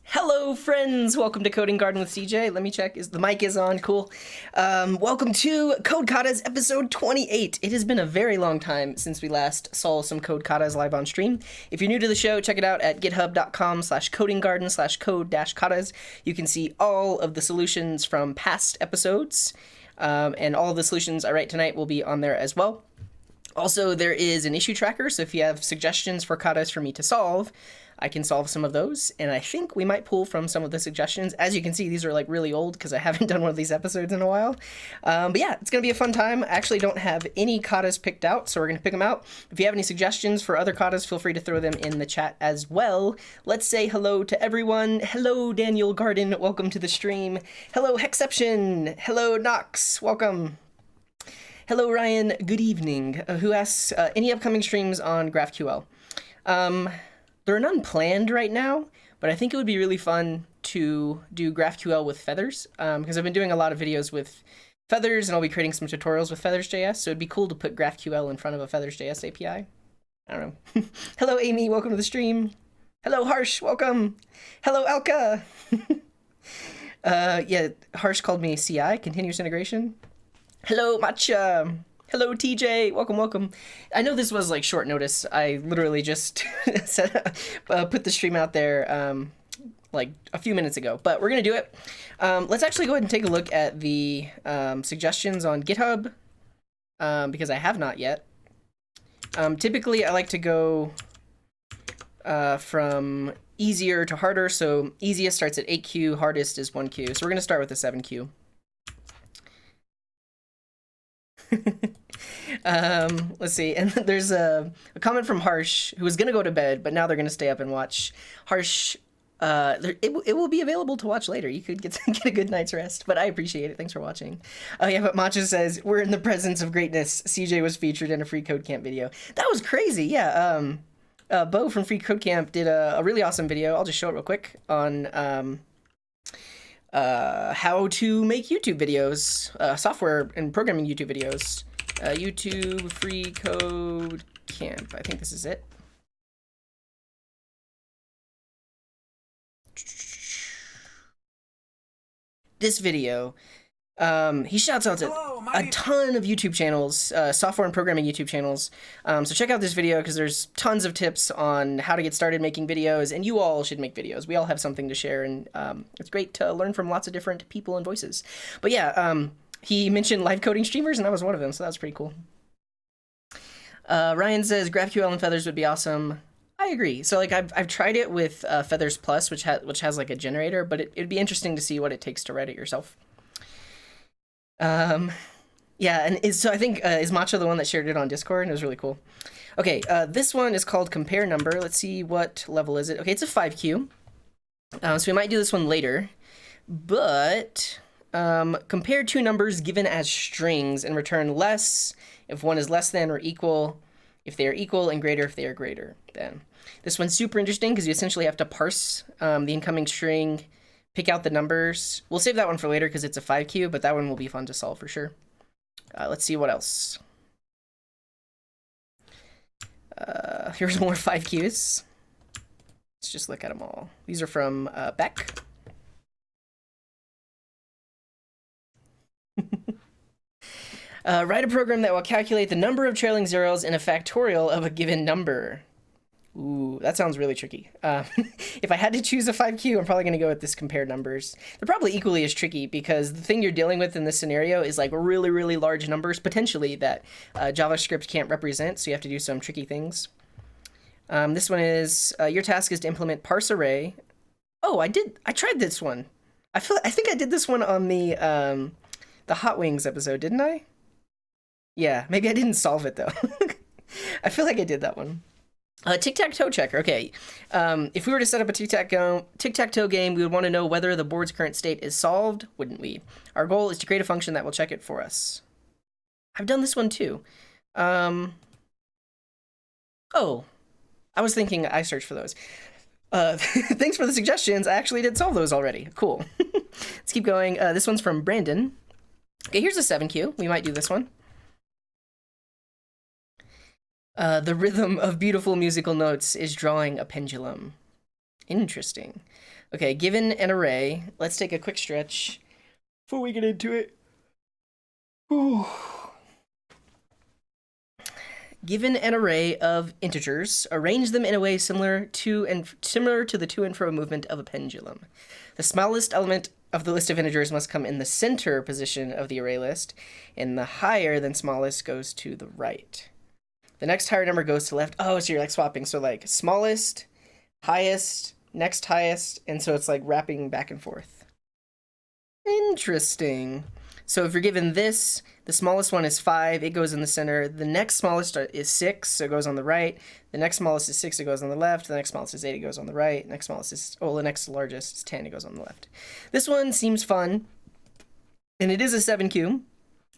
Hello friends, welcome to Coding Garden with CJ. Let me check, the mic is on, cool. Welcome to Code Katas episode 28. It has been a very long time since we last saw some Code Katas live on stream. If you're new to the show, check it out at github.com/codinggarden/code-katas. You can see all of the solutions from past episodes, and all of the solutions I write tonight will be on there as well. Also, there is an issue tracker, so if you have suggestions for katas for me to solve, I can solve some of those, and I think we might pull from some of the suggestions. As you can see, these are like really old because I haven't done one of these episodes in a while. But yeah, it's going to be a fun time. I actually don't have any katas picked out, so we're going to pick them out. If you have any suggestions for other katas, feel free to throw them in the chat as well. Let's say hello to everyone. Hello, Daniel Garden. Welcome to the stream. Hello, Hexception. Hello, Nox. Welcome. Hello, Ryan. Good evening. Who asks, any upcoming streams on GraphQL? There are none planned right now, but I think it would be really fun to do GraphQL with feathers, because I've been doing a lot of videos with feathers, and I'll be creating some tutorials with feathers.js, so it'd be cool to put GraphQL in front of a feathers.js API. I don't know. Hello, Amy. Welcome to the stream. Hello, Harsh. Welcome. Hello, Alka. Yeah, Harsh called me CI, continuous integration. Hello, Matcha. Hello, TJ. Welcome, welcome. I know this was like short notice. I literally just put the stream out there like a few minutes ago, but we're going to do it. Let's actually go ahead and take a look at the suggestions on GitHub, because I have not yet. Typically, I like to go from easier to harder. So easiest starts at 8Q, hardest is 1Q. So we're going to start with the 7Q. Let's see, and there's a comment from Harsh, who was gonna go to bed, but now they're gonna stay up and watch. Harsh, it will be available to watch later. You could get a good night's rest, but I appreciate it. Thanks for watching. Oh yeah, but Matcha says, we're in the presence of greatness. CJ was featured in a Free Code Camp video. That was crazy, yeah. Bo from Free Code Camp did a really awesome video. I'll just show it real quick on how to make YouTube videos, software and programming YouTube videos. YouTube Free Code Camp. I think this is it. This video, he shouts out to a ton of YouTube channels, software and programming YouTube channels. So check out this video because there's tons of tips on how to get started making videos, and you all should make videos. We all have something to share, and it's great to learn from lots of different people and voices. But yeah, he mentioned live coding streamers, and I was one of them, so that was pretty cool. Ryan says GraphQL and feathers would be awesome. I agree. So like I've tried it with Feathers Plus, which has like a generator, but it'd be interesting to see what it takes to write it yourself. Yeah, and so I think is Matcha the one that shared it on Discord, and it was really cool. Okay, this one is called compare number. Let's see, what level is it? Okay, it's a 5Q. So we might do this one later, but compare two numbers given as strings and return less if one is less than or equal, if they are equal, and greater if they are greater than. This one's super interesting because you essentially have to parse the incoming string, pick out the numbers. We'll save that one for later because it's a 5Q, but that one will be fun to solve for sure. Let's see what else. Here's more 5Qs. Let's just look at them all. These are from Beck. Write a program that will calculate the number of trailing zeros in a factorial of a given number. Ooh, that sounds really tricky. If I had to choose a 5Q, I'm probably going to go with this compare numbers. They're probably equally as tricky because the thing you're dealing with in this scenario is like really, really large numbers, potentially, that JavaScript can't represent, so you have to do some tricky things. This one is, your task is to implement parse array. Oh, I tried this one. I think I did this one on the Hot Wings episode, didn't I? Yeah, maybe I didn't solve it though. I feel like I did that one. Tic-tac-toe checker. Okay, if we were to set up a tic-tac-toe game, we would want to know whether the board's current state is solved, wouldn't we? Our goal is to create a function that will check it for us. I've done this one too. Oh, I was thinking I searched for those. Thanks for the suggestions. I actually did solve those already. Cool. Let's keep going. This one's from Brandon. Okay, here's a 7Q. We might do this one. The rhythm of beautiful musical notes is drawing a pendulum. Interesting. Okay, given an array, let's take a quick stretch before we get into it. Ooh. Given an array of integers, arrange them in a way similar to the to and fro movement of a pendulum. The smallest element of the list of integers must come in the center position of the array list, and the higher than smallest goes to the right. The next higher number goes to left. Oh, so you're like swapping. So like smallest, highest, next highest, and so it's like wrapping back and forth. Interesting. So if you're given this, the smallest one is 5, it goes in the center. The next smallest is 6, so it goes on the right. The next smallest is 6, it goes on the left. The next smallest is 8, it goes on the right. Next smallest is, the next largest is 10, it goes on the left. This one seems fun, and it is a 7Q,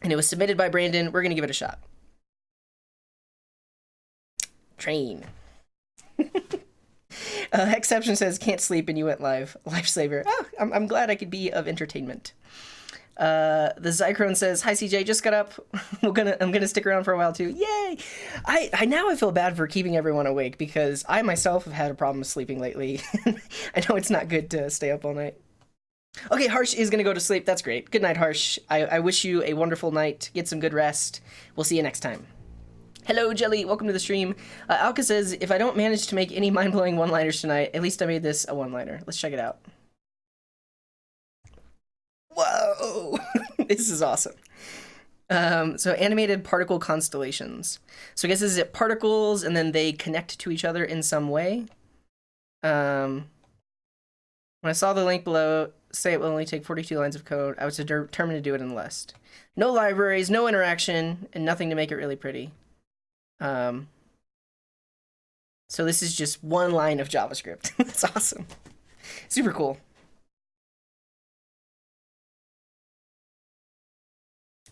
and it was submitted by Brandon. We're going to give it a shot. Train. Exception says, can't sleep and you went live. Lifesaver. Oh, I'm glad I could be of entertainment. The Zycrone says, hi CJ, just got up. I'm gonna stick around for a while too. Yay! I feel bad for keeping everyone awake because I myself have had a problem with sleeping lately. I know it's not good to stay up all night. Okay, Harsh is gonna go to sleep. That's great. Good night, Harsh. I wish you a wonderful night. Get some good rest. We'll see you next time. Hello, Jelly. Welcome to the stream. Alka says, if I don't manage to make any mind-blowing one-liners tonight, at least I made this a one-liner. Let's check it out. Whoa! This is awesome. So animated particle constellations. So I guess this is particles, and then they connect to each other in some way. When I saw the link below, say it will only take 42 lines of code, I was determined to do it in less. No libraries, no interaction, and nothing to make it really pretty. So this is just one line of JavaScript. That's awesome. Super cool.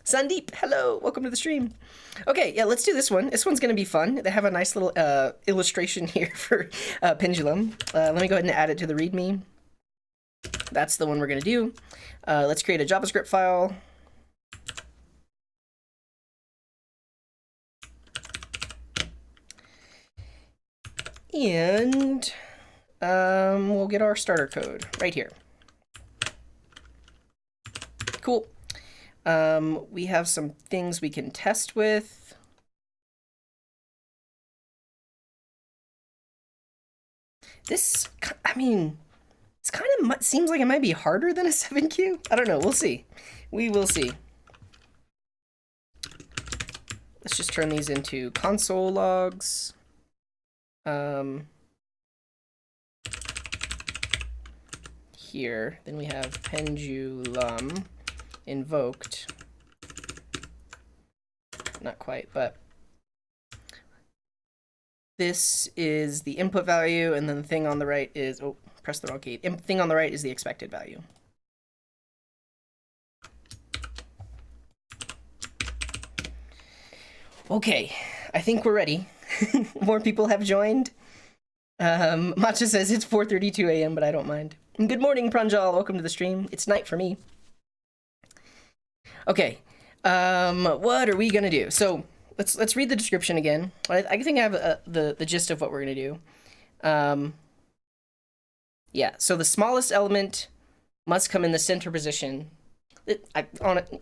Sandeep, hello, welcome to the stream. Okay, yeah, let's do this one. This one's gonna be fun. They have a nice little illustration here for Pendulum. Let me go ahead and add it to the README. That's the one we're gonna do. Let's create a JavaScript file. And we'll get our starter code right here. Cool. We have some things we can test with. This, I mean, it's kind of seems like it might be harder than a 7Q. I don't know. We'll see. We will see. Let's just turn these into console logs. Here, then we have pendulum invoked. Not quite, but this is the input value, and then the thing on the right is, oh, press the wrong key. Thing on the right is the expected value. Okay, I think we're ready. More people have joined. Matcha says it's 4:32 a.m., but I don't mind. And good morning, Pranjal. Welcome to the stream. It's night for me. Okay, what are we gonna do? So let's read the description again. I think I have the gist of what we're gonna do. Yeah. So the smallest element must come in the center position. This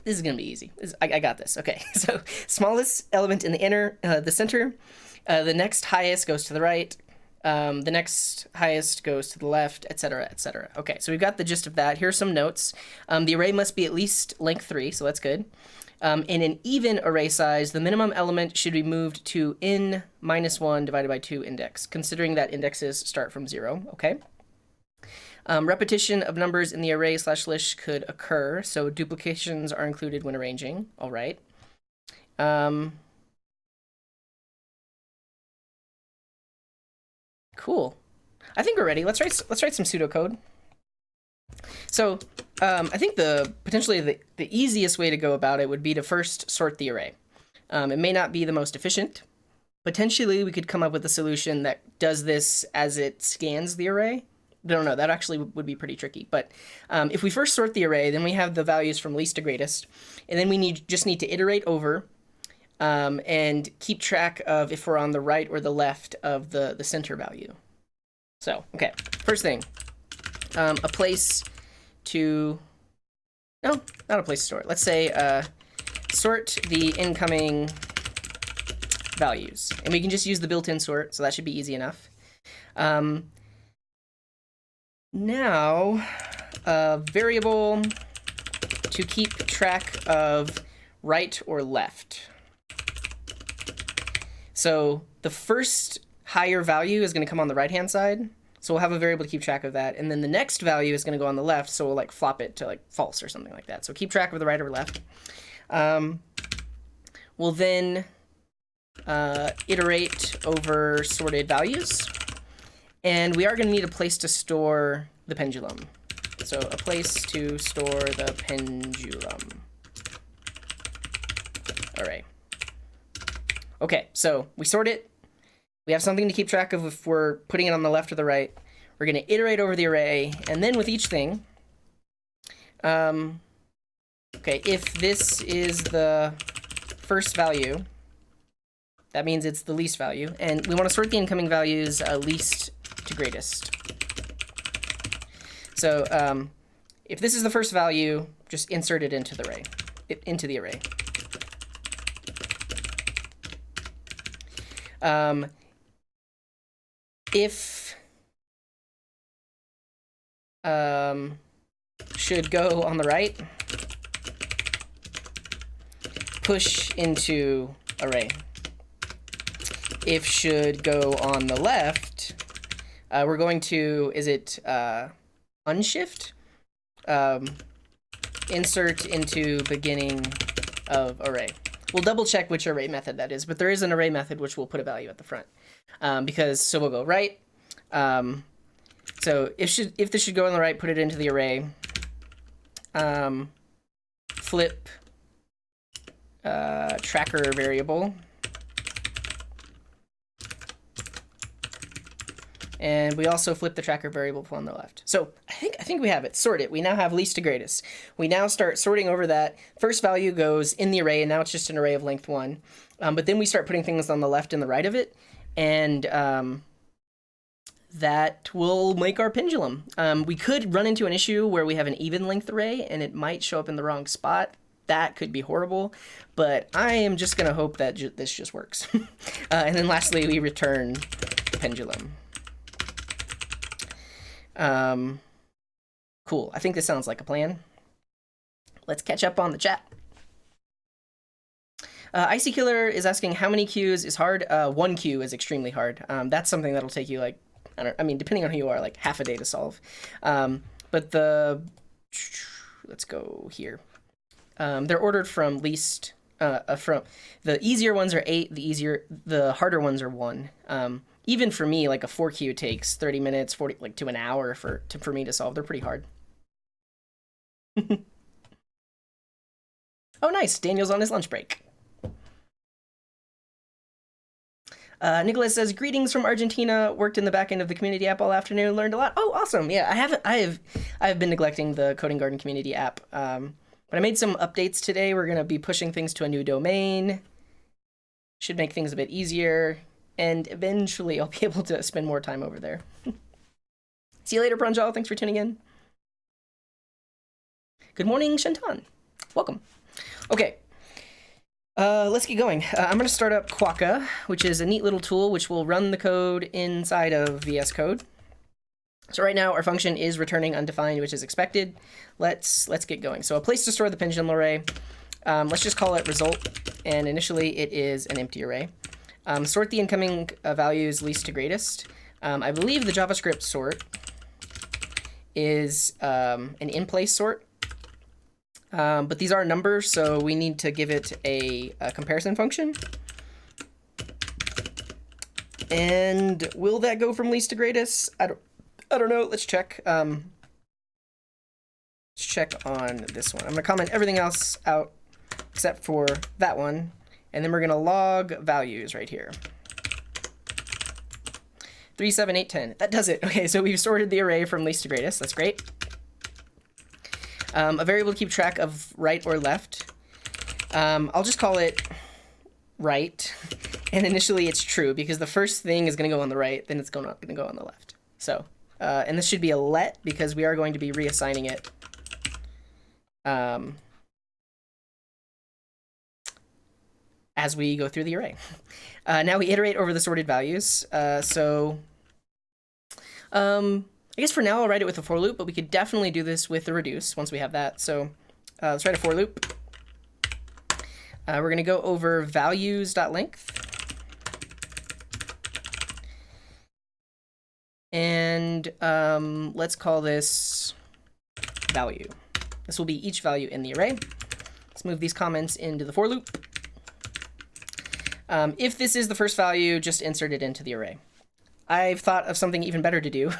is gonna be easy. I got this. Okay. So smallest element in the center. The next highest goes to the right. The next highest goes to the left, etc., etc. Okay, so we've got the gist of that. Here's some notes. The array must be at least length 3, so that's good. In an even array size, the minimum element should be moved to n minus 1 divided by 2 index, considering that indexes start from 0, okay? Repetition of numbers in the array / list could occur, so duplications are included when arranging, all right. Cool. I think we're ready. Let's write some pseudocode. So I think potentially the easiest way to go about it would be to first sort the array. It may not be the most efficient, Potentially, we could come up with a solution that does this as it scans the array. I don't know, that actually would be pretty tricky. But if we first sort the array, then we have the values from least to greatest. And then we just need to iterate over and keep track of if we're on the right or the left of the center value. So, okay, first thing, a place to, no, not a place to store. Let's say sort the incoming values. And we can just use the built-in sort, so that should be easy enough. Now, a variable to keep track of right or left. So the first higher value is going to come on the right-hand side. So we'll have a variable to keep track of that. And then the next value is going to go on the left, so we'll like flop it to like false or something like that. So keep track of the right or left. We'll then iterate over sorted values. And we are going to need a place to store the pendulum. So a place to store the pendulum. All right. Okay, so we sort it. We have something to keep track of if we're putting it on the left or the right. We're going to iterate over the array. And then with each thing, okay, if this is the first value, that means it's the least value. And we want to sort the incoming values least to greatest. So if this is the first value, just insert it into the array. If should go on the right, push into array. If should go on the left, we're going to, is it unshift? Insert into beginning of array. We'll double check which array method that is, but there is an array method which will put a value at the front. So we'll go right. So if this should go on the right, put it into the array. Flip tracker variable. And we also flip the tracker variable on the left. So I think we have it. Sort it. We now have least to greatest. We now start sorting over that. First value goes in the array, and now it's just an array of length 1. But then we start putting things on the left and the right of it. And that will make our pendulum. We could run into an issue where we have an even length array, and it might show up in the wrong spot. That could be horrible. But I am just going to hope that this just works. And then lastly, we return the pendulum. Cool. I think this sounds like a plan. Let's catch up on the chat. Icy Killer is asking how many queues is hard. 1 queue is extremely hard. That's something that'll take you like, I mean, depending on who you are, like half a day to solve. But let's go here. They're ordered from least, from the easier ones are 8, the harder ones are 1. Even for me, like a 4 queue takes 30 minutes, 40, like to an hour for me to solve. They're pretty hard. Oh, nice. Daniel's on his lunch break. Nicholas says, greetings from Argentina. Worked in the back end of the community app all afternoon. Learned a lot. Oh, awesome. Yeah, I have been neglecting the Coding Garden community app. But I made some updates today. We're going to be pushing things to a new domain. Should make things a bit easier. And eventually I'll be able to spend more time over there. See you later, Pranjal. Thanks for tuning in. Good morning, Shantan. Welcome. Okay. Let's get going. I'm going to start up Quokka, which is a neat little tool which will run the code inside of VS Code. So right now our function is returning undefined, which is expected. Let's get going. So a place to store the pendulum array. Let's just call it result, and initially it is an empty array. Sort the incoming values least to greatest. I believe the JavaScript sort is an in-place sort. But these are numbers, so we need to give it a comparison function. And will that go from least to greatest? I don't know. Let's check. Let's check on this one. I'm gonna comment everything else out except for that one, and then we're gonna log values right here. 3, 7, 8, 10. That does it. Okay, so we've sorted the array from least to greatest. That's great. A variable to keep track of right or left. I'll just call it right. And initially it's true because the first thing is going to go on the right, then it's going to go on the left. So, and this should be a let because we are going to be reassigning it. As we go through the array. Now we iterate over the sorted values. I guess for now I'll write it with a for loop, but we could definitely do this with the reduce once we have that. So let's write a for loop. We're going to go over values.length. And let's call this value. This will be each value in the array. Let's move these comments into the for loop. If this is the first value, just insert it into the array. I've thought of something even better to do.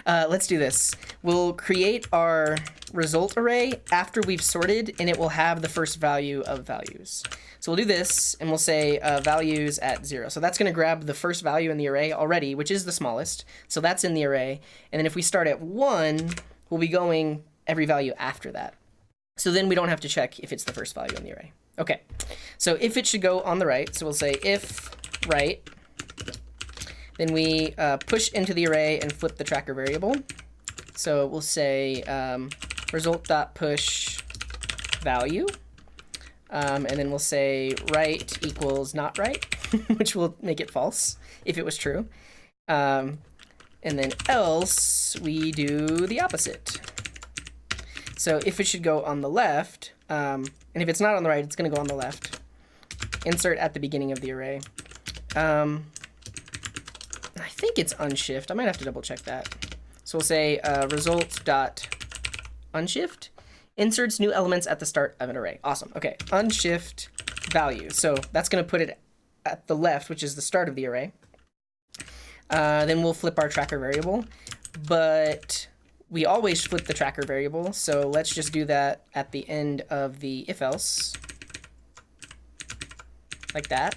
Let's do this. We'll create our result array after we've sorted, and it will have the first value of values. So we'll do this, and we'll say values at 0. So that's going to grab the first value in the array already, which is the smallest. So that's in the array. And then if we start at 1, we'll be going every value after that. So then we don't have to check if it's the first value in the array. Okay, so if it should go on the right, so we'll say if right, then we push into the array and flip the tracker variable. So we'll say result.push value, and then we'll say right equals not right, which will make it false if it was true. And then else we do the opposite. So if it should go on the left, and if it's not on the right, it's going to go on the left. Insert at the beginning of the array. I think it's unshift. I might have to double check that. So we'll say result.unshift inserts new elements at the start of an array. Awesome. Okay, unshift value. So that's going to put it at the left, which is the start of the array. Then we'll flip our tracker variable, but we always flip the tracker variable, so let's just do that at the end of the if-else, like that.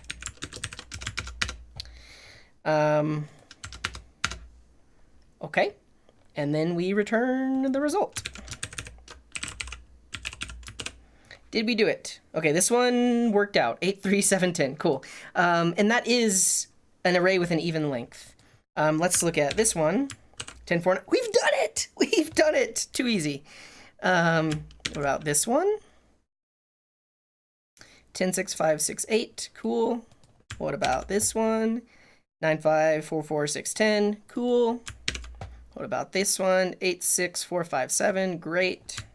Okay, and then we return the result. Did we do it? Okay, this one worked out. 8, 3, 7, 10. Cool. And that is an array with an even length. Let's look at this one. 10, 4, 9. We've done it! We've done it! Too easy. What about this one? 10, 6, 5, 6, 8. Cool. What about this one? 9, 5, 4, 4, 6, 10. Cool. What about this one? 8, 6, 4, 5, 7. Great.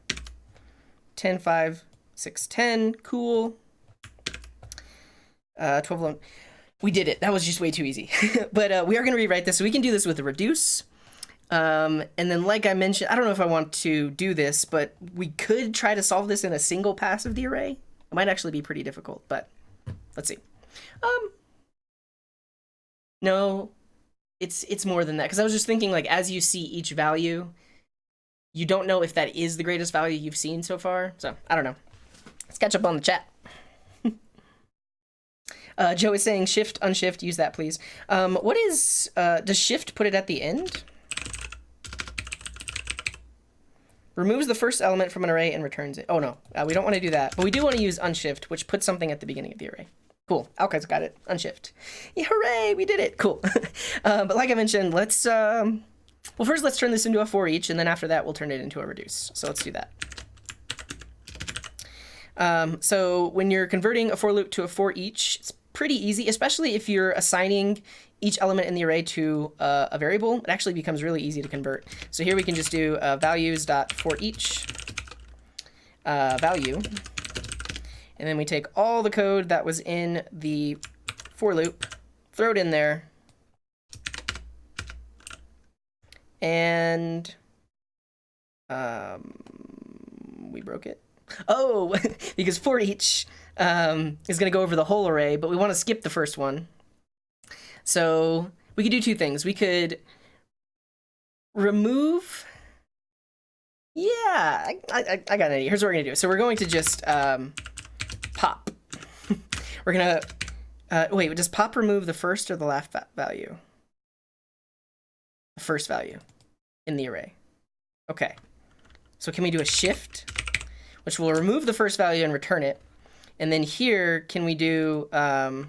10, 5, 6, 10. Cool. 12, 11. We did it. That was just way too easy. But we are going to rewrite this. So we can do this with a reduce. And then, like I mentioned, I don't know if I want to do this, but we could try to solve this in a single pass of the array. It might actually be pretty difficult, but let's see. No, it's more than that, because I was just thinking, like, as you see each value, you don't know if that is the greatest value you've seen so far. So I don't know. Let's catch up on the chat. Joe is saying shift, unshift, use that, please. What is, does shift put it at the end? Removes the first element from an array and returns it. Oh, no, we don't want to do that. But we do want to use unshift, which puts something at the beginning of the array. Cool. Alka's got it. Unshift. Yeah, hooray, we did it. Cool. But like I mentioned, let's, well, first let's turn this into a for each, and then after that, we'll turn it into a reduce. So let's do that. So when you're converting a for loop to a for each, it's pretty easy, especially if you're assigning each element in the array to a variable. It actually becomes really easy to convert. So here we can just do values.forEach value. And then we take all the code that was in the for loop, throw it in there, and we broke it. Oh, because for each is going to go over the whole array, but we want to skip the first one. So we could do two things. We could remove. Yeah, I got an idea. Here's what we're going to do. So we're going to just pop. We're going to, wait, does pop remove the first or the last value? the first value in the array. Okay. So can we do a shift, which will remove the first value and return it? And then here, can we do values?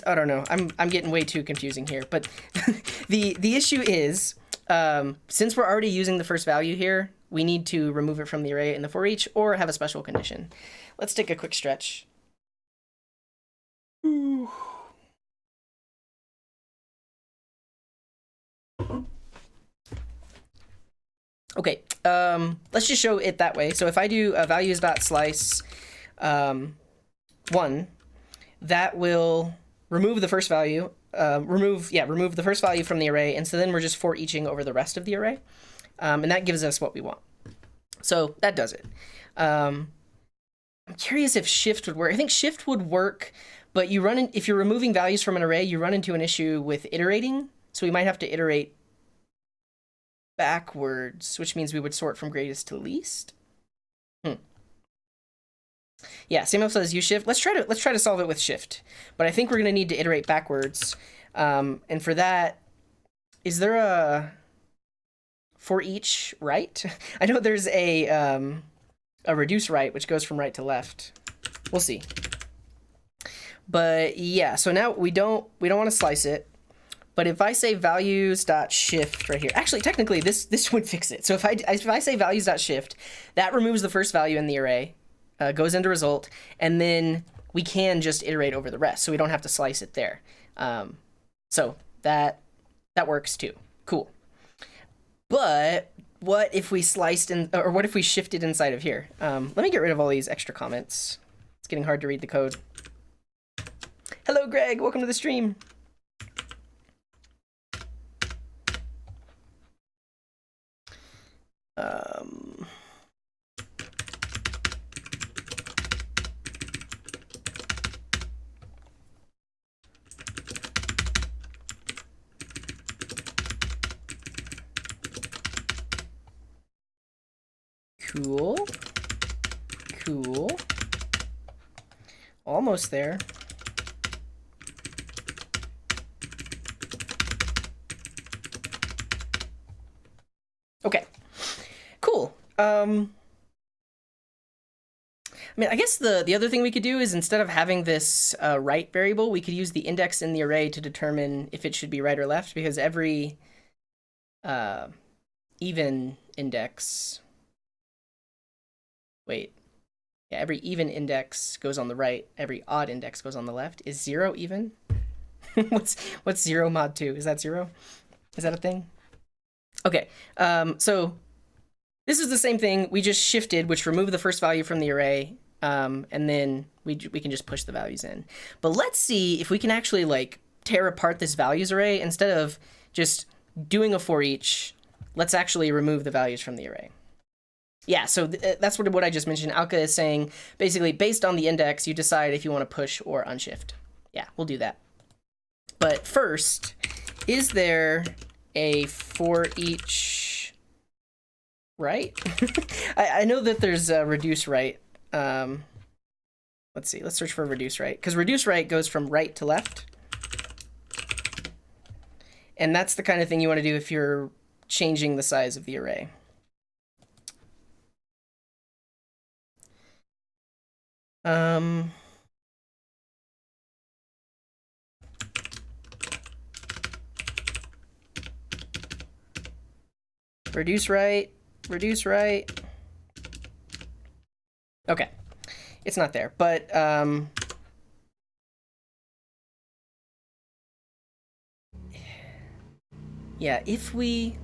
I don't know. I'm getting way too confusing here. But the issue is, since we're already using the first value here, we need to remove it from the array in the for each or have a special condition. Let's take a quick stretch. Ooh. Okay, let's just show it that way. So if I do values.slice 1, that will remove the first value, remove the first value from the array, and so then we're just for eaching over the rest of the array, and that gives us what we want. So that does it. I'm curious if shift would work. I think shift would work, but if you're removing values from an array, you run into an issue with iterating. So we might have to iterate backwards, which means we would sort from greatest to least. Yeah, Samuel says use shift. Let's try to solve it with shift, but I think we're gonna need to iterate backwards. And for that, is there a for each right? I know there's a reduce right, which goes from right to left. We'll see. But yeah, so now we don't want to slice it. But if I say values.shift right here, actually, technically, this would fix it. So if I say values.shift, that removes the first value in the array, goes into result, and then we can just iterate over the rest, so we don't have to slice it there. So that works too. Cool. But what if we sliced in, or what if we shifted inside of here? Let me get rid of all these extra comments. It's getting hard to read the code. Hello, Greg. Welcome to the stream. Cool. Almost there. Okay. Cool. I mean, I guess the other thing we could do is instead of having this right variable, we could use the index in the array to determine if it should be right or left, because every even index... Wait. Yeah, every even index goes on the right, every odd index goes on the left. Is 0 even? What's 0 mod 2? Is that 0? Is that a thing? Okay, so this is the same thing. We just shifted, which removed the first value from the array, and then we can just push the values in. But let's see if we can actually like tear apart this values array. Instead of just doing a for each, let's actually remove the values from the array. Yeah, so that's what I just mentioned. Alka is saying, basically, based on the index, you decide if you want to push or unshift. Yeah, we'll do that. But first, is there a for each right? I know that there's a reduce right. Let's see, let's search for reduce right. Because reduce right goes from right to left. And that's the kind of thing you want to do if you're changing the size of the array. Reduce right. Okay, it's not there, but yeah, if we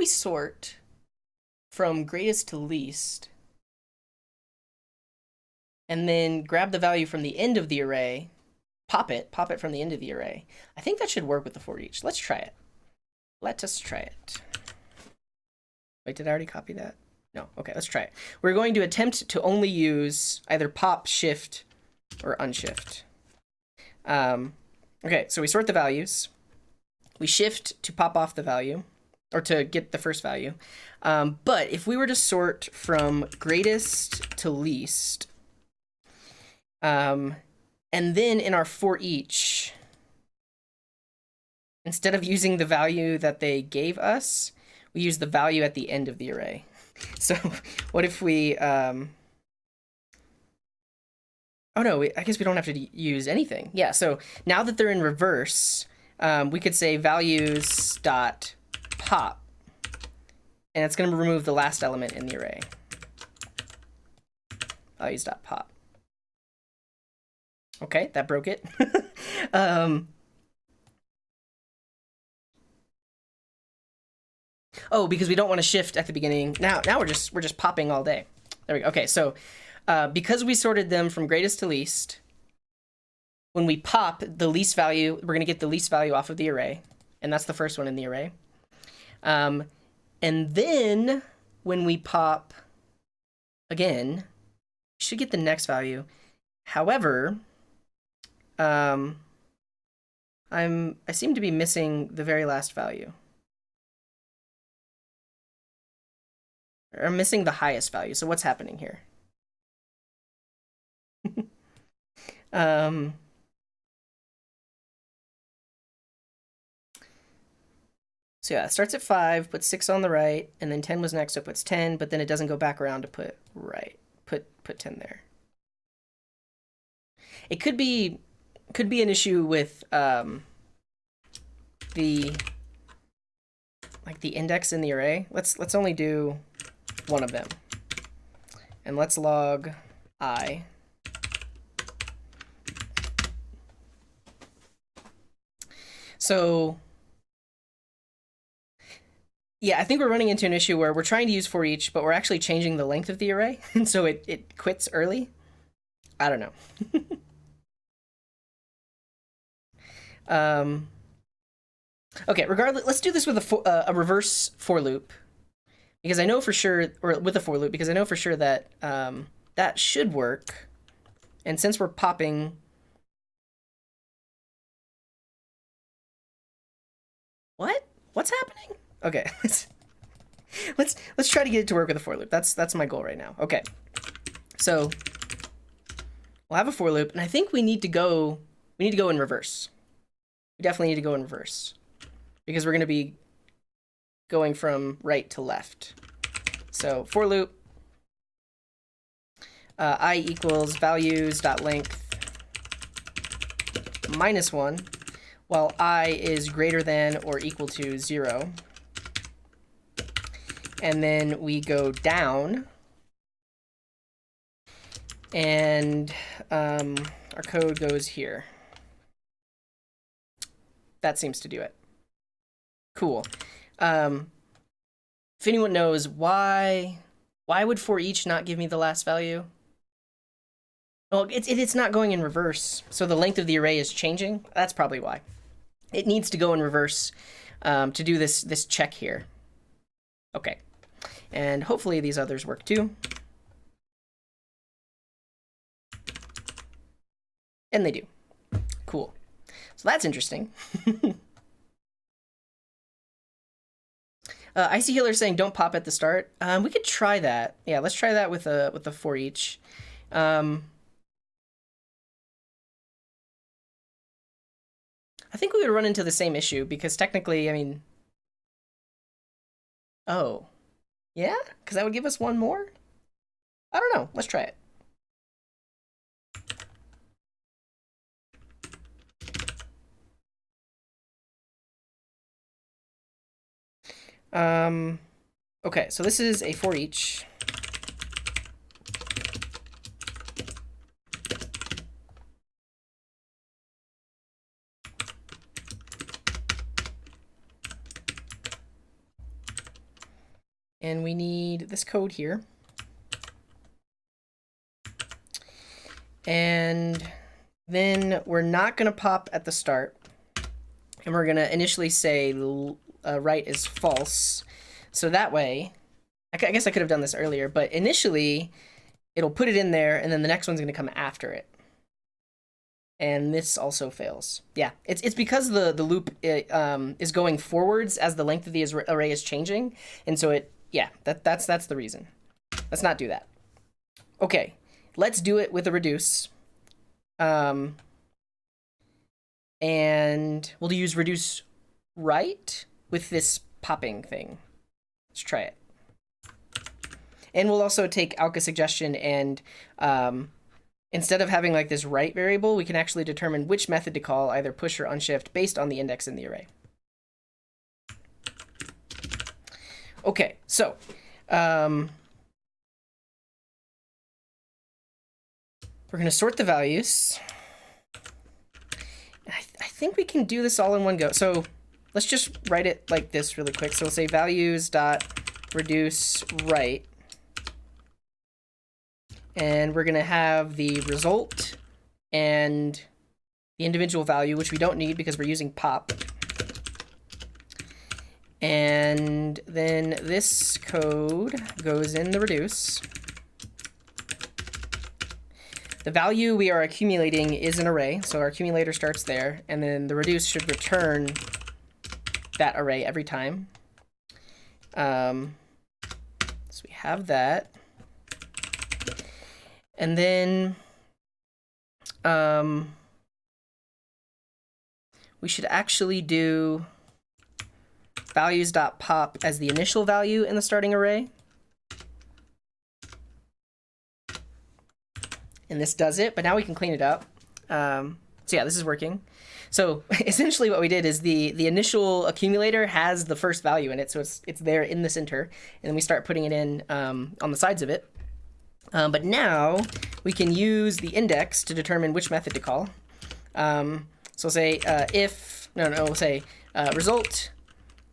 sort from greatest to least, and then grab the value from the end of the array, pop it from the end of the array, I think that should work with the for each. Let's try it. Let us try it. Wait, did I already copy that? No. Okay, let's try it. We're going to attempt to only use either pop, shift, or unshift. Okay, so we sort the values. We shift to pop off the value, or to get the first value. But if we were to sort from greatest to least, And then in our for each, instead of using the value that they gave us, we use the value at the end of the array. So what if we, oh no, I guess we don't have to use anything. Yeah, so now that they're in reverse, we could say values dot pop, and it's going to remove the last element in the array. Values dot pop. Okay, that broke it. Oh, because we don't want to shift at the beginning. Now we're just popping all day. There we go. Okay, so because we sorted them from greatest to least, when we pop the least value, we're going to get the least value off of the array, and that's the first one in the array. And then when we pop again, we should get the next value. However, I seem to be missing the very last value. I'm missing the highest value. So what's happening here? So yeah, it starts at 5, puts 6 on the right, and then 10 was next, so it puts 10, but then it doesn't go back around to put 10 there. It could be an issue with the index in the array. Let's only do one of them, and let's log I. So yeah, I think we're running into an issue where we're trying to use for each, but we're actually changing the length of the array, and so it quits early. I don't know. Okay, regardless, let's do this with a reverse for loop, because I know for sure, or with a for loop, because I know for sure that that should work. And since we're popping, what's happening? Okay, let's try to get it to work with a for loop. That's my goal right now. Okay, so we'll have a for loop, and I think we need to go in reverse. We definitely need to go in reverse, because we're going to be going from right to left. So for loop, I equals values.length -1, while I is greater than or equal to 0. And then we go down, and our code goes here. That seems to do it. Cool. If anyone knows why would for each not give me the last value? Well, it's not going in reverse, so the length of the array is changing. That's probably why. It needs to go in reverse to do this check here. Okay, and hopefully these others work too. And they do. Cool. So that's interesting. Icy Healer saying don't pop at the start. We could try that. Yeah, let's try that with a for each. I think we would run into the same issue, because technically, I mean, oh, yeah, because that would give us one more. I don't know. Let's try it. Okay, so this is a for each. And we need this code here. And then we're not going to pop at the start. And we're going to initially say right is false. So that way, I guess I could have done this earlier, but initially it'll put it in there, and then the next one's going to come after it. And this also fails. Yeah, it's because the loop is going forwards as the length of the array is changing, and so that's the reason. Let's not do that. Okay, let's do it with a reduce. And we'll use reduce right with this popping thing. Let's try it. And we'll also take Alka suggestion and instead of having like this right variable, we can actually determine which method to call, either push or unshift, based on the index in the array. Okay, so we're going to sort the values. I think we can do this all in one go. So let's just write it like this really quick. So we'll say values dot reduce right. And we're going to have the result and the individual value, which we don't need because we're using pop. And then this code goes in the reduce. The value we are accumulating is an array, so our accumulator starts there, and then the reduce should return that array every time. So we have that. And then we should actually do values.pop as the initial value in the starting array. And this does it, but now we can clean it up. So yeah, this is working. So essentially what we did is the initial accumulator has the first value in it, so it's there in the center, and then we start putting it in on the sides of it. But now we can use the index to determine which method to call. So we'll say we'll say result,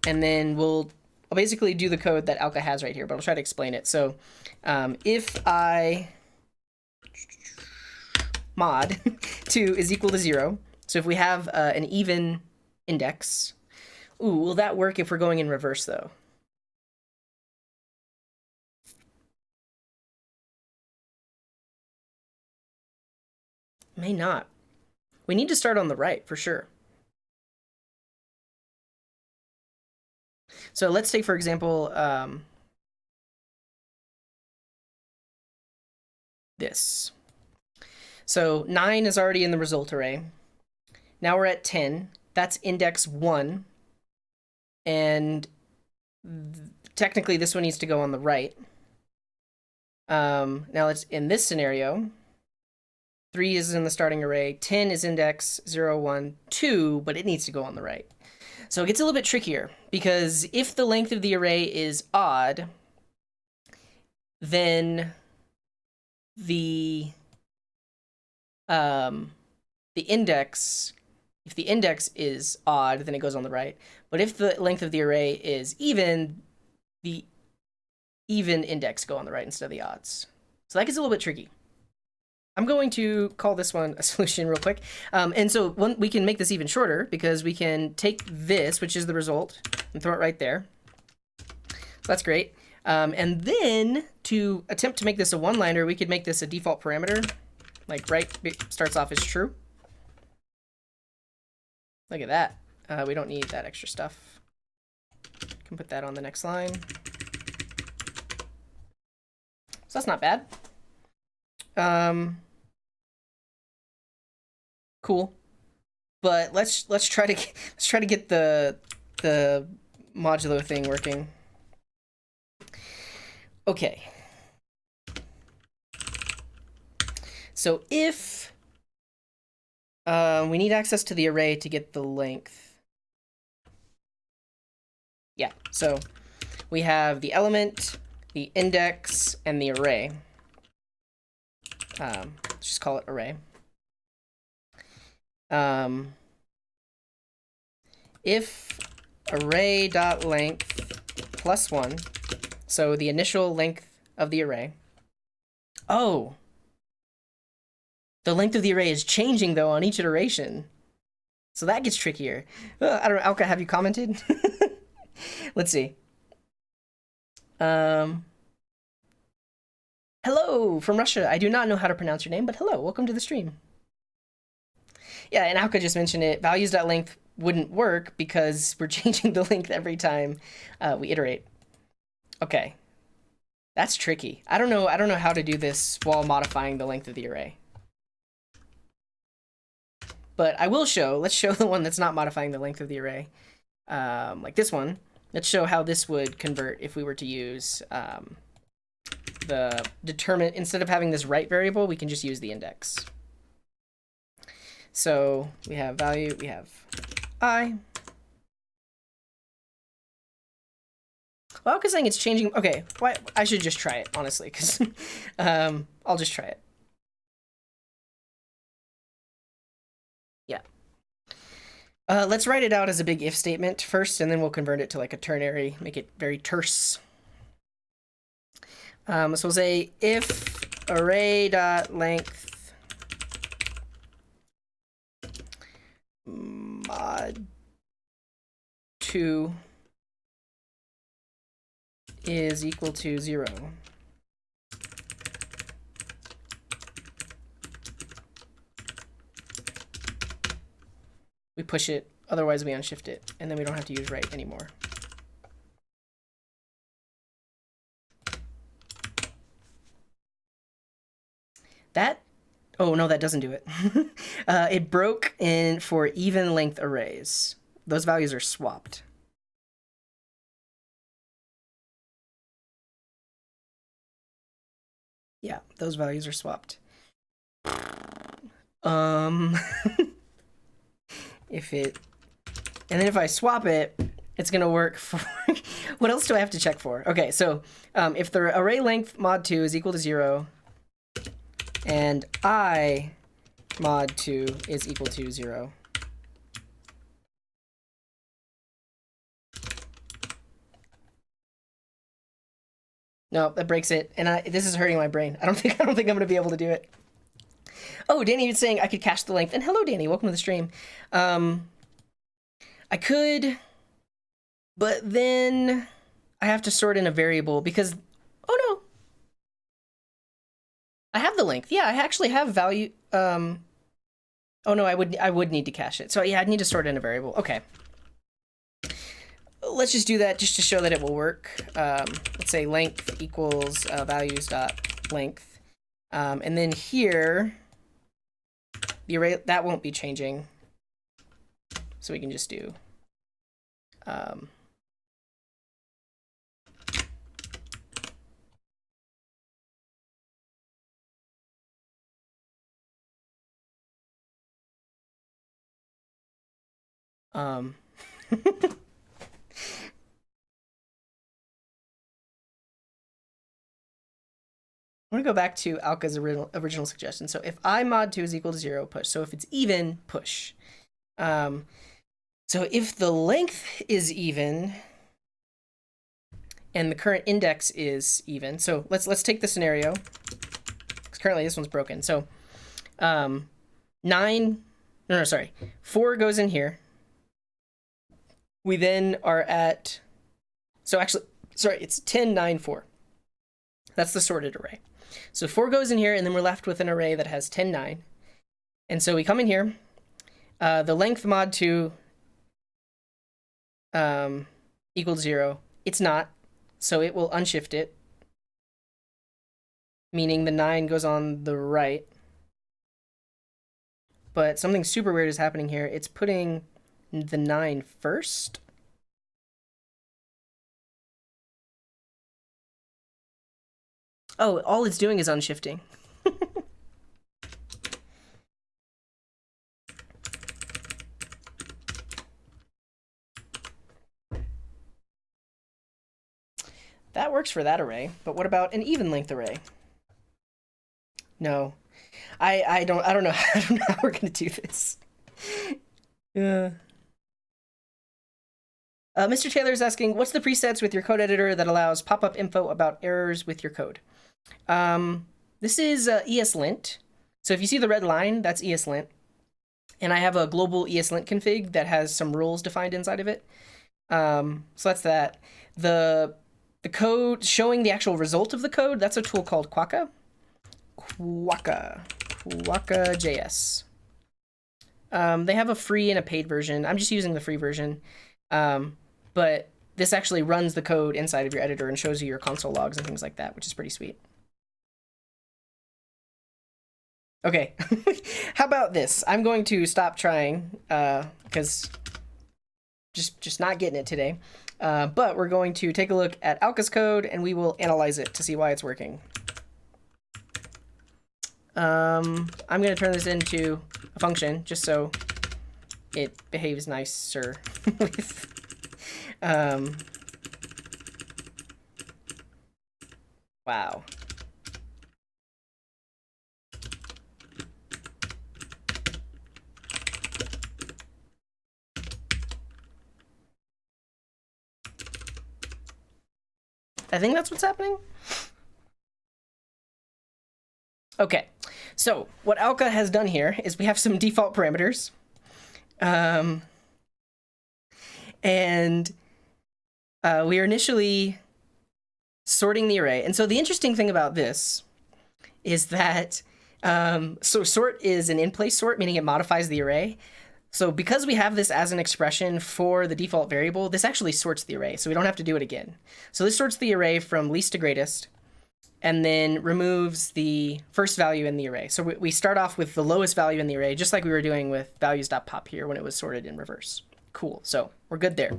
and then I'll basically do the code that Alka has right here, but I'll try to explain it. So if I mod 2 is equal to 0, so if we have an even index, will that work if we're going in reverse though? May not. We need to start on the right for sure. So let's take, for example, this. So 9 is already in the result array. Now we're at 10. That's index 1. And technically this one needs to go on the right. Now let's, in this scenario, 3 is in the starting array, 10 is index 0, 1, 2, but it needs to go on the right. So it gets a little bit trickier, because if the length of the array is odd, then the index, if the index is odd, then it goes on the right. But if the length of the array is even, the even index go on the right instead of the odds. So that gets a little bit tricky. I'm going to call this one a solution real quick. And so we can make this even shorter, because we can take this, which is the result, and throw it right there. So that's great. And then to attempt to make this a one-liner, we could make this a default parameter. Like right starts off as true. Look at that. We don't need that extra stuff. Can put that on the next line. So that's not bad. Cool. But let's try to get the modulo thing working. Okay. So if we need access to the array to get the length. Yeah, so we have the element, the index, and the array. Let's just call it array. If array.length plus 1, so the initial length of the array. Oh, the length of the array is changing though on each iteration. So that gets trickier. I don't know, Alka, have you commented? Let's see. Hello from Russia. I do not know how to pronounce your name, but hello, welcome to the stream. Yeah, and Alka just mentioned it. Values.length wouldn't work because we're changing the length every time we iterate. Okay, that's tricky. I don't know how to do this while modifying the length of the array. But I will show, let's show the one that's not modifying the length of the array, like this one. Let's show how this would convert if we were to use the determine, instead of having this right variable, we can just use the index. So we have value, we have I. Well, because saying it's changing, okay, why, I should just try it, honestly, because I'll just try it. Yeah. Let's write it out as a big if statement first, and then we'll convert it to like a ternary, make it very terse. So we'll say if array.length mod 2 is equal to 0. We push it, otherwise we unshift it, and then we don't have to use right anymore. That, oh no, that doesn't do it. It broke in for even length arrays. Those values are swapped. Yeah, those values are swapped. If it, and then if I swap it, it's gonna work for, what else do I have to check for? Okay, so if the array length mod 2 is equal to 0, and I mod 2 is equal to 0. No, that breaks it, and this is hurting my brain. I don't think I'm gonna be able to do it. Oh, Danny was saying I could cache the length, and hello, Danny, welcome to the stream. I could, but then I have to sort in a variable because, oh no, I have the length. Yeah, I actually have value. Oh no, I would need to cache it. So yeah, I'd need to sort in a variable. Okay. Let's just do that just to show that it will work. Let's say length equals values dot length. And then here, the array, that won't be changing. So we can just do I'm gonna go back to Alka's original suggestion. So if I mod 2 is equal to 0, push. So if it's even, push. So if the length is even and the current index is even, so let's take the scenario, because currently this one's broken. So 4 goes in here. We then are at, so actually, sorry, it's 10, 9, 4. That's the sorted array. So 4 goes in here, and then we're left with an array that has 10, 9. And so we come in here. The length mod 2 equals 0. It's not, so it will unshift it, meaning the 9 goes on the right. But something super weird is happening here. It's putting the 9 first. Oh, all it's doing is unshifting. That works for that array, but what about an even length array? No. I don't know how we're gonna do this. Yeah. Mr. Taylor is asking, what's the presets with your code editor that allows pop-up info about errors with your code? This is ESLint. So if you see the red line, that's ESLint. And I have a global ESLint config that has some rules defined inside of it. So that's that. The code showing the actual result of the code, that's a tool called Quokka. Quokka.js. They have a free and a paid version. I'm just using the free version. But this actually runs the code inside of your editor and shows you your console logs and things like that, which is pretty sweet. Okay. How about this? I'm going to stop trying because just not getting it today. But we're going to take a look at Alka's code and we will analyze it to see why it's working. I'm going to turn this into a function just so it behaves nicer with wow. I think that's what's happening. Okay, so what Alka has done here is we have some default parameters. And we are initially sorting the array. And so the interesting thing about this is that, so sort is an in-place sort, meaning it modifies the array. So because we have this as an expression for the default variable, this actually sorts the array, so we don't have to do it again. So this sorts the array from least to greatest, and then removes the first value in the array. So we start off with the lowest value in the array, just like we were doing with values.pop here when it was sorted in reverse. Cool, so we're good there.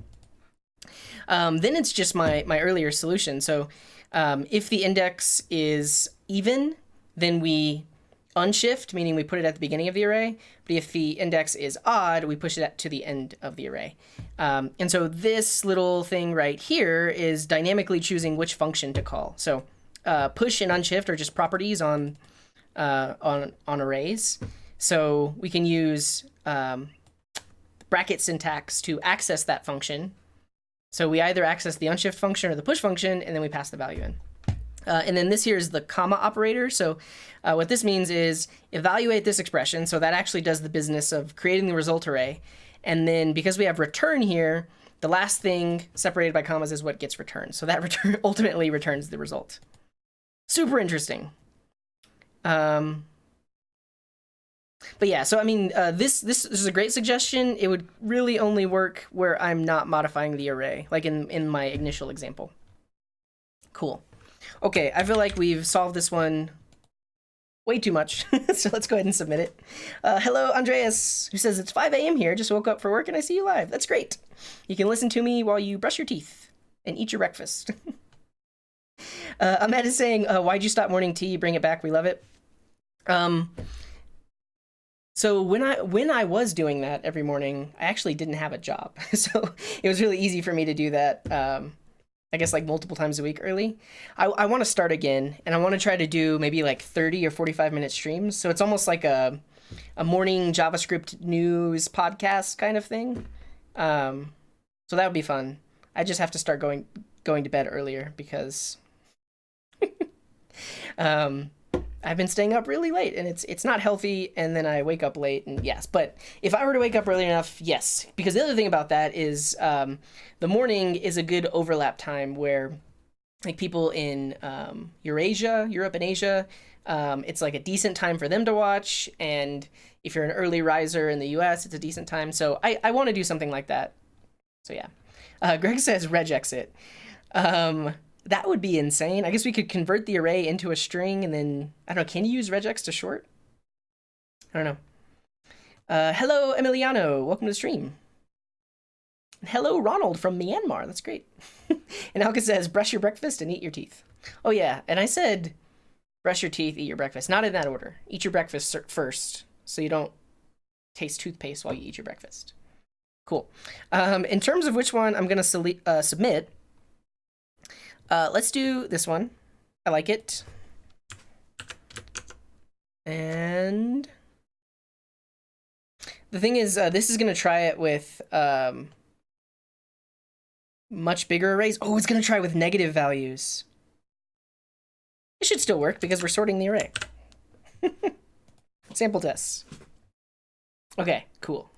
Then it's just my earlier solution. So if the index is even, then we unshift, meaning we put it at the beginning of the array. But if the index is odd, we push it to the end of the array. And so this little thing right here is dynamically choosing which function to call. So push and unshift are just properties on arrays. So we can use bracket syntax to access that function. So we either access the unshift function or the push function, and then we pass the value in. And then this here is the comma operator. So what this means is evaluate this expression. So that actually does the business of creating the result array. And then because we have return here, the last thing separated by commas is what gets returned. So that ultimately returns the result. Super interesting. But yeah, so I mean, this is a great suggestion. It would really only work where I'm not modifying the array, like in my initial example. Cool. Okay, I feel like we've solved this one way too much, so let's go ahead and submit it. Hello, Andreas, who says, it's 5 a.m. here, just woke up for work and I see you live. That's great. You can listen to me while you brush your teeth and eat your breakfast. Ahmed is saying, why'd you stop morning tea? Bring it back, we love it. So when I was doing that every morning, I actually didn't have a job. So it was really easy for me to do that, I guess like multiple times a week early. I want to start again, and I want to try to do maybe like 30 or 45-minute streams. So it's almost like a morning JavaScript news podcast kind of thing. So that would be fun. I just have to start going to bed earlier because I've been staying up really late, and it's not healthy, and then I wake up late, and yes. But if I were to wake up early enough, yes. Because the other thing about that is the morning is a good overlap time where like people in Europe and Asia, it's like a decent time for them to watch, and if you're an early riser in the US, it's a decent time. So I want to do something like that. So yeah. Greg says regexit. That would be insane. I guess we could convert the array into a string and then, I don't know, can you use regex to short? I don't know. Hello, Emiliano. Welcome to the stream. Hello, Ronald from Myanmar. That's great. And Alka says, brush your breakfast and eat your teeth. Oh, yeah. And I said, brush your teeth, eat your breakfast. Not in that order. Eat your breakfast first so you don't taste toothpaste while you eat your breakfast. Cool. In terms of which one I'm going to submit, let's do this one. I like it. And the thing is, this is going to try it with much bigger arrays. Oh, it's going to try with negative values. It should still work because we're sorting the array. Sample tests. Okay, cool.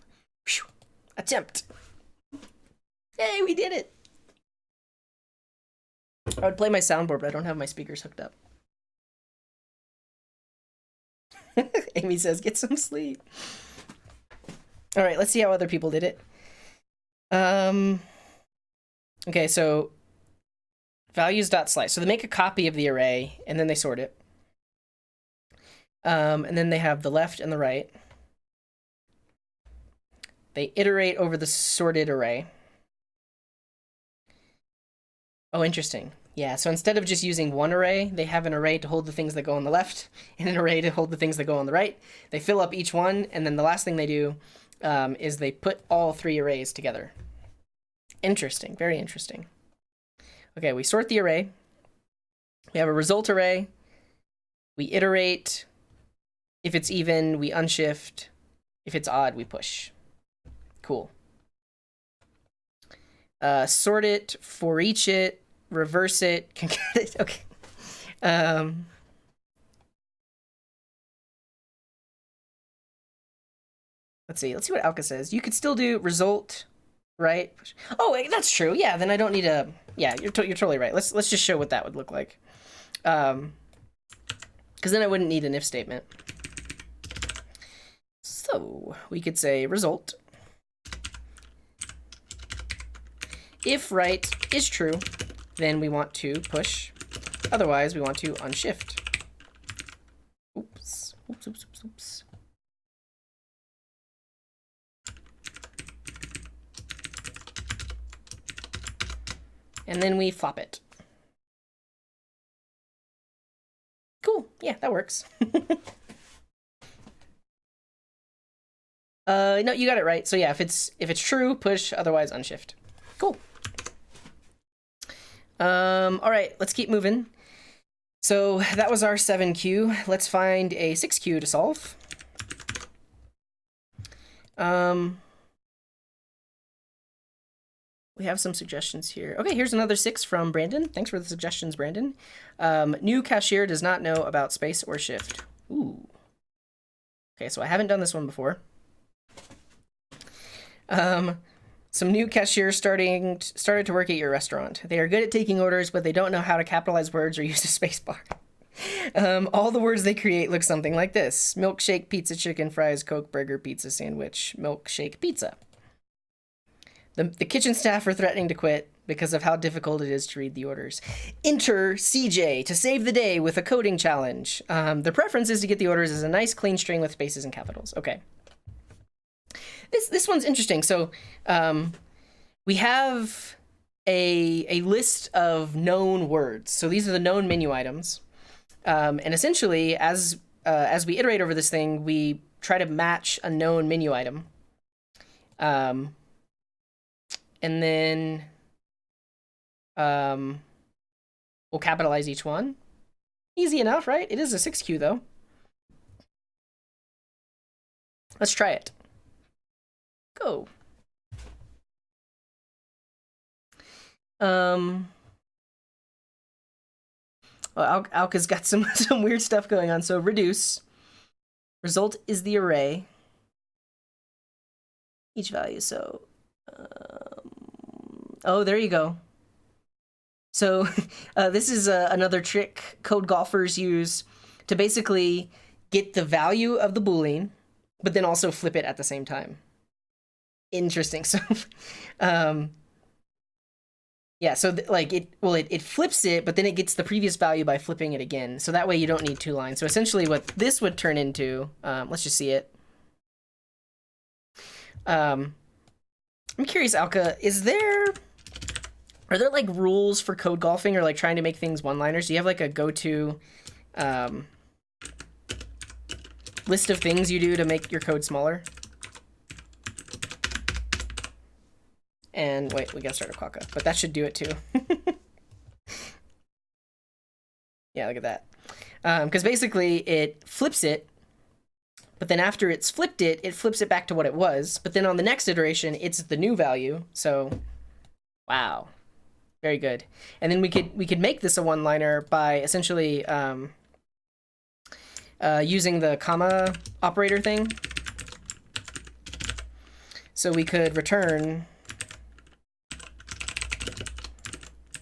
Whew. Attempt. Yay, we did it. I would play my soundboard, but I don't have my speakers hooked up. Amy says, get some sleep. All right, let's see how other people did it. Okay, so values.slice. So they make a copy of the array, and then they sort it. And then they have the left and the right. They iterate over the sorted array. Oh, interesting. Yeah, so instead of just using one array, they have an array to hold the things that go on the left and an array to hold the things that go on the right. They fill up each one, and then the last thing they do is they put all three arrays together. Interesting, very interesting. Okay, we sort the array. We have a result array. We iterate. If it's even, we unshift. If it's odd, we push. Cool. Sort it, for each it, reverse it, concat it. Okay. Let's see what Alka says. You could still do result, right? Oh, wait, that's true. Yeah, then I don't need a. Yeah, you're totally right. Let's just show what that would look like. Because then I wouldn't need an if statement. So we could say result. If right is true, then we want to push. Otherwise, we want to unshift. Oops. And then we flop it. Cool. Yeah, that works. No, you got it right. So yeah, if it's true, push, otherwise unshift. Cool. All right, let's keep moving. So that was our 7Q. Let's find a 6Q to solve. We have some suggestions here. Okay, here's another 6 from Brandon. Thanks for the suggestions, Brandon. New cashier does not know about space or shift. Ooh. Okay, so I haven't done this one before. Some new cashiers started to work at your restaurant. They are good at taking orders, but they don't know how to capitalize words or use a space bar. All the words they create look something like this: milkshake, pizza, chicken, fries, Coke, burger, pizza, sandwich, milkshake, pizza. The kitchen staff are threatening to quit because of how difficult it is to read the orders. Enter CJ to save the day with a coding challenge. Their preference is to get the orders as a nice clean string with spaces and capitals. Okay. This one's interesting. So we have a list of known words. So these are the known menu items. And essentially, as we iterate over this thing, we try to match a known menu item. And then we'll capitalize each one. Easy enough, right? It is a 6Q, though. Let's try it. Go. Well, Alka's got some weird stuff going on. So reduce. Result is the array. Each value. So, oh, there you go. So this is another trick code golfers use to basically get the value of the Boolean, but then also flip it at the same time. Interesting. So, yeah, so it flips it, but then it gets the previous value by flipping it again. So that way you don't need two lines. So essentially what this would turn into, let's just see it. I'm curious, Alka, are there like rules for code golfing or like trying to make things one-liners? Do you have like a go-to list of things you do to make your code smaller? And wait, we gotta start a Quokka, but that should do it too. Yeah, look at that. Because basically it flips it, but then after it's flipped it, it flips it back to what it was. But then on the next iteration, it's the new value. So, wow, very good. And then we could make this a one-liner by essentially using the comma operator thing. So we could return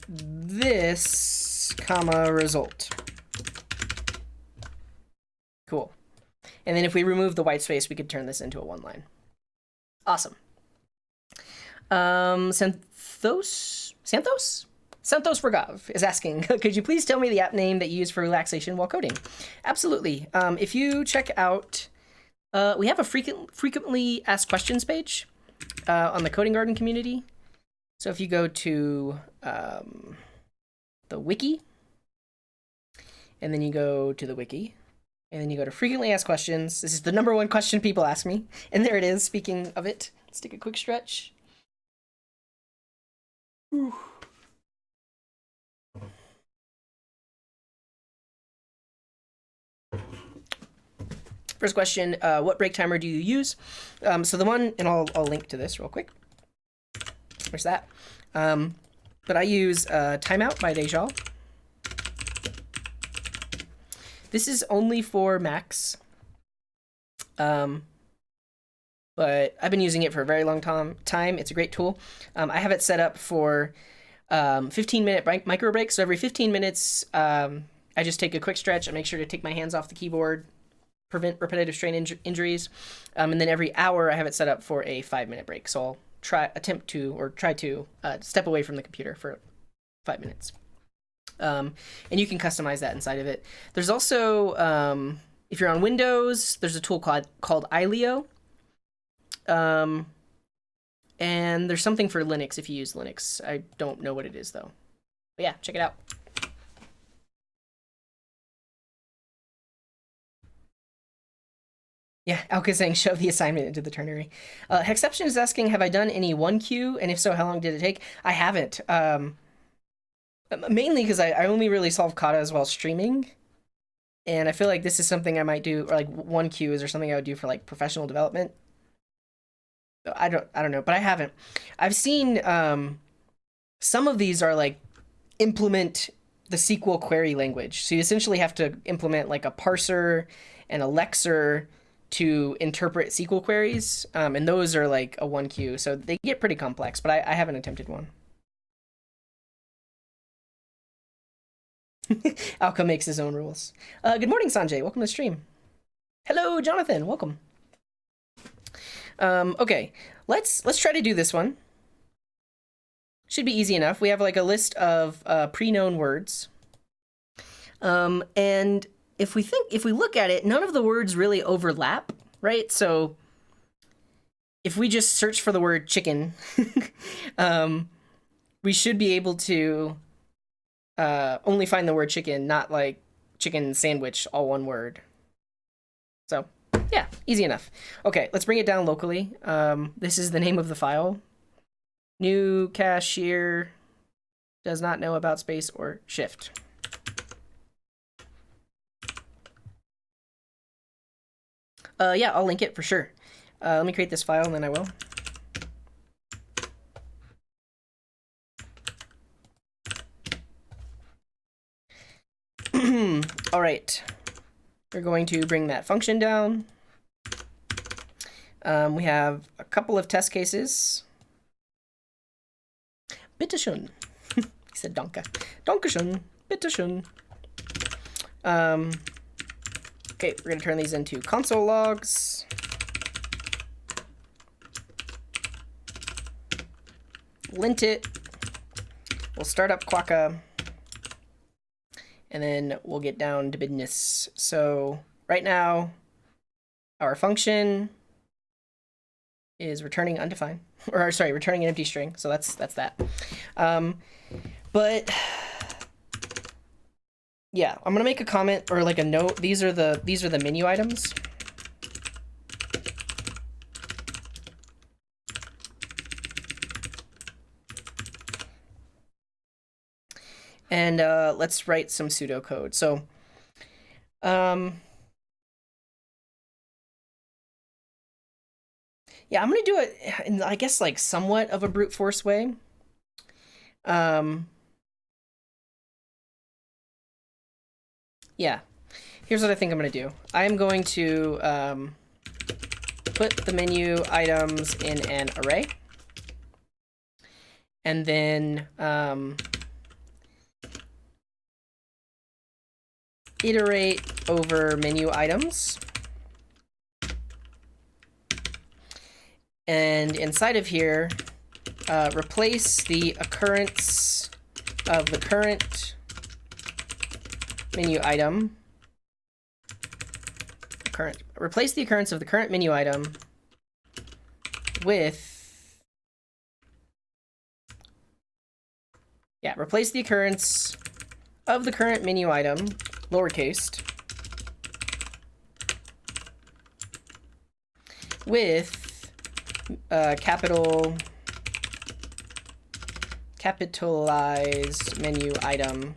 this comma result. Cool. And then if we remove the white space, we could turn this into a one line. Awesome. Santhos? Santos Rogov is asking, could you please tell me the app name that you use for relaxation while coding? Absolutely. If you check out, we have a frequently asked questions page on the Coding Garden community. So if you go to the wiki, and then you go to the wiki, and then you go to frequently asked questions. This is the #1 question people ask me. And there it is. Speaking of it, let's take a quick stretch. Whew. First question, what break timer do you use? So the one, and I'll link to this real quick. There's that. But I use Timeout by Dejal. This is only for Macs. But I've been using it for a very long time. It's a great tool. I have it set up for 15-minute micro breaks. So every 15 minutes, I just take a quick stretch. I make sure to take my hands off the keyboard, prevent repetitive strain injuries. And then every hour, I have it set up for a 5-minute break. So I'll try to step away from the computer for 5 minutes. And you can customize that inside of it. There's also, if you're on Windows, there's a tool called iLeo. And there's something for Linux if you use Linux. I don't know what it is, though. But yeah, check it out. Yeah, Alka's saying shove the assignment into the ternary. Hexception is asking, have I done any 1Q? And if so, how long did it take? I haven't. Mainly because I only really solve katas while streaming. And I feel like this is something I might do, or like 1Q is or something I would do for like professional development. So I don't know, but I haven't. I've seen some of these are like implement the SQL query language. So you essentially have to implement like a parser and a lexer to interpret SQL queries, and those are like a 1Q, so they get pretty complex, but I haven't attempted one. Alka makes his own rules. Good morning, Sanjay. Welcome to the stream. Hello, Jonathan. Welcome. Okay, let's try to do this one. Should be easy enough. We have like a list of pre-known words, and if we look at it, none of the words really overlap, right? So if we just search for the word chicken, we should be able to only find the word chicken, not like chicken sandwich, all one word. So yeah, easy enough. Okay, let's bring it down locally. This is the name of the file. New cashier does not know about space or shift. Yeah, I'll link it for sure. Let me create this file and then I will. All right, we're going to bring that function down. We have a couple of test cases. Bitteschön. He said danke. Dankeschön. Bitteschön. Okay, we're going to turn these into console logs. Lint it. We'll start up Quokka. And then we'll get down to business. So right now, our function is returning undefined. Or sorry, returning an empty string. So that's that. But yeah, I'm gonna make a comment or like a note. These are the menu items. And let's write some pseudocode. So yeah, I'm gonna do it in, I guess, like somewhat of a brute force way. Yeah, here's what I think I'm gonna do. I'm going to put the menu items in an array, and then iterate over menu items. And inside of here, replace the occurrence of the current menu item. Replace the occurrence of the current menu item with, replace the occurrence of the current menu item, lowercase, with capitalized menu item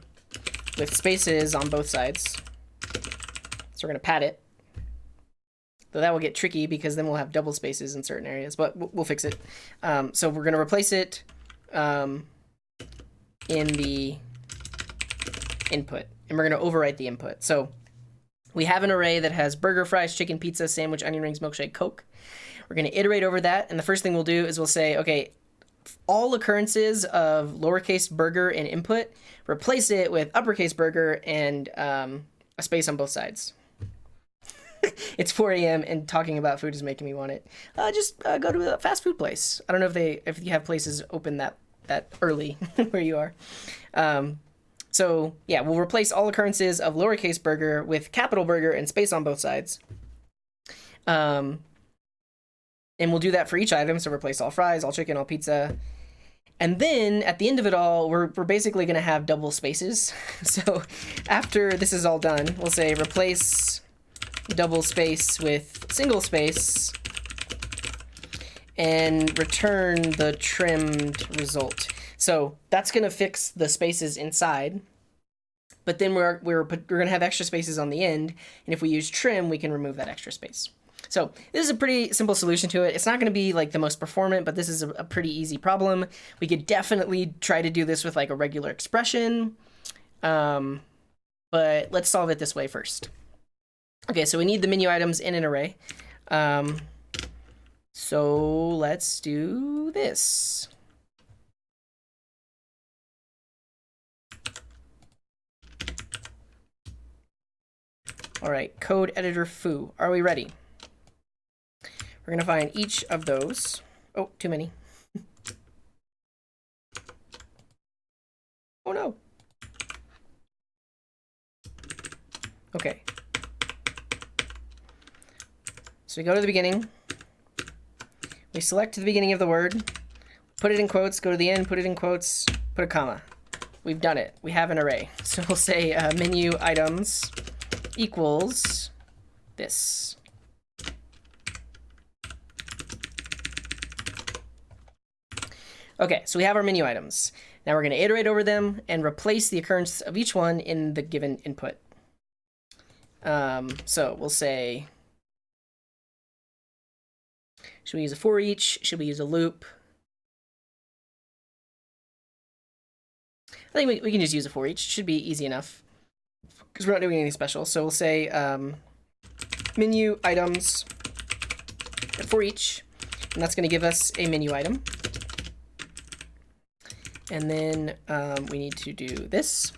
with spaces on both sides. So we're going to pad it. Though that will get tricky because then we'll have double spaces in certain areas, but we'll fix it. So we're going to replace it in the input, and we're going to overwrite the input. So we have an array that has burger, fries, chicken, pizza, sandwich, onion rings, milkshake, Coke. We're going to iterate over that, and the first thing we'll do is we'll say, okay, all occurrences of lowercase burger in input, replace it with uppercase burger and a space on both sides. It's 4 a.m. and talking about food is making me want it. Just go to a fast food place. I don't know if you have places open that early where you are. So yeah, we'll replace all occurrences of lowercase burger with capital burger and space on both sides. And we'll do that for each item. So replace all fries, all chicken, all pizza. And then at the end of it all, we're basically going to have double spaces. So after this is all done, we'll say replace double space with single space and return the trimmed result. So that's going to fix the spaces inside, but then we're going to have extra spaces on the end, and if we use trim, we can remove that extra space. So this is a pretty simple solution to it. It's not going to be like the most performant, but this is a pretty easy problem. We could definitely try to do this with like a regular expression, but let's solve it this way first. Okay, so we need the menu items in an array. So let's do this. All right, code editor foo. Are we ready? We're going to find each of those. Oh, too many. Oh, no. Okay. So we go to the beginning. We select the beginning of the word, put it in quotes, go to the end, put it in quotes, put a comma. We've done it. We have an array. So we'll say menu items equals this. Okay, so we have our menu items. Now we're going to iterate over them and replace the occurrence of each one in the given input. So we'll say, should we use a for each? Should we use a loop? I think we can just use a for each. Should be easy enough because we're not doing anything special. So we'll say menu items for each, and that's going to give us a menu item. And then we need to do this.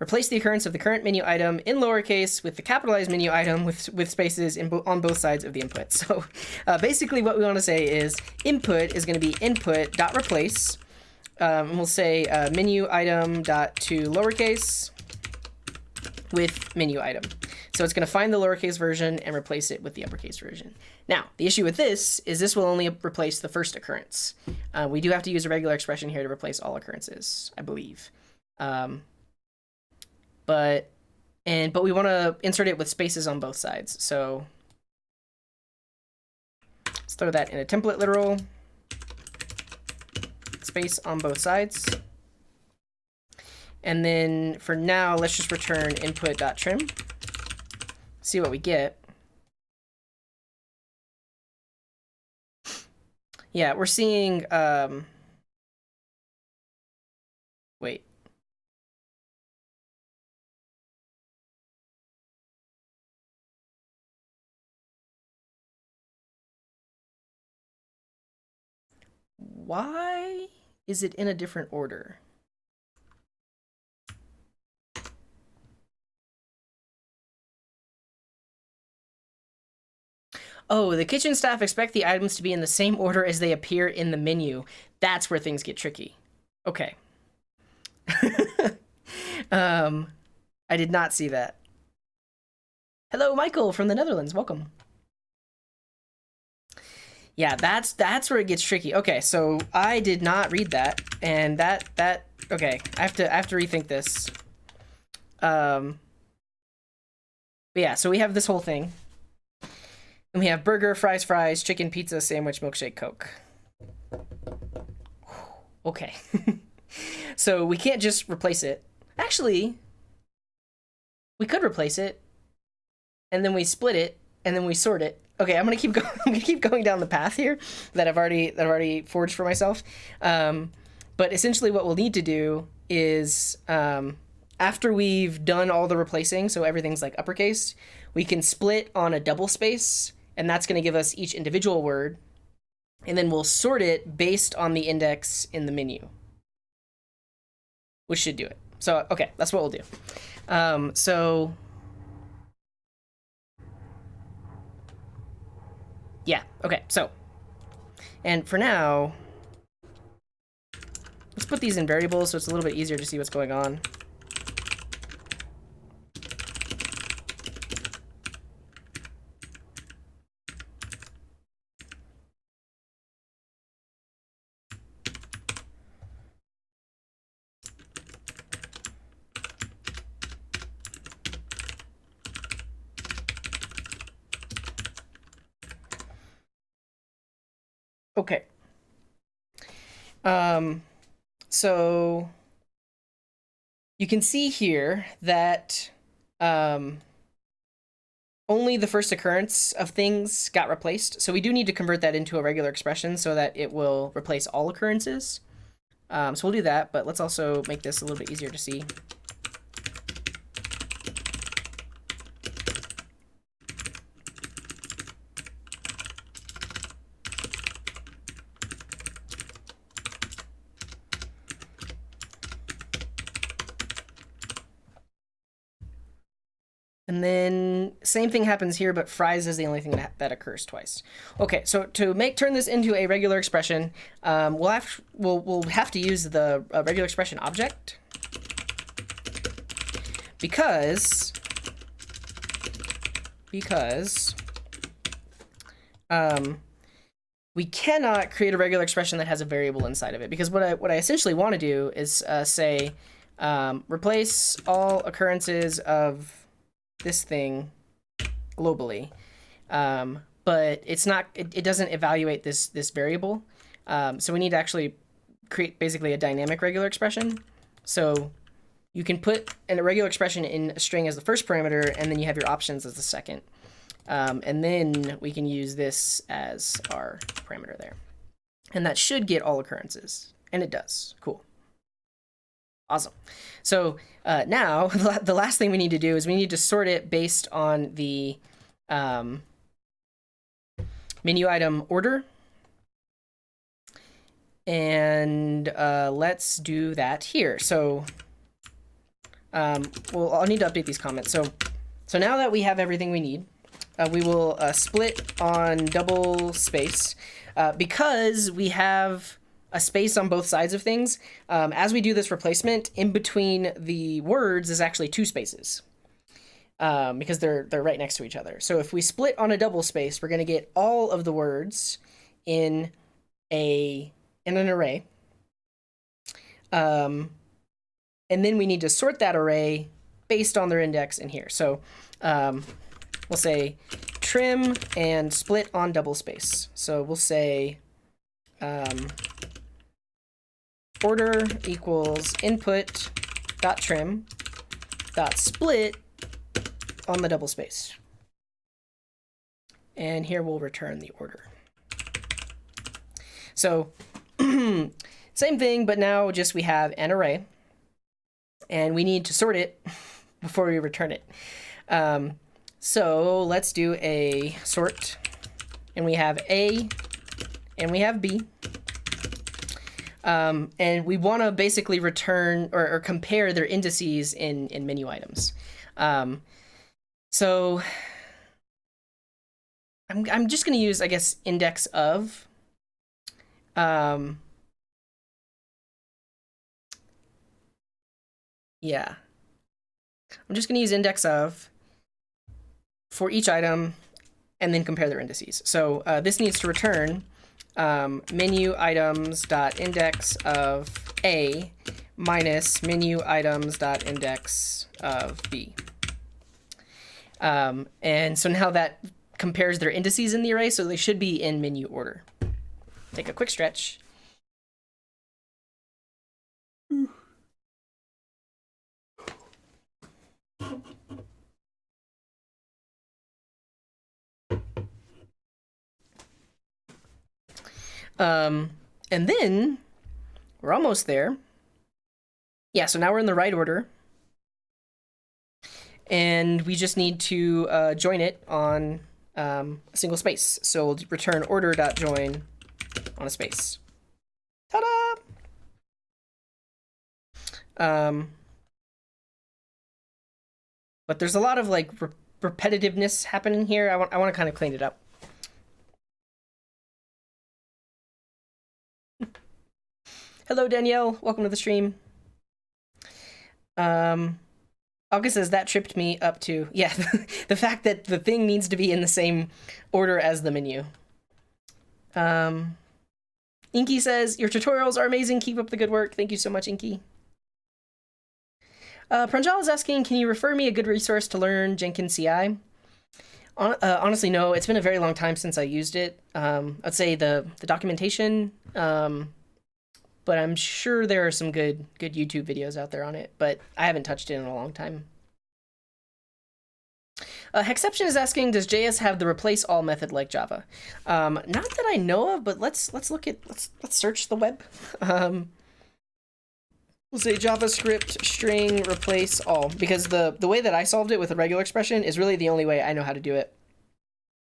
Replace the occurrence of the current menu item in lowercase with the capitalized menu item with spaces on both sides of the input. So basically what we want to say is input is going to be input.replace. And we'll say menu item dot to lowercase with menu item. So it's going to find the lowercase version and replace it with the uppercase version. Now, the issue with this is this will only replace the first occurrence. We do have to use a regular expression here to replace all occurrences, I believe. But we want to insert it with spaces on both sides. So let's throw that in a template literal. Space on both sides. And then for now, let's just return input.trim. See what we get. Yeah, we're seeing, wait. Why is it in a different order? Oh, the kitchen staff expect the items to be in the same order as they appear in the menu. That's where things get tricky. Okay. I did not see that. Hello, Michael from the Netherlands. Welcome. Yeah, that's where it gets tricky. Okay, so I did not read that, and that okay. I have to rethink this. But yeah, so we have this whole thing, and we have burger, fries, chicken, pizza, sandwich, milkshake, Coke. Okay. So we can't just replace it. Actually, we could replace it, and then we split it, and then we sort it. Okay, I'm gonna keep going. I'm gonna keep going down the path here that I've already forged for myself. But essentially, what we'll need to do is after we've done all the replacing, so everything's like uppercase, we can split on a double space, and that's gonna give us each individual word, and then we'll sort it based on the index in the menu, which should do it. So okay, that's what we'll do. So yeah, okay, so, and for now, let's put these in variables so it's a little bit easier to see what's going on. Okay. So you can see here that only the first occurrence of things got replaced. So we do need to convert that into a regular expression so that it will replace all occurrences. So we'll do that, but let's also make this a little bit easier to see. And then same thing happens here, but fries is the only thing that occurs twice. Okay, so to turn this into a regular expression, we'll have to use the regular expression object because we cannot create a regular expression that has a variable inside of it. Because what I essentially want to do is say replace all occurrences of this thing globally, but it's not. It doesn't evaluate this variable. So we need to actually create basically a dynamic regular expression. So you can put a regular expression in a string as the first parameter, and then you have your options as the second. And then we can use this as our parameter there. And that should get all occurrences. And it does. Cool. Awesome. So now the last thing we need to do is we need to sort it based on the menu item order. And let's do that here. So well, I'll need to update these comments. So now that we have everything we need, we will split on double space because we have a space on both sides of things. As we do this replacement, in between the words is actually two spaces because they're right next to each other. So if we split on a double space, we're going to get all of the words in an array. And then we need to sort that array based on their index in here. So we'll say trim and split on double space. So we'll say order equals input dot trim dot split on the double space. And here we'll return the order. So same thing, but now just we have an array and we need to sort it before we return it. So let's do a sort, and we have A and we have B. And we want to basically return or compare their indices in menu items. So I'm just going to use, I guess, index of. Yeah. I'm just going to use index of for each item and then compare their indices. So this needs to return menu items dot index of A minus menu items dot index of B. And so now that compares their indices in the array, so they should be in menu order. Take a quick stretch. And then we're almost there. Yeah, so now we're in the right order. And we just need to join it on a single space. So we'll return order.join on a space. Ta-da! But there's a lot of like repetitiveness happening here. I want to kind of clean it up. Hello, Danielle. Welcome to the stream. August says that tripped me up too. Yeah, the fact that the thing needs to be in the same order as the menu. Inky says, your tutorials are amazing. Keep up the good work. Thank you so much, Inky. Pranjal is asking, can you refer me a good resource to learn Jenkins CI? Honestly, no. It's been a very long time since I used it. I'd say the documentation, but I'm sure there are some good YouTube videos out there on it, but I haven't touched it in a long time. Hexception is asking, does JS have the replace all method like Java? Not that I know of, but let's search the web. We'll say JavaScript string replace all, because the way that I solved it with a regular expression is really the only way I know how to do it,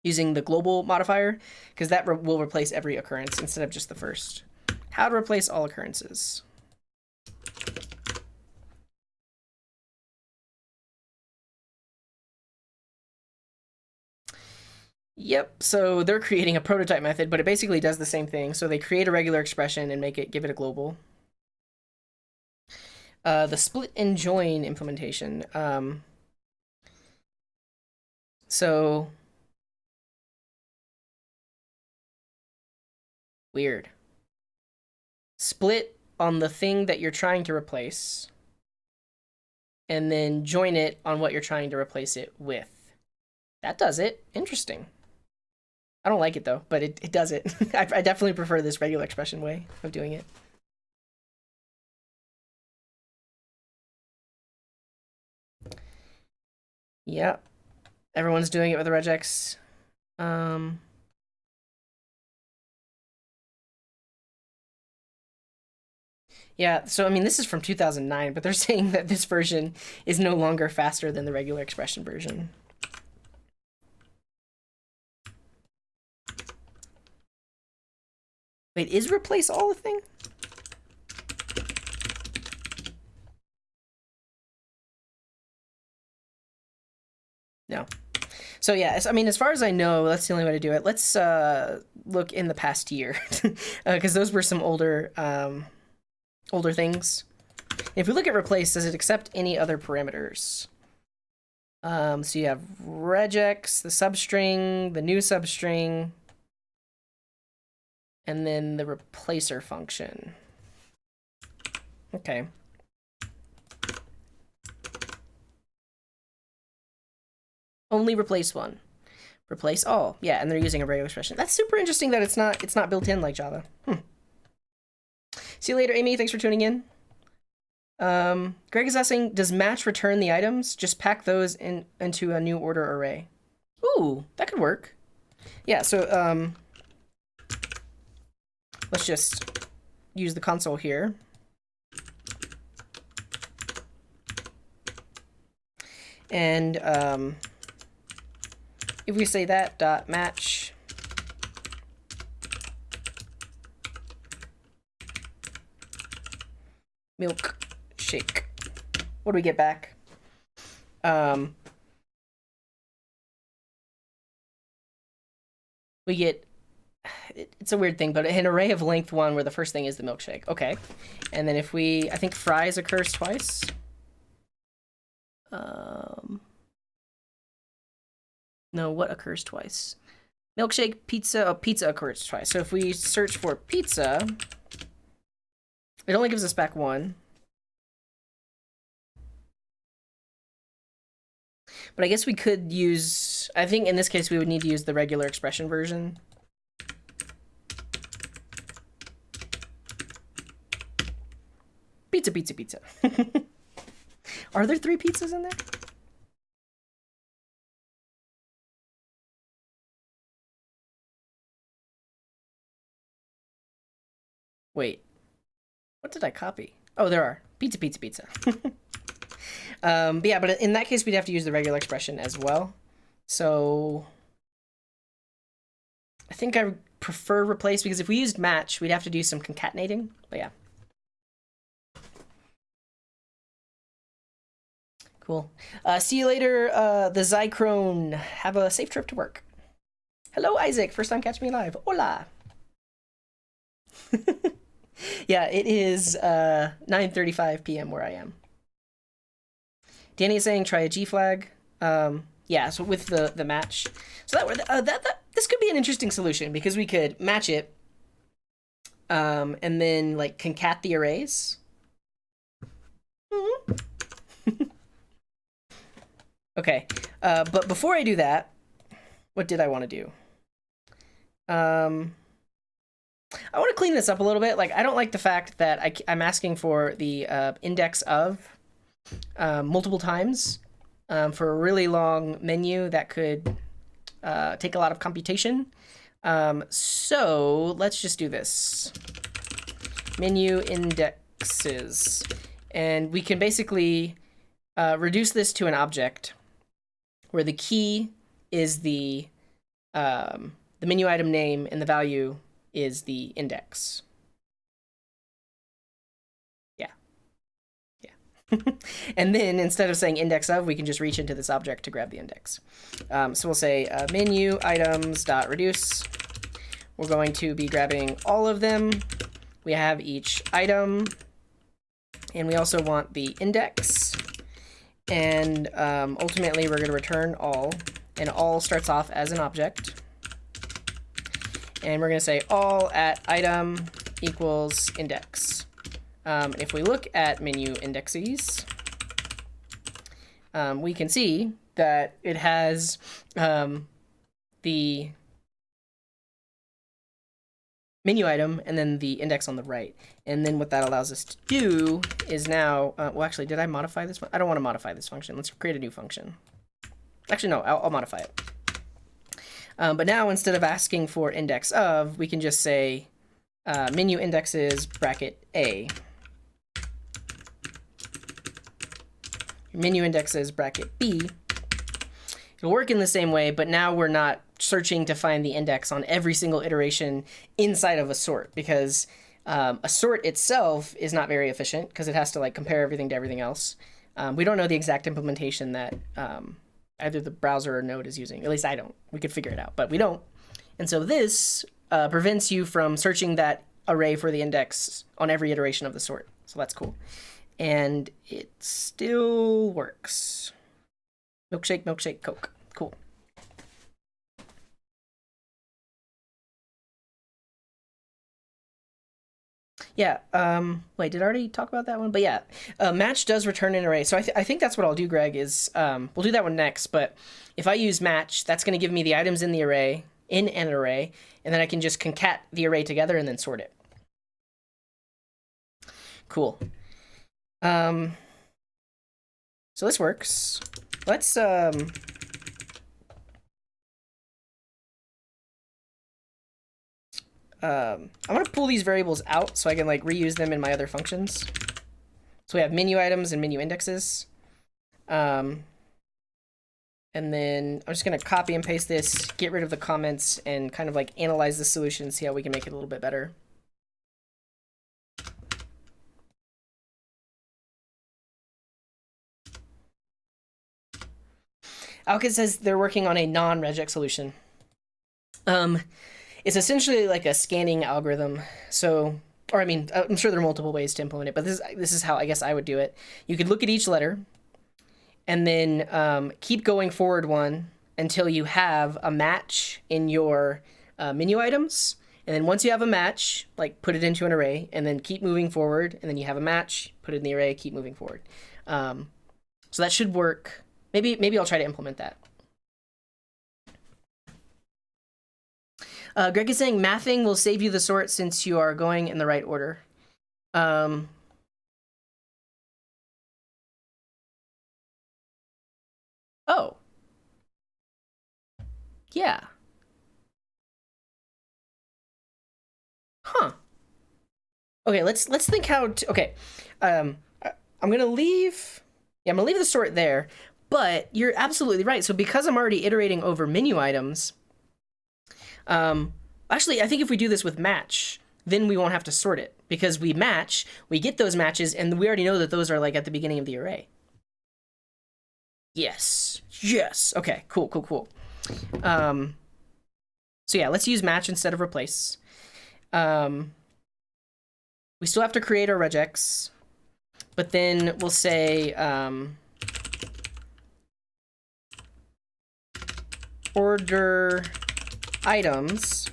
using the global modifier, because that will replace every occurrence instead of just the first. How to replace all occurrences. Yep, so they're creating a prototype method, but it basically does the same thing. So they create a regular expression and give it a global. The split and join implementation. So weird. Split on the thing that you're trying to replace, and then join it on what you're trying to replace it with. That does it. Interesting. I don't like it though, but it does it. I definitely prefer this regular expression way of doing it. Yep. Everyone's doing it with the regex. Yeah, so I mean, this is from 2009, but they're saying that this version is no longer faster than the regular expression version. Wait, is replace all a thing? No. So yeah, I mean, as far as I know, that's the only way to do it. Let's look in the past year, because those were some older things. If we look at replace, does it accept any other parameters? So you have regex, the substring, the new substring, and then the replacer function. Okay. Only replace one. Replace all. Yeah, and they're using a regular expression. That's super interesting that it's not built in like Java. See you later, Amy. Thanks for tuning in. Greg is asking, does match return the items? Just pack those into a new order array. Ooh, that could work. Yeah, so let's just use the console here. And if we say that dot match milk shake, what do we get back? We get, it's a weird thing, but an array of length 1 where the first thing is the milkshake. Okay. And then if I think fries occurs twice. No, what occurs twice? Milkshake, pizza. Oh, pizza occurs twice. So if we search for pizza, it only gives us back one. But I guess we could use, I think in this case we would need to use the regular expression version. Pizza, pizza, pizza. Are there 3 pizzas in there? Wait, what did I copy? Oh, there are. Pizza, pizza, pizza. But yeah, but in that case, we'd have to use the regular expression as well. So I think I prefer replace, because if we used match, we'd have to do some concatenating. But yeah. Cool. See you later, the Zycrone. Have a safe trip to work. Hello, Isaac. First time catching me live. Hola. Yeah, it is 9:35 p.m. where I am. Danny is saying try a G flag. Yeah, so with the match. So this could be an interesting solution, because we could match it and then like concat the arrays. Okay, but before I do that, what did I want to do? I want to clean this up a little bit. Like, I don't like the fact that I'm asking for the index of multiple times for a really long menu that could take a lot of computation. So let's just do this. Menu indexes. And we can basically reduce this to an object where the key is the menu item name and the value is the index. Yeah. And then instead of saying index of, we can just reach into this object to grab the index. So we'll say menu items dot reduce. We're going to be grabbing all of them. We have each item, and we also want the index. And ultimately, we're going to return all, and all starts off as an object. And we're going to say all at item equals index. If we look at menu indexes, we can see that it has the menu item and then the index on the right. And then what that allows us to do is now, well, actually, did I modify this one? I don't want to modify this function. Let's create a new function. Actually, no, I'll modify it. But now, instead of asking for index of, we can just say menu indexes bracket A. Menu indexes bracket B. It'll work in the same way, but now we're not searching to find the index on every single iteration inside of a sort, because a sort itself is not very efficient, because it has to like compare everything to everything else. We don't know the exact implementation that either the browser or Node is using. At least I don't. We could figure it out, but we don't. And so this prevents you from searching that array for the index on every iteration of the sort. So that's cool. And it still works. Milkshake, milkshake, Coke. Cool. Yeah, wait, did I already talk about that one? But yeah, match does return an array. So I think that's what I'll do, Greg, is we'll do that one next. But if I use match, that's going to give me the items in the array, in an array, and then I can just concat the array together and then sort it. Cool. So this works. Let's I'm going to pull these variables out so I can like reuse them in my other functions. So we have menu items and menu indexes. And then I'm just going to copy and paste this, get rid of the comments, and kind of like analyze the solution, see how we can make it a little bit better. Alkid says they're working on a non-regex solution. It's essentially like a scanning algorithm. So, or I mean, I'm sure there are multiple ways to implement it, but this is how I guess I would do it. You could look at each letter, and then keep going forward one until you have a match in your menu items. And then once you have a match, like put it into an array, and then keep moving forward, and then you have a match, put it in the array, keep moving forward. So that should work. Maybe I'll try to implement that. Greg is saying mathing will save you the sort since you are going in the right order. Oh. Yeah. Huh. Okay, let's think how to, okay. I'm gonna leave, yeah, I'm gonna leave the sort there, but you're absolutely right. So because I'm already iterating over menu items, actually, I think if we do this with match, then we won't have to sort it because we match, we get those matches, and we already know that those are like at the beginning of the array. Yes. Yes. Okay, cool. So yeah, let's use match instead of replace. We still have to create our regex, but then we'll say order items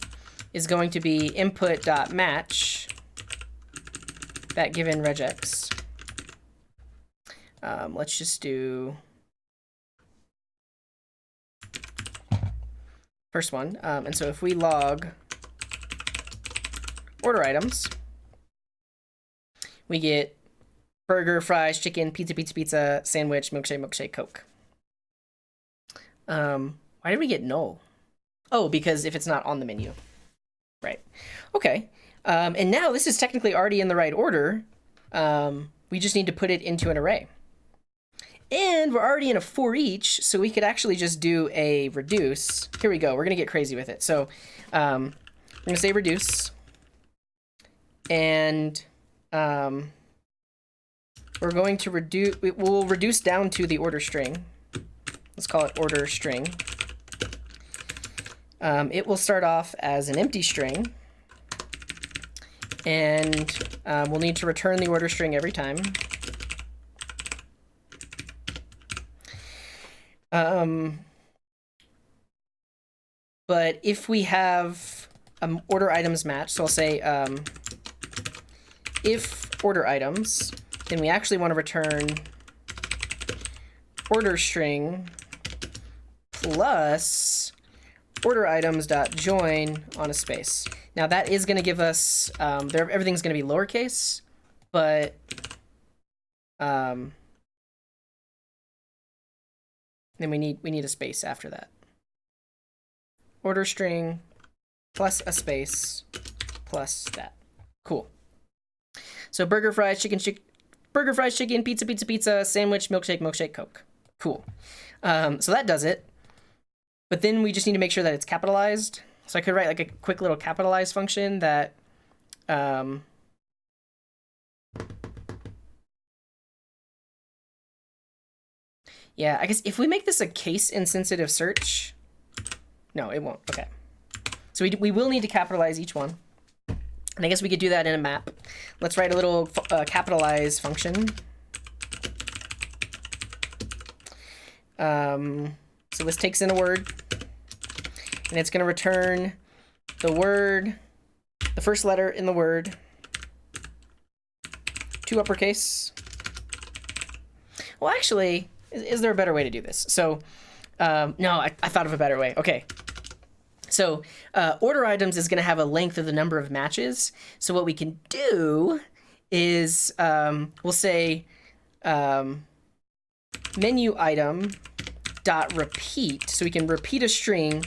is going to be input.match that given regex. Let's just do first one. And so if we log order items, we get burger, fries, chicken, pizza, sandwich, milkshake, Coke. Why did we get null? Oh, because if it's not on the menu. Right. Okay. And now this is technically already in the right order. We just need to put it into an array. And we're already in a for each, so we could actually just do a reduce. Here we go. We're going to get crazy with it. So I'm going to say reduce. And we're going to reduce, we'll reduce down to the order string. Let's call it order string. It will start off as an empty string. And we'll need to return the order string every time. But if we have order items match, so I'll say if order items, then we actually want to return order string plus order items dot join on a space. Now that is going to give us everything's going to be lowercase, but then we need a space after that. Order string plus a space plus that. Cool. So burger, fries, chicken, pizza, sandwich, milkshake, Coke. Cool. So that does it. But then we just need to make sure that it's capitalized. So I could write like a quick little capitalize function that yeah, I guess if we make this a case insensitive search, no, it won't. Okay. So we will need to capitalize each one. And I guess we could do that in a map. Let's write a little capitalize function. So this takes in a word, and it's going to return the word, the first letter in the word, to uppercase. Well, actually, is there a better way to do this? So, no, I thought of a better way. Okay. So order items is going to have a length of the number of matches. So what we can do is we'll say menu item dot repeat. So we can repeat a string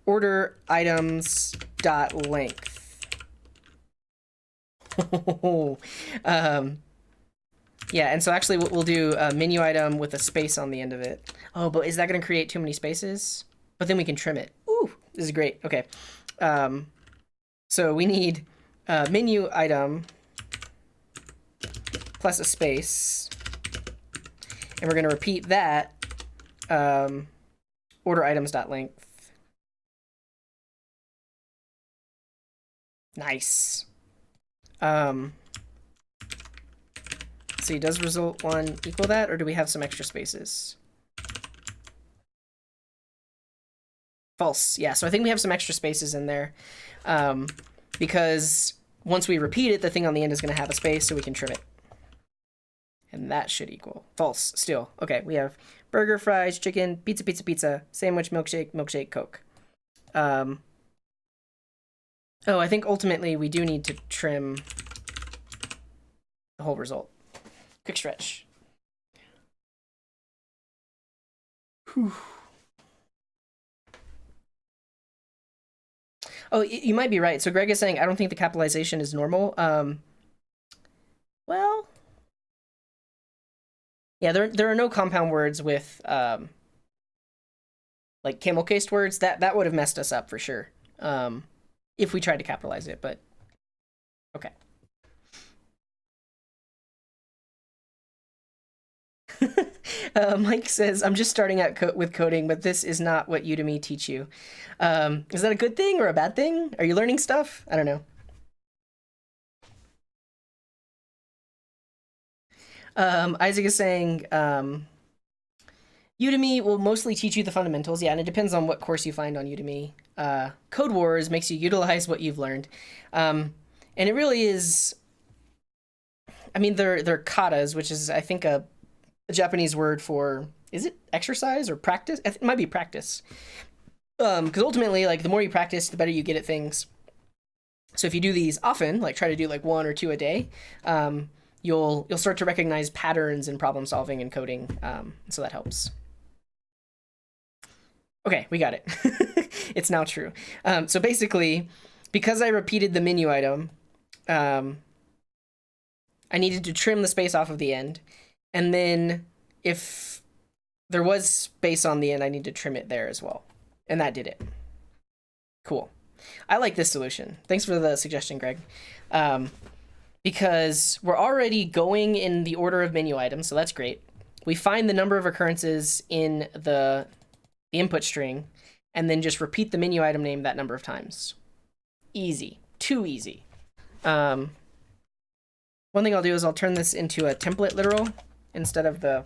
order items dot length. Yeah, and so actually we'll do a menu item with a space on the end of it. Oh, but is that going to create too many spaces? But then we can trim it. Ooh, this is great. Okay. So we need menu item plus a space. And we're going to repeat that order items dot length. Nice. See, does result one equal that, or do we have some extra spaces? False. Yeah, so I think we have some extra spaces in there because once we repeat it, the thing on the end is going to have a space, so we can trim it. And that should equal false still. Okay, we have burger, fries, chicken, pizza, pizza, pizza, sandwich, milkshake, milkshake, Coke. Oh, I think ultimately we do need to trim the whole result. Quick stretch. Whew. Oh, you might be right. So Greg is saying, I don't think the capitalization is normal. Well, yeah, there are no compound words with like camel cased words. That would have messed us up for sure. If we tried to capitalize it, but okay. Mike says, I'm just starting out with coding, but this is not what Udemy teach you. Is that a good thing or a bad thing? Are you learning stuff? I don't know. Isaac is saying, Udemy will mostly teach you the fundamentals. Yeah, and it depends on what course you find on Udemy. Code Wars makes you utilize what you've learned. And it really is, I mean, they're katas, which is, I think, a Japanese word for, is it exercise or practice? It might be practice. Because ultimately, like, the more you practice, the better you get at things. So if you do these often, like try to do like 1 or 2 a day, you'll start to recognize patterns in problem solving and coding. So that helps. Okay, we got it. It's now true. So basically, because I repeated the menu item, I needed to trim the space off of the end. And then if there was space on the end, I need to trim it there as well. And that did it. Cool. I like this solution. Thanks for the suggestion, Greg. Because we're already going in the order of menu items, so that's great. We find the number of occurrences in the input string, and then just repeat the menu item name that number of times. Easy. Too easy. One thing I'll do is I'll turn this into a template literal instead of the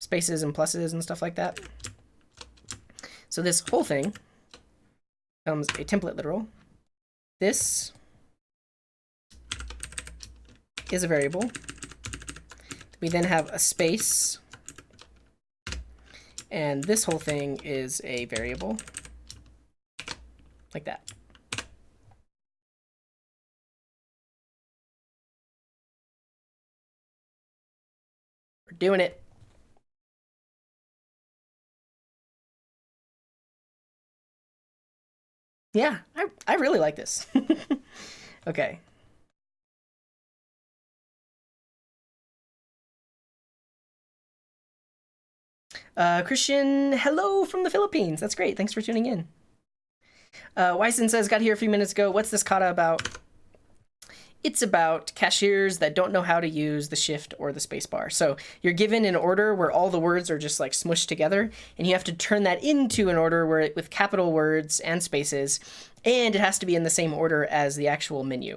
spaces and pluses and stuff like that. So this whole thing becomes a template literal. This is a variable. We then have a space, and this whole thing is a variable, like that. We're doing it. Yeah, I really like this. Okay. Christian, hello from the Philippines. That's great. Thanks for tuning in. Wyson says, got here a few minutes ago. What's this kata about? It's about cashiers that don't know how to use the shift or the spacebar. So you're given an order where all the words are just like smushed together, and you have to turn that into an order where with capital words and spaces, and it has to be in the same order as the actual menu.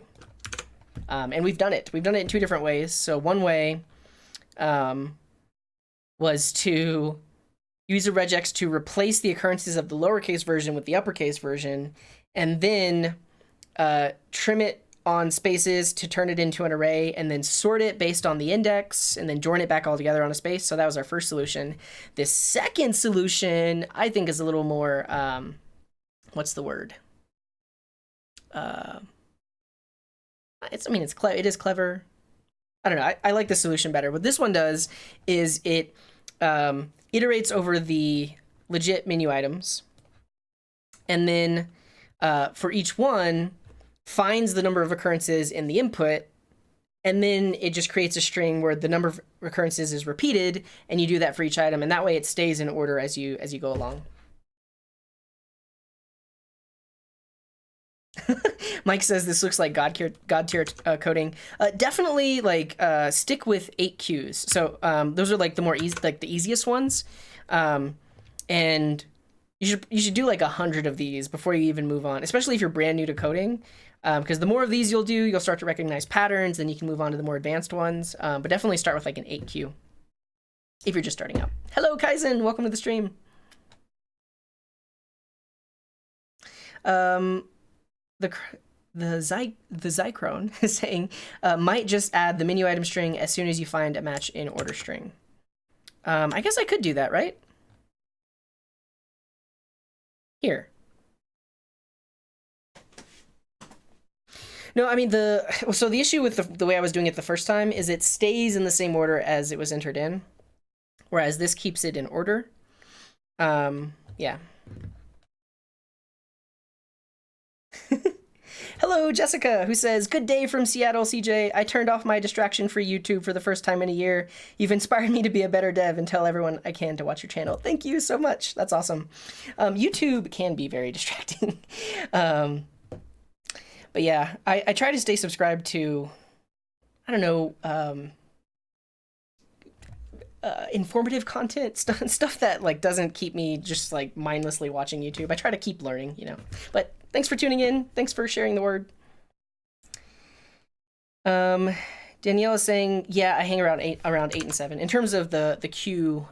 And we've done it. We've done it in 2 different ways. So one way was to use a regex to replace the occurrences of the lowercase version with the uppercase version, and then trim it on spaces to turn it into an array, and then sort it based on the index, and then join it back all together on a space. So that was our first solution. The second solution, I think, is a little more, what's the word? It is clever. I don't know. I like the solution better. What this one does is it iterates over the legit menu items, and then for each one, finds the number of occurrences in the input, and then it just creates a string where the number of occurrences is repeated, and you do that for each item, and that way it stays in order as you go along. Mike says this looks like god tier coding. Definitely like stick with 8 Qs. So those are like the more easy, like the easiest ones, and you should do like 100 of these before you even move on, especially if you're brand new to coding. Because the more of these you'll do, you'll start to recognize patterns, and you can move on to the more advanced ones. But definitely start with like an 8Q if you're just starting out. Hello, Kaizen. Welcome to the stream. Um, the Zycrone is saying might just add the menu item string as soon as you find a match in order string. I guess I could do that, right? Here. No, I mean, so the issue with the way I was doing it the first time is it stays in the same order as it was entered in, whereas this keeps it in order. Yeah. Hello, Jessica, who says, good day from Seattle, CJ. I turned off my distraction-free YouTube for the first time in a year. You've inspired me to be a better dev and tell everyone I can to watch your channel. Thank you so much. That's awesome. YouTube can be very distracting. But yeah, I try to stay subscribed to, I don't know, informative content, stuff that like doesn't keep me just like mindlessly watching YouTube. I try to keep learning, you know. But thanks for tuning in. Thanks for sharing the word. Danielle is saying, yeah, I hang around 8 and 7 in terms of the queue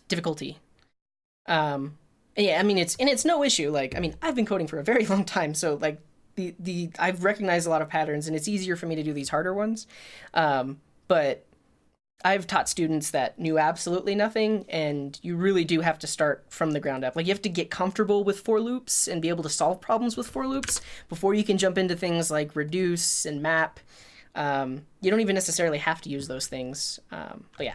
difficulty. Yeah, I mean it's no issue. Like, I mean, I've been coding for a very long time, so like I've recognized a lot of patterns, and it's easier for me to do these harder ones. But I've taught students that knew absolutely nothing, and you really do have to start from the ground up. Like, you have to get comfortable with for loops and be able to solve problems with for loops before you can jump into things like reduce and map. You don't even necessarily have to use those things. But yeah.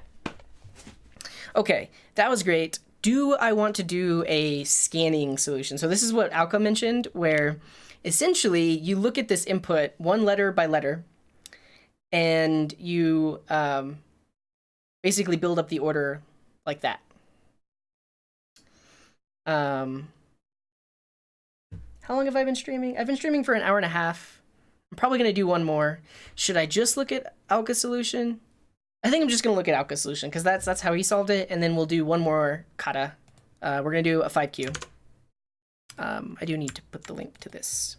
Okay, that was great. Do I want to do a scanning solution? So this is what Alka mentioned, where essentially you look at this input one letter by letter, and you basically build up the order like that. How long have I been streaming? I've been streaming for an hour and a half. I'm probably going to do one more. Should I just look at Alka solution? I think I'm just going to look at Alka solution because that's how he solved it, and then we'll do one more kata. We're going to do a 5Q. I do need to put the link to this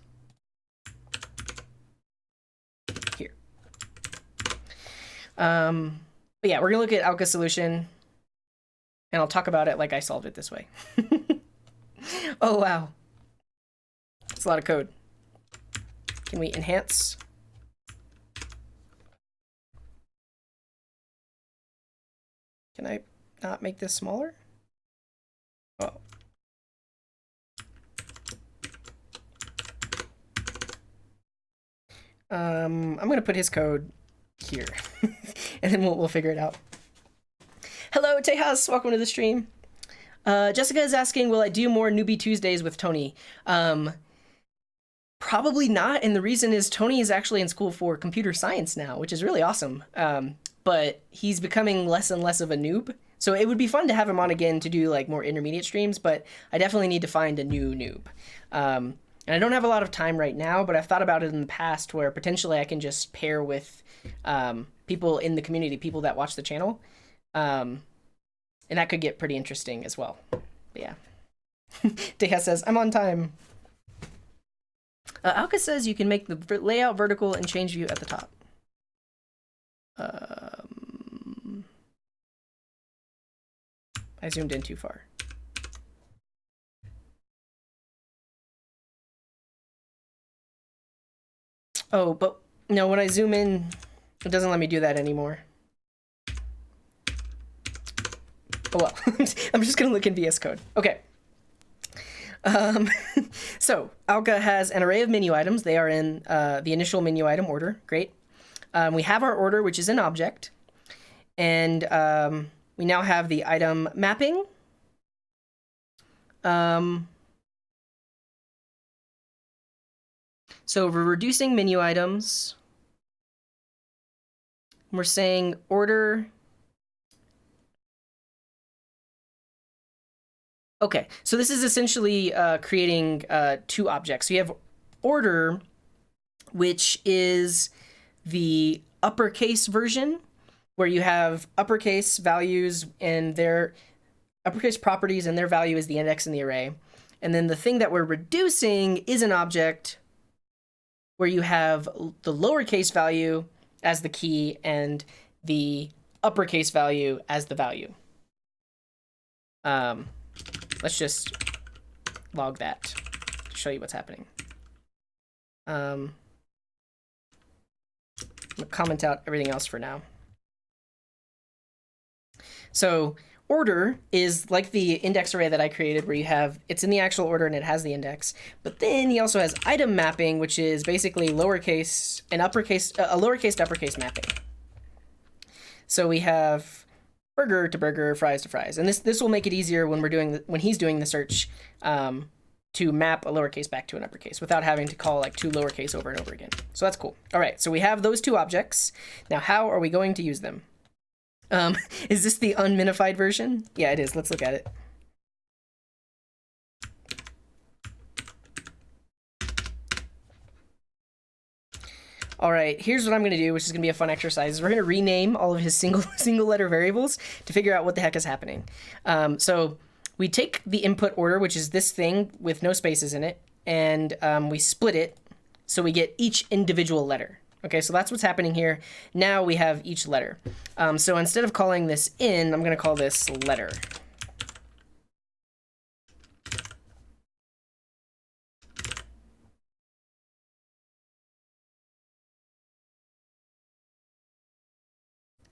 here. But yeah, we're gonna look at Alka solution, and I'll talk about it like I solved it this way. Oh wow, it's a lot of code. Can we enhance? Can I not make this smaller? Oh. I'm gonna put his code here, and then we'll figure it out. Hello, Tejas, welcome to the stream. Jessica is asking, will I do more Newbie Tuesdays with Tony? Probably not, and the reason is Tony is actually in school for computer science now, which is really awesome. But he's becoming less and less of a noob, so it would be fun to have him on again to do like more intermediate streams, but I definitely need to find a new noob. And I don't have a lot of time right now, but I've thought about it in the past where potentially I can just pair with people in the community, people that watch the channel. And that could get pretty interesting as well. But yeah. Deha says, I'm on time. Alka says you can make the layout vertical and change view at the top. I zoomed in too far. Oh, but no, when I zoom in, it doesn't let me do that anymore. Oh well, I'm just gonna look in VS Code. Okay. So Alka has an array of menu items. They are in the initial menu item order. Great. We have our order, which is an object. And we now have the item mapping. So we're reducing menu items. We're saying order. Okay, so this is essentially creating two objects. So you have order, which is the uppercase version, where you have uppercase values and their uppercase properties, and their value is the index in the array. And then the thing that we're reducing is an object where you have the lowercase value as the key and the uppercase value as the value. Let's just log that to show you what's happening. I'm gonna comment out everything else for now. So order is like the index array that I created, where you have, it's in the actual order and it has the index. But then he also has item mapping, which is basically lowercase and uppercase, a lowercase to uppercase mapping. So we have burger to burger, fries to fries, and this will make it easier when when he's doing the search to map a lowercase back to an uppercase without having to call like two lowercase over and over again. So that's cool. All right, so we have those two objects. Now, how are we going to use them? Is this the unminified version? Yeah, it is. Let's look at it. All right, here's what I'm going to do, which is going to be a fun exercise. We're going to rename all of his single letter variables to figure out what the heck is happening. So we take the input order, which is this thing with no spaces in it, and we split it so we get each individual letter. Okay, so that's what's happening here. Now we have each letter. So instead of calling this in, I'm going to call this letter.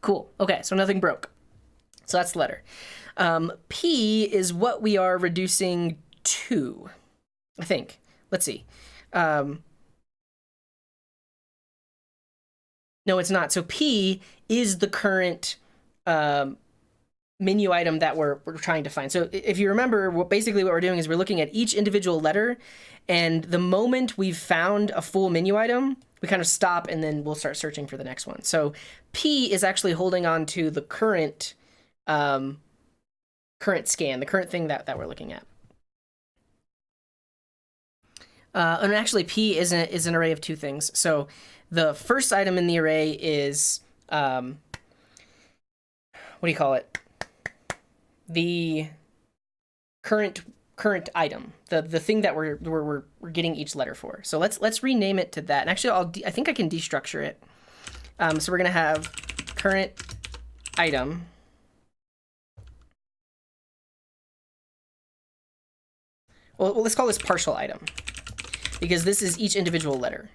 Cool. Okay, so nothing broke. So that's the letter. P is what we are reducing to, I think. Let's see. No, it's not. So P is the current menu item that we're trying to find. So if you remember, basically what we're doing is we're looking at each individual letter, and the moment we've found a full menu item, we kind of stop and then we'll start searching for the next one. So P is actually holding on to the current scan, the current thing that we're looking at. And actually, P is an array of two things. So the first item in the array is, what do you call it? The current item, the thing that we're getting each letter for. So let's rename it to that. And actually, I think I can destructure it. So we're gonna have current item. Well, let's call this partial item, because this is each individual letter.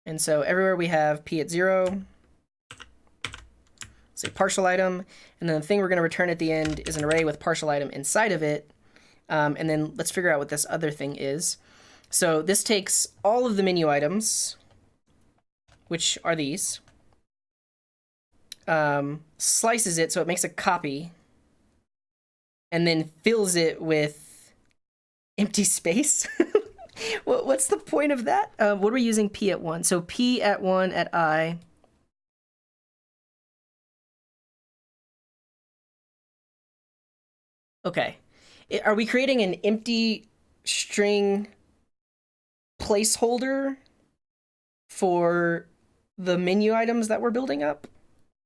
And so everywhere we have P at 0, say partial item, and then the thing we're going to return at the end is an array with partial item inside of it. And then let's figure out what this other thing is. So this takes all of the menu items, which are these, slices it so it makes a copy, and then fills it with empty space. What's the point of that? What are we using P at 1? So P at 1 at I. Okay. Are we creating an empty string placeholder for the menu items that we're building up?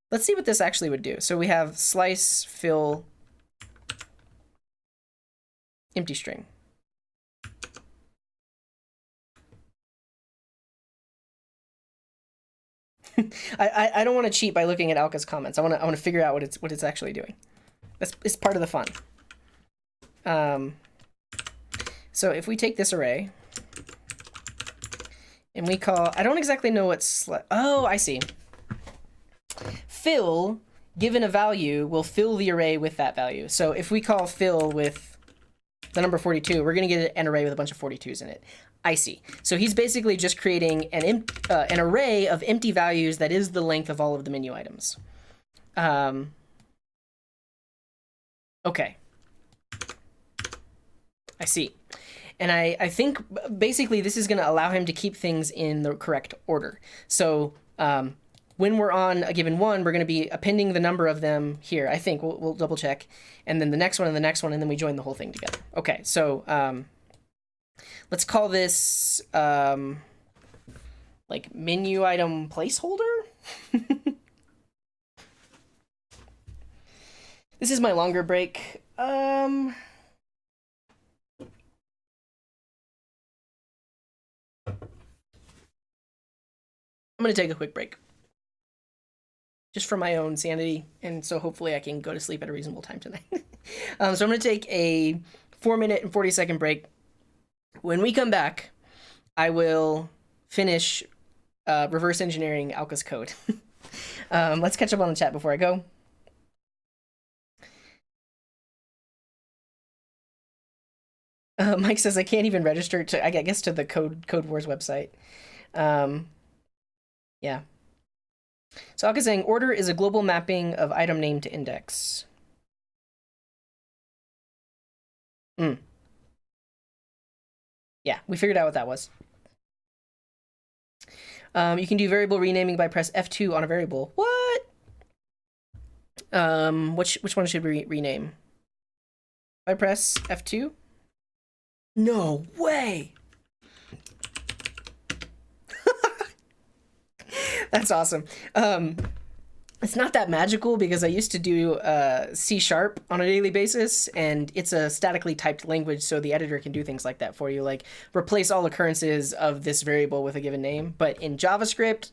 Let's see what this actually would do. So we have slice, fill, empty string. I don't want to cheat by looking at Alka's comments. I want to figure out what it's actually doing. It's part of the fun. So if we take this array and we call, I don't exactly know what's, oh, I see. Fill, given a value, will fill the array with that value. So if we call fill with the number 42, we're going to get an array with a bunch of 42s in it. I see. So he's basically just creating an array of empty values that is the length of all of the menu items. Okay. I see. And I think basically this is going to allow him to keep things in the correct order. So when we're on a given one, we're going to be appending the number of them here. I think we'll double check. And then the next one and the next one, and then we join the whole thing together. Okay, so let's call this like menu item placeholder. This is my longer break. I'm going to take a quick break, just for my own sanity, and so hopefully I can go to sleep at a reasonable time tonight. So I'm going to take a 4-minute and 40-second break. When we come back, I will finish reverse engineering Alka's code. Let's catch up on the chat before I go. Mike says I can't even register to, I guess, to the Code Wars website. Yeah. So Alka's saying order is a global mapping of item name to index. Yeah, we figured out what that was. You can do variable renaming by press F2 on a variable. What? Which one should we rename? I press F2? No way! That's awesome. It's not that magical because I used to do C# on a daily basis, and it's a statically typed language, so the editor can do things like that for you, like replace all occurrences of this variable with a given name. But in JavaScript,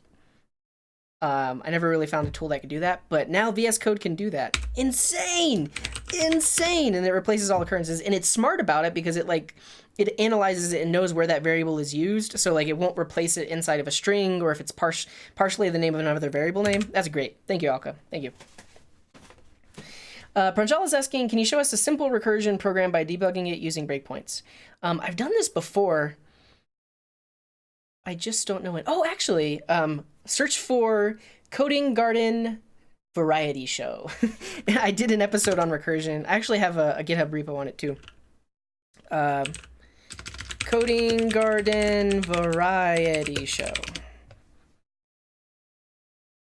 I never really found a tool that could do that, but now VS Code can do that. Insane! Insane! And it replaces all occurrences, and it's smart about it because it analyzes it and knows where that variable is used, so like it won't replace it inside of a string or if it's partially the name of another variable name. That's great. Thank you, Alka. Thank you. Pranjal is asking, can you show us a simple recursion program by debugging it using breakpoints? I've done this before. I just don't know it. Oh, actually, search for Coding Garden Variety Show. I did an episode on recursion. I actually have a GitHub repo on it too. Coding Garden Variety Show.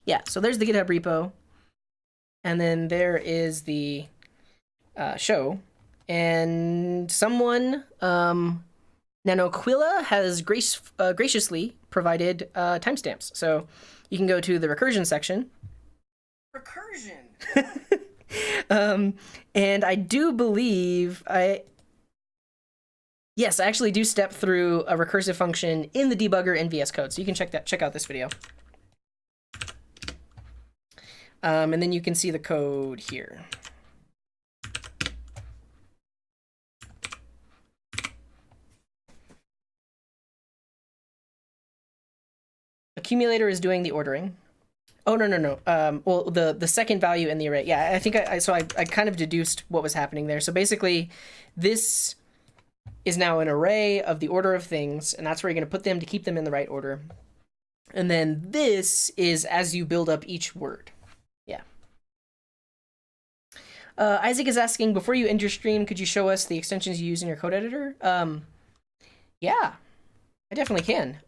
Yeah, so there's the GitHub repo. And then there is the show. And someone, Nanoquilla, has graciously provided timestamps. So you can go to the recursion section. Recursion! And I do believe Yes, I actually do step through a recursive function in the debugger in VS Code, so you can check out this video. And then you can see the code here. Accumulator is doing the ordering. Oh, no. Well, the second value in the array. Yeah, I think I kind of deduced what was happening there. So basically, this is now an array of the order of things, and that's where you're going to put them to keep them in the right order. And then this is as you build up each word. Yeah. Isaac is asking, before you end your stream, could you show us the extensions you use in your code editor? Yeah, I definitely can.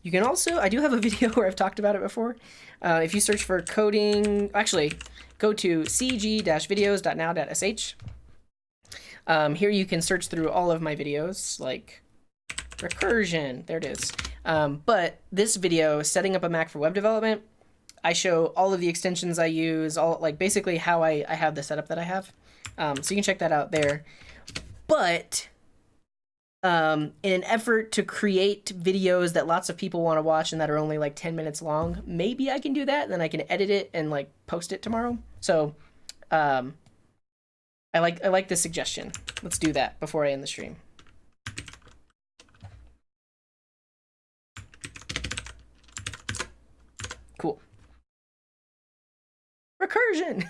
You can also, I do have a video where I've talked about it before. If you search for coding, actually, go to cg-videos.now.sh. Here you can search through all of my videos, like recursion, there it is. But this video, setting up a Mac for web development, I show all of the extensions I use, basically how I have the setup that I have. So you can check that out there. But in an effort to create videos that lots of people want to watch and that are only like 10 minutes long, maybe I can do that, and then I can edit it and like post it tomorrow. So I like this suggestion. Let's do that before I end the stream. Cool. Recursion!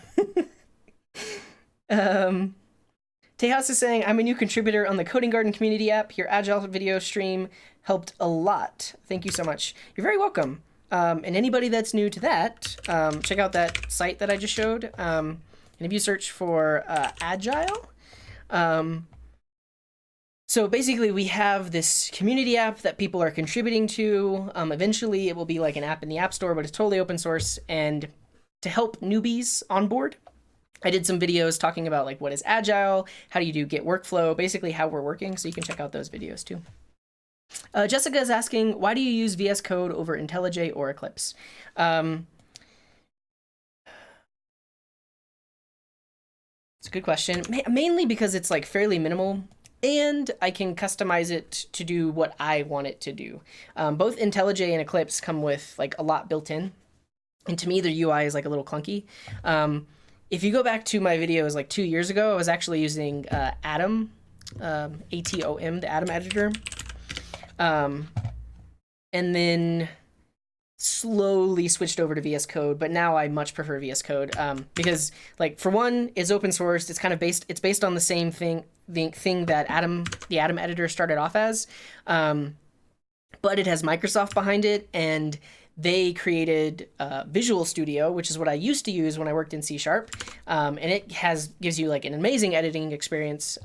Tejas is saying, I'm a new contributor on the Coding Garden community app. Your Agile video stream helped a lot. Thank you so much. You're very welcome. And anybody that's new to that, check out that site that I just showed. And if you search for Agile, so basically we have this community app that people are contributing to. Eventually it will be like an app in the App Store, but it's totally open source. And to help newbies on board, I did some videos talking about like what is Agile, how do you do Git workflow, basically how we're working. So you can check out those videos too. Jessica is asking, why do you use VS Code over IntelliJ or Eclipse? It's a good question. Mainly because it's like fairly minimal, and I can customize it to do what I want it to do. Both IntelliJ and Eclipse come with like a lot built in, and to me the UI is like a little clunky. If you go back to my videos like 2 years ago, I was actually using Atom Atom, the Atom editor, um, and then slowly switched over to VS Code. But now I much prefer VS Code because, like, for one, it's open source. It's kind of based on the same thing, the thing that the Atom editor started off as, but it has Microsoft behind it, and they created Visual Studio, which is what I used to use when I worked in C#, and it gives you like an amazing editing experience.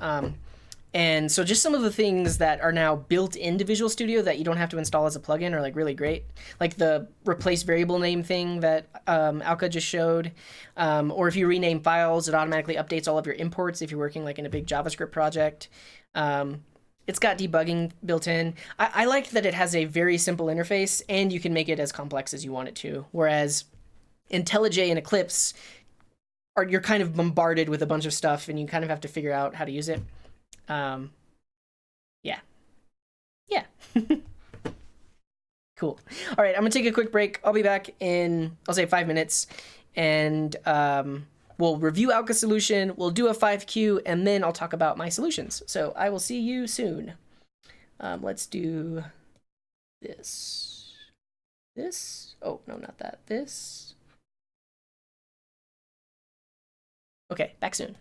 And so just some of the things that are now built into Visual Studio that you don't have to install as a plugin are like really great. Like the replace variable name thing that Alka just showed. Or if you rename files, it automatically updates all of your imports if you're working like in a big JavaScript project. It's got debugging built in. I like that it has a very simple interface and you can make it as complex as you want it to. Whereas IntelliJ and Eclipse you're kind of bombarded with a bunch of stuff and you kind of have to figure out how to use it. Yeah. Yeah. Cool. All right, I'm gonna take a quick break. I'll be back in, I'll say 5 minutes, and we'll review Alka solution, we'll do a 5Q, and then I'll talk about my solutions. So I will see you soon. Let's do this. This? Oh, no, not that. This. Okay, back soon.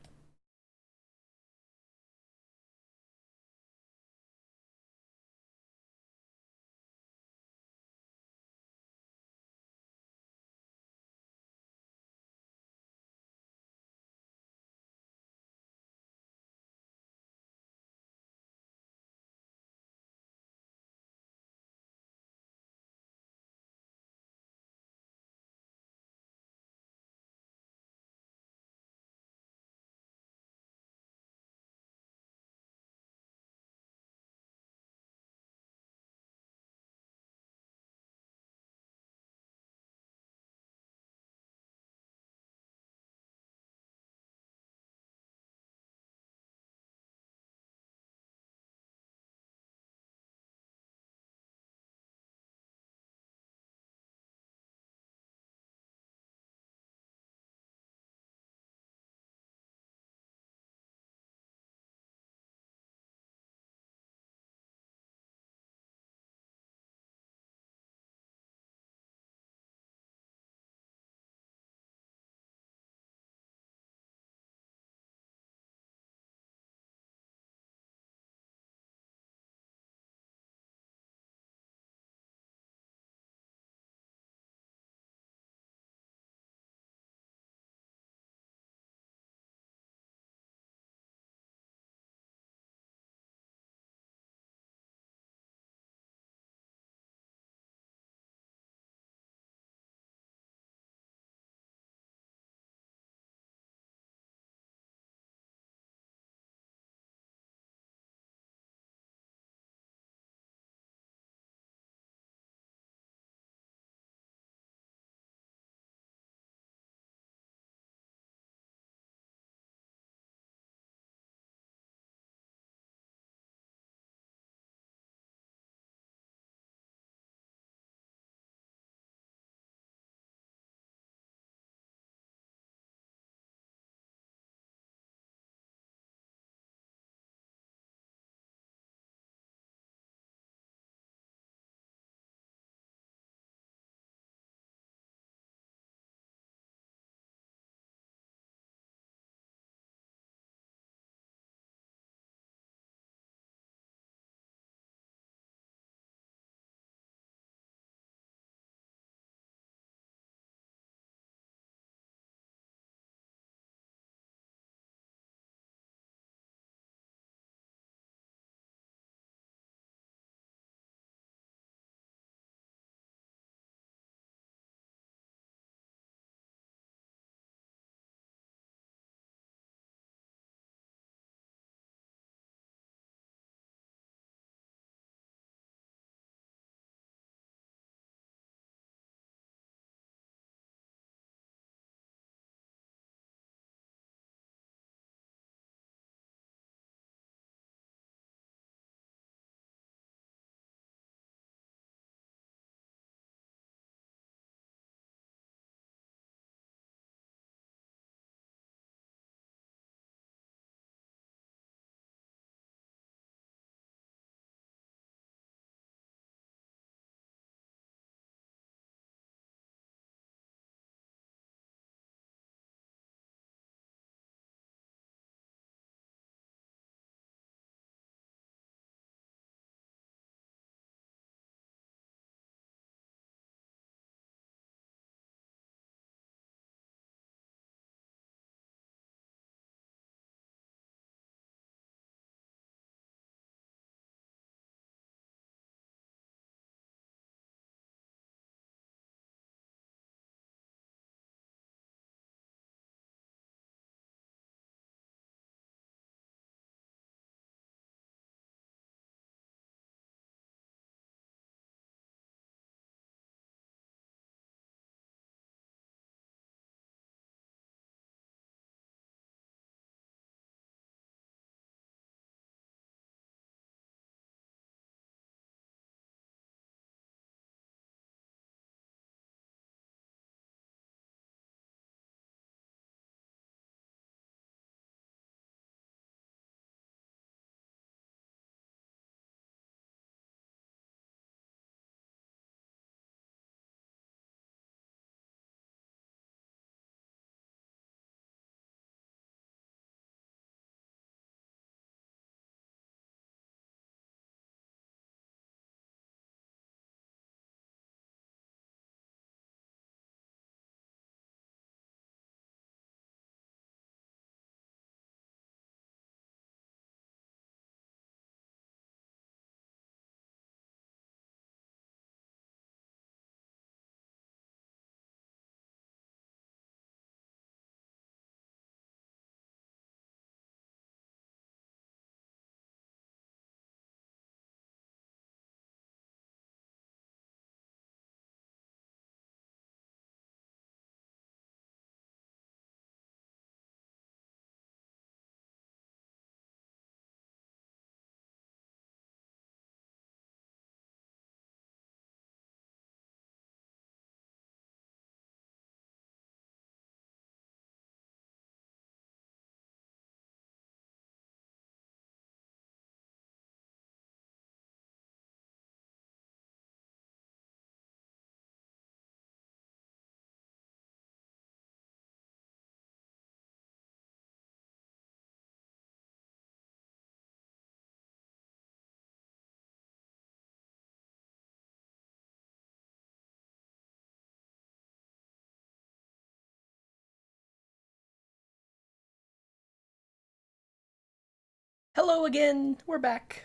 Hello again. We're back.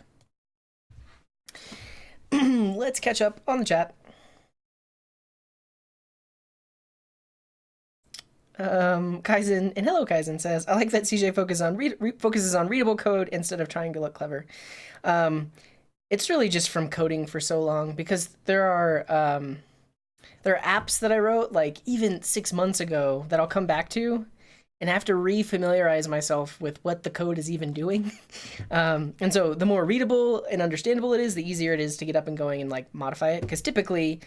Let's catch up on the chat. Kaizen and hello Kaizen says, I like that CJ focuses on readable code instead of trying to look clever. It's really just from coding for so long because there are apps that I wrote like even 6 months ago that I'll come back to and have to re-familiarize myself with what the code is even doing. And so the more readable and understandable it is, the easier it is to get up and going and like modify it. Because typically,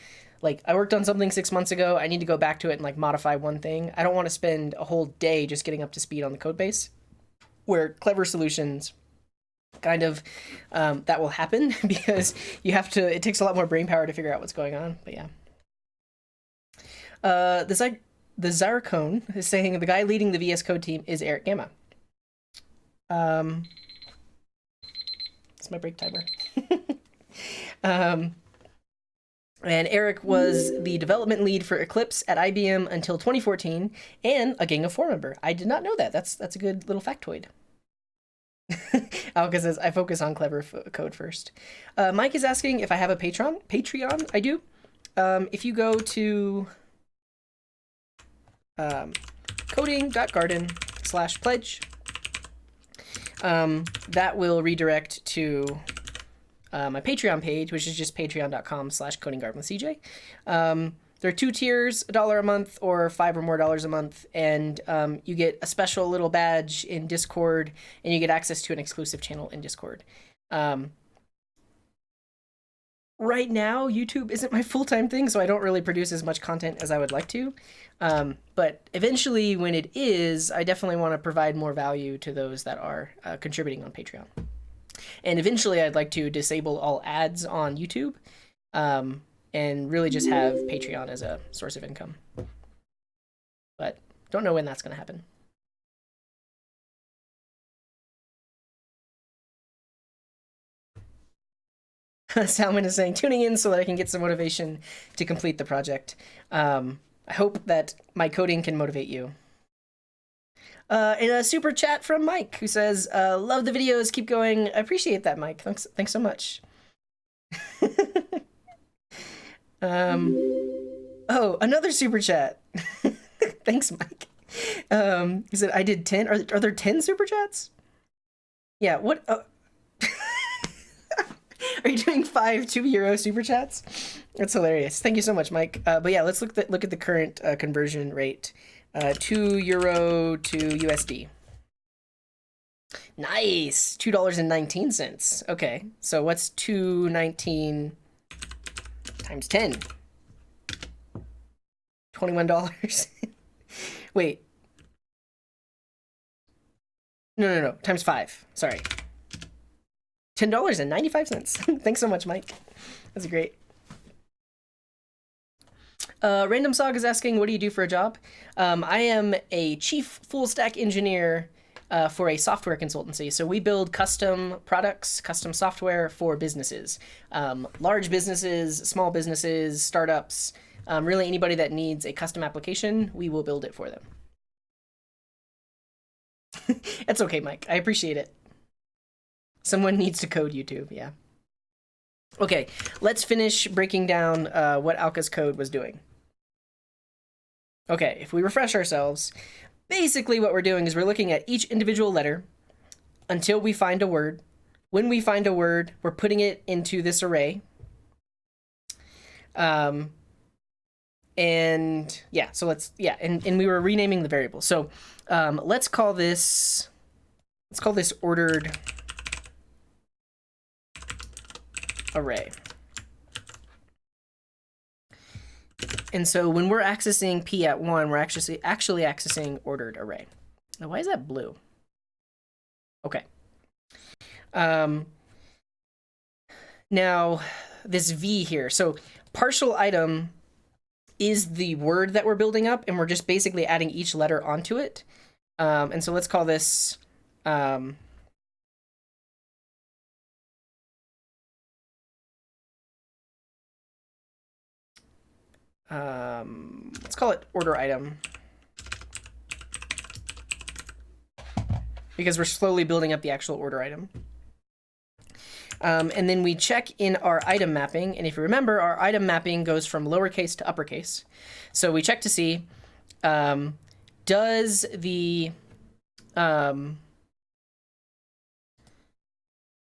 like I worked on something 6 months ago, I need to go back to it and like modify one thing. I don't want to spend a whole day just getting up to speed on the code base. Where clever solutions kind of that will happen because it takes a lot more brain power to figure out what's going on. But yeah. The Zarcone is saying the guy leading the VS Code team is Eric Gamma. It's my break timer. And Eric was the development lead for Eclipse at IBM until 2014 and a Gang of Four member. I did not know that. That's a good little factoid. Alka says, I focus on clever code first. Mike is asking if I have a Patreon. Patreon, I do. If you go to coding.garden/pledge, that will redirect to my Patreon page, which is just patreon.com/codinggardenwithcj. There are 2 tiers, $1 a month or $5 or more a month, and you get a special little badge in Discord, and you get access to an exclusive channel in Discord. Right now, YouTube isn't my full-time thing, so I don't really produce as much content as I would like to. But eventually, when it is, I definitely want to provide more value to those that are contributing on Patreon. And eventually, I'd like to disable all ads on YouTube and really just have Patreon as a source of income. But don't know when that's going to happen. Salmon is saying, tuning in so that I can get some motivation to complete the project. I hope that my coding can motivate you. In a super chat from Mike, who says, love the videos, keep going. I appreciate that, Mike. Thanks so much. Oh, another super chat. Thanks, Mike. He said, I did 10. Are there 10 super chats? Yeah, what? Are you doing 5 €2 super chats? That's hilarious. Thank you so much, Mike. But yeah, let's look at the current conversion rate. €2 to USD. Nice. $2.19. Okay, so what's 219 times 10? $21. Wait. No. Times 5. Sorry. $10.95. Thanks so much, Mike. That's great. Random Sog is asking, what do you do for a job? I am a chief full stack engineer for a software consultancy. So we build custom products, custom software for businesses. Large businesses, small businesses, startups, really anybody that needs a custom application, we will build it for them. It's okay, Mike. I appreciate it. Someone needs to code YouTube, yeah. Okay, let's finish breaking down what Alka's code was doing. Okay, if we refresh ourselves, basically what we're doing is we're looking at each individual letter until we find a word. When we find a word, we're putting it into this array. And yeah, so and we were renaming the variable. So let's call this ordered array. And so when we're accessing p at 1, we're actually accessing ordered array. Now, why is that blue? Okay. Now, this v here. So partial item is the word that we're building up, and we're just basically adding each letter onto it. And so let's call this let's call it order item. because we're slowly building up the actual order item. And then we check in our item mapping. And if you remember, our item mapping goes from lowercase to uppercase. So we check to see, does the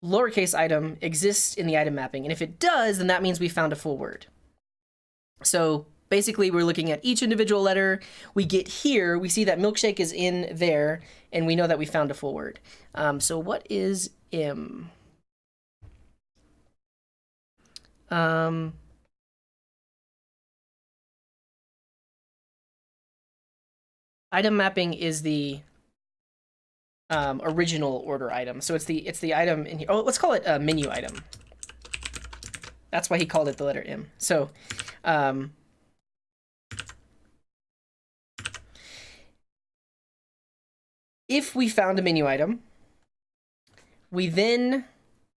lowercase item exist in the item mapping? And if it does, then that means we found a full word. So basically, we're looking at each individual letter. We get here, we see that milkshake is in there, and we know that we found a full word. So what is M? Item mapping is the original order item. So it's the item in here. Oh, let's call it a menu item. That's why he called it the letter M. So if we found a menu item, we then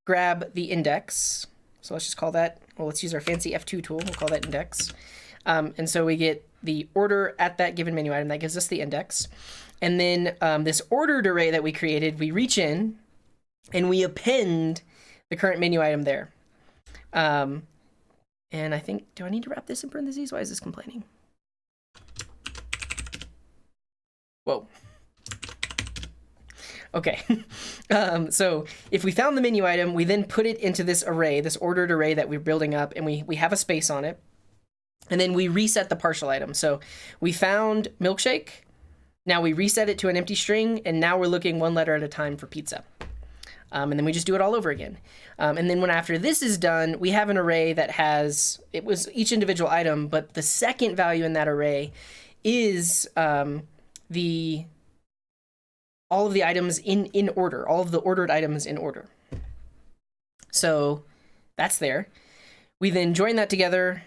grab the index. So let's just call that, well, let's use our fancy F2 tool. We'll call that index. And so we get the order at that given menu item. That gives us the index. And then this ordered array that we created, we reach in and we append the current menu item there. And I think, do I need to wrap this in parentheses? Why is this complaining? Whoa. Okay, so if we found the menu item, we then put it into this array, this ordered array that we're building up, and we have a space on it. And then we reset the partial item. So we found milkshake. Now we reset it to an empty string, and now we're looking one letter at a time for pizza. And then we just do it all over again. And then when after this is done, we have an array that has, it was each individual item, but the second value in that array is all of the items in order, all of the ordered items in order. So that's there. We then join that together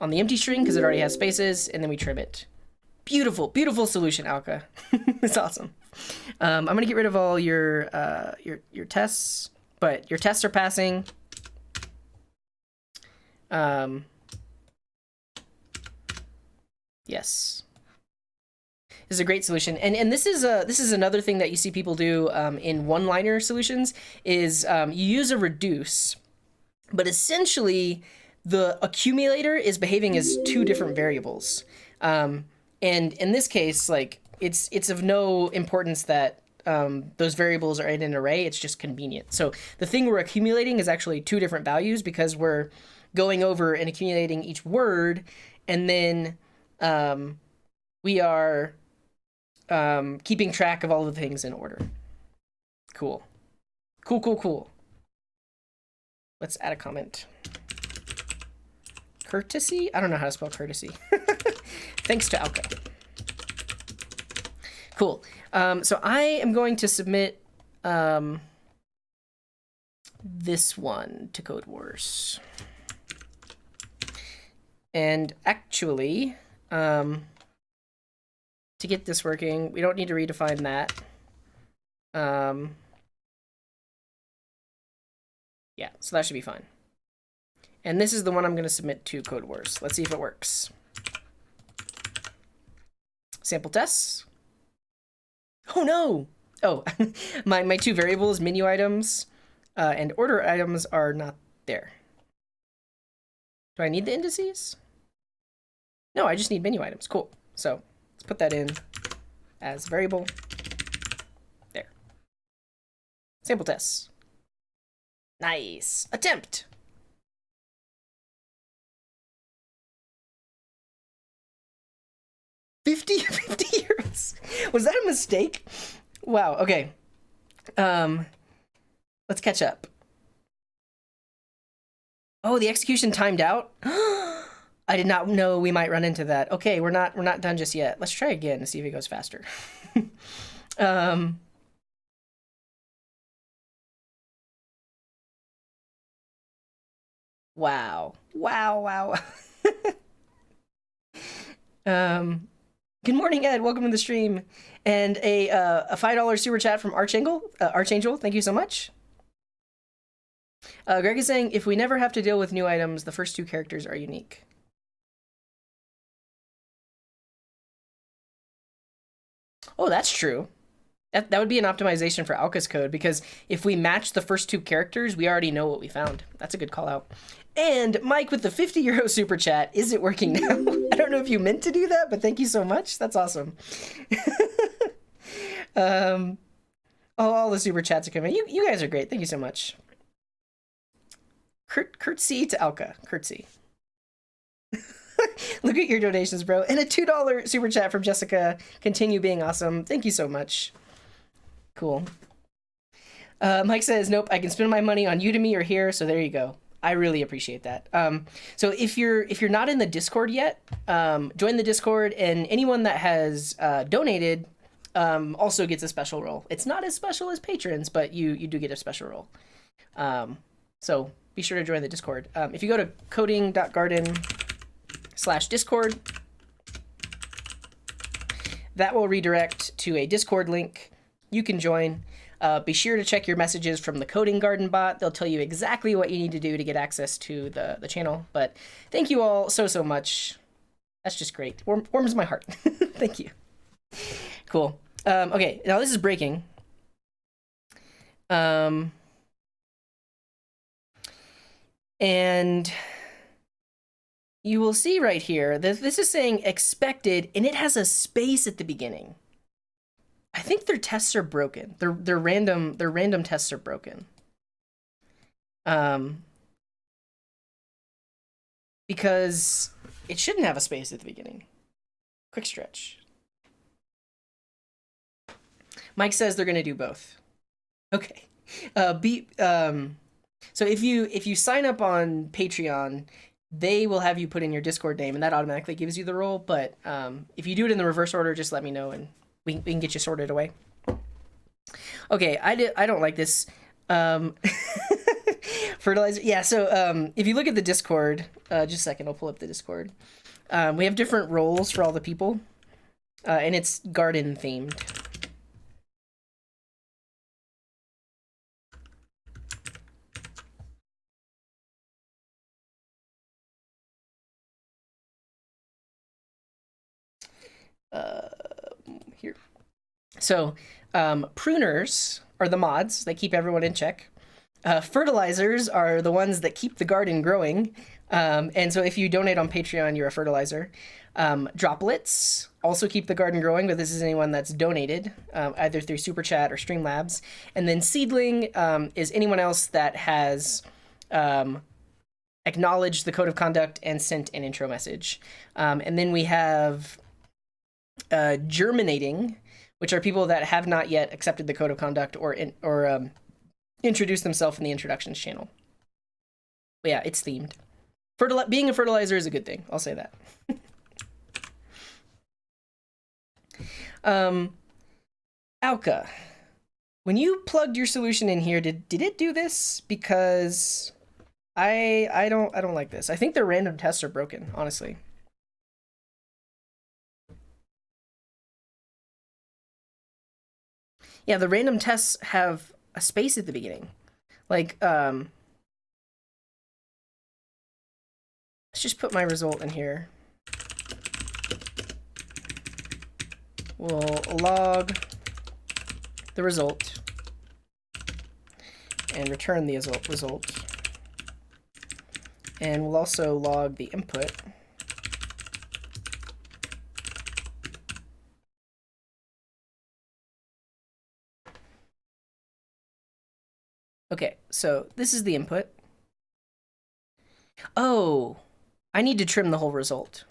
on the empty string because it already has spaces, and then we trim it. Beautiful, beautiful solution, Alka. It's awesome. I'm gonna get rid of all your tests, but your tests are passing. Yes. This is a great solution, and this is another thing that you see people do in one-liner solutions is you use a reduce, but essentially the accumulator is behaving as two different variables, and in this case, like it's of no importance that those variables are in an array. It's just convenient. So the thing we're accumulating is actually two different values because we're going over and accumulating each word, and then we are keeping track of all the things in order. Cool. Cool, cool, cool. Let's add a comment. Courtesy? I don't know how to spell courtesy. Thanks to Alka. Cool. So I am going to submit this one to Code Wars. And actually, to get this working, we don't need to redefine that. Yeah, so that should be fine. And this is the one I'm going to submit to Code Wars. Let's see if it works. Sample tests. Oh no! Oh, my two variables, menu items and order items, are not there. Do I need the indices? No, I just need menu items. Cool. So let's put that in as a variable. There. Sample tests. Nice. Attempt. €50. Was that a mistake? Wow. Okay. Let's catch up. Oh, the execution timed out. I did not know we might run into that. Okay, we're not done just yet. Let's try again to see if it goes faster. Wow. Wow. Good morning, Ed. Welcome to the stream. And a $5 super chat from Archangel. Thank you so much. Greg is saying, if we never have to deal with new items, the first two characters are unique. Oh, that's true. That would be an optimization for Alka's code, because if we match the first two characters, we already know what we found. That's a good call out. And Mike with the 50 euro super chat. Is it working now? I don't know if you meant to do that, but thank you so much. That's awesome. All the super chats are coming. You guys are great. Thank you so much. Curtsy to Alka. Curtsy. Look at your donations, bro. And a $2 super chat from Jessica. Continue being awesome. Thank you so much. Cool. Mike says, nope, I can spend my money on Udemy or here, so there you go. I really appreciate that. So if you're not in the Discord yet, join the Discord, and anyone that has donated also gets a special role. It's not as special as patrons, but you do get a special role. So be sure to join the Discord. If you go to coding.garden/Discord, that will redirect to a Discord link. You can join. Be sure to check your messages from the Coding Garden bot. They'll tell you exactly what you need to do to get access to the channel. But thank you all so much. That's just great. Warms my heart. Thank you. Cool. Okay, now this is breaking. And you will see right here that this is saying expected, and it has a space at the beginning. I think their tests are broken. Their random tests are broken. Because it shouldn't have a space at the beginning. Quick stretch. Mike says they're gonna do both. Okay. So if you sign up on Patreon, they will have you put in your Discord name, and that automatically gives you the role. But if you do it in the reverse order, just let me know, and we can get you sorted away. Okay, I don't like this. Fertilizer. Yeah, so if you look at the Discord, just a second, I'll pull up the Discord. We have different roles for all the people, and it's garden themed. Here. So pruners are the mods that keep everyone in check. Fertilizers are the ones that keep the garden growing. And so if you donate on Patreon, you're a fertilizer. Droplets also keep the garden growing, but this is anyone that's donated, either through Super Chat or Streamlabs. And then Seedling is anyone else that has acknowledged the code of conduct and sent an intro message. And then we have Germinating, which are people that have not yet accepted the code of conduct or introduced themselves in the introductions channel. But yeah, it's themed. Being a fertilizer is a good thing. I'll say that. Alka, when you plugged your solution in here, did it do this? Because I don't like this. I think the random tests are broken, honestly. Yeah, the random tests have a space at the beginning. Like, let's just put my result in here. We'll log the result and return the result. And we'll also log the input. Okay, so this is the input. Oh, I need to trim the whole result.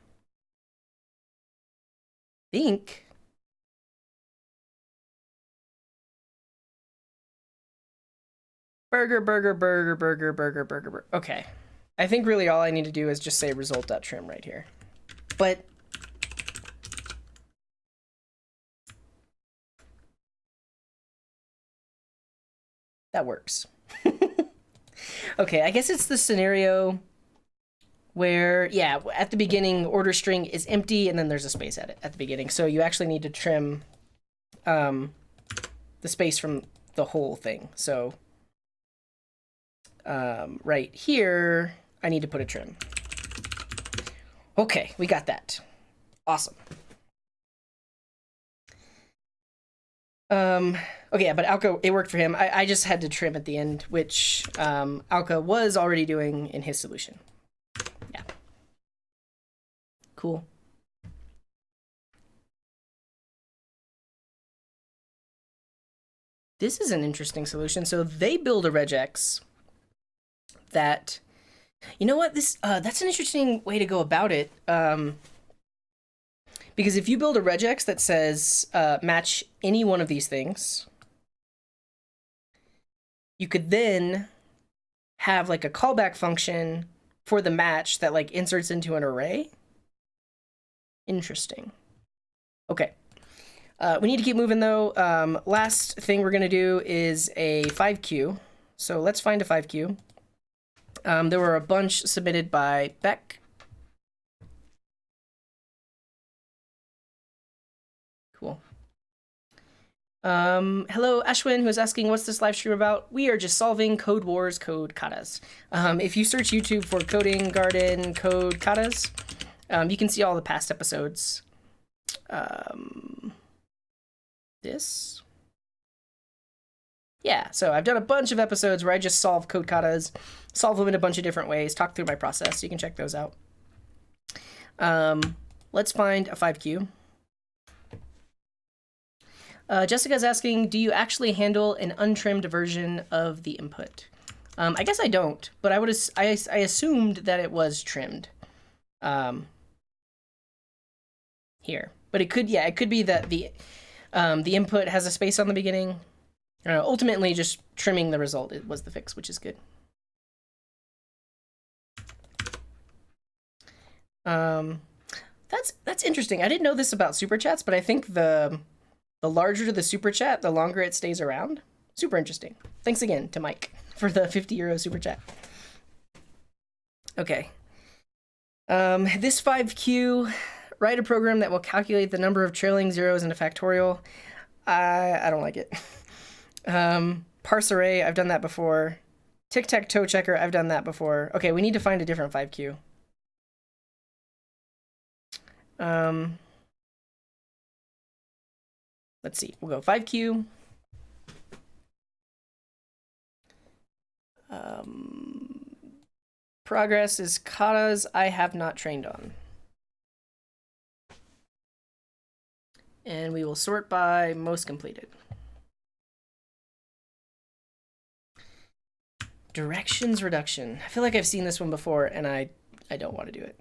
Think. Burger. Okay. I think really all I need to do is just say result.trim right here. But that works. Okay, I guess it's the scenario where, yeah, at the beginning, order string is empty, and then there's a space at the beginning. So you actually need to trim the space from the whole thing. So right here, I need to put a trim. Okay, we got that. Awesome. Okay, yeah, but Alka, it worked for him. I just had to trim at the end, which Alka was already doing in his solution. Yeah. Cool. This is an interesting solution. So they build a regex that, you know what, this that's an interesting way to go about it. Because if you build a regex that says match any one of these things, you could then have like a callback function for the match that like inserts into an array. Interesting. Okay. We need to keep moving though. Last thing we're gonna do is a 5Q. So let's find a 5Q. There were a bunch submitted by Beck. Cool. Hello, Ashwin, who is asking, what's this live stream about? We are just solving Code Wars Code Katas. If you search YouTube for Coding Garden Code Katas, you can see all the past episodes. This? Yeah, so I've done a bunch of episodes where I just solve code katas, solve them in a bunch of different ways, talk through my process. You can check those out. Let's find a 5Q. Jessica's asking, do you actually handle an untrimmed version of the input? I guess I don't, but I assumed that it was trimmed. Here, but it could be that the input has a space on the beginning. Ultimately, just trimming the result was the fix, which is good. That's interesting. I didn't know this about super chats, but I think the larger the super chat, the longer it stays around. Super interesting. Thanks again to Mike for the 50 euro super chat. Okay. This 5Q, write a program that will calculate the number of trailing zeros in a factorial. I don't like it. Parse array, I've done that before. Tic-tac-toe checker, I've done that before. Okay, we need to find a different 5Q. Let's see, we'll go 5Q. Progress is katas I have not trained on. And we will sort by most completed. Directions reduction. I feel like I've seen this one before, and I don't want to do it.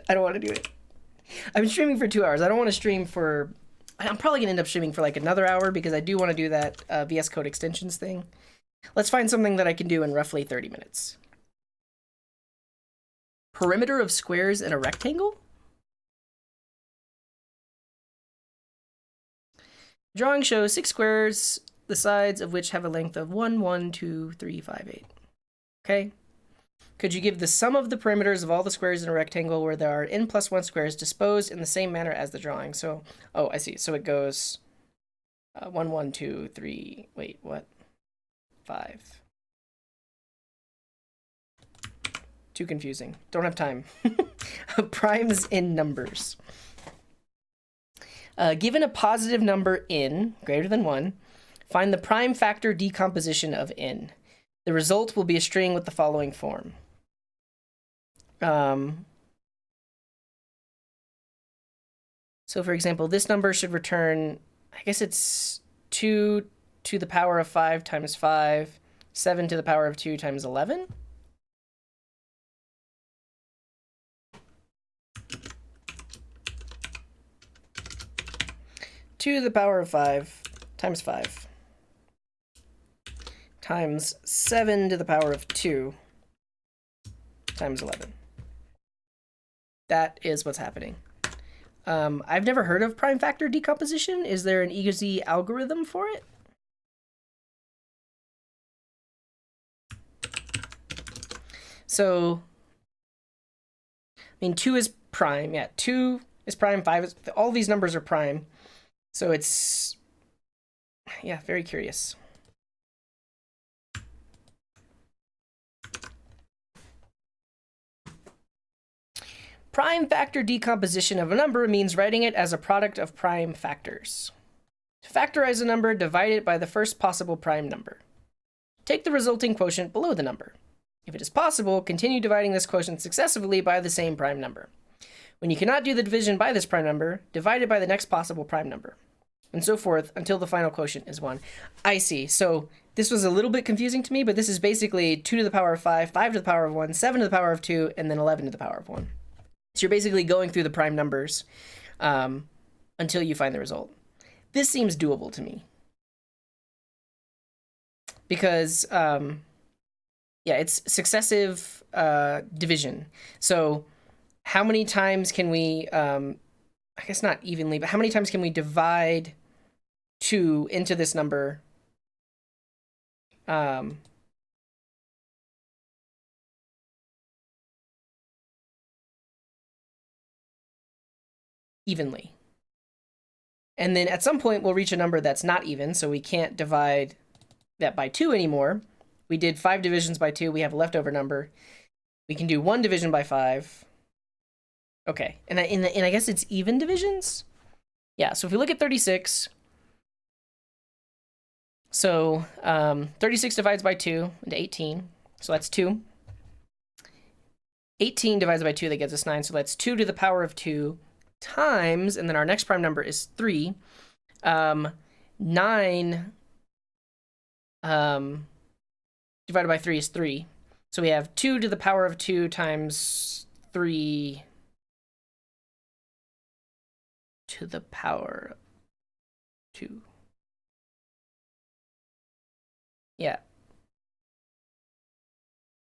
I don't want to do it. I've been streaming for 2 hours. I don't want to stream for... I'm probably going to end up streaming for like another hour because I do want to do that VS Code extensions thing. Let's find something that I can do in roughly 30 minutes. Perimeter of squares in a rectangle? Drawing shows 6 squares, the sides of which have a length of 1, 1, 2, 3, 5, 8. Okay. Could you give the sum of the perimeters of all the squares in a rectangle where there are n+1 squares disposed in the same manner as the drawing? So, oh, I see. So it goes 1, 1, 2, 3, wait, what? 5. Too confusing. Don't have time. Primes in numbers. Given a positive number n greater than 1, find the prime factor decomposition of n. The result will be a string with the following form. So for example, this number should return, I guess it's 2 to the power of 5 times 5, 7 to the power of 2 times 11. To the power of 5 times 5 times 7 to the power of 2 times 11. That is what's happening. I've never heard of prime factor decomposition. Is there an easy algorithm for it? So, I mean, 2 is prime. Yeah, 2 is prime, 5 is... All these numbers are prime. So it's... Yeah, very curious. Prime factor decomposition of a number means writing it as a product of prime factors. To factorize a number, divide it by the first possible prime number. Take the resulting quotient below the number. If it is possible, continue dividing this quotient successively by the same prime number. When you cannot do the division by this prime number, divide it by the next possible prime number, and so forth until the final quotient is 1. I see. So this was a little bit confusing to me, but this is basically 2 to the power of 5, 5 to the power of 1, 7 to the power of 2, and then 11 to the power of 1. So you're basically going through the prime numbers until you find the result. This seems doable to me. Because, yeah, it's successive division. So how many times can we, I guess not evenly, but how many times can we divide 2 into this number evenly? And then at some point we'll reach a number that's not even, so we can't divide that by 2 anymore. We did 5 divisions by 2, we have a leftover number. We can do 1 division by 5. Okay, and I guess it's even divisions? Yeah, so if we look at 36, so 36 divides by 2 into 18, so that's 2. 18 divides by 2, that gives us 9, so that's 2 to the power of 2 times, and then our next prime number is 3. 9 divided by 3 is 3. So we have 2 to the power of 2 times 3 to the power of 2. Yeah.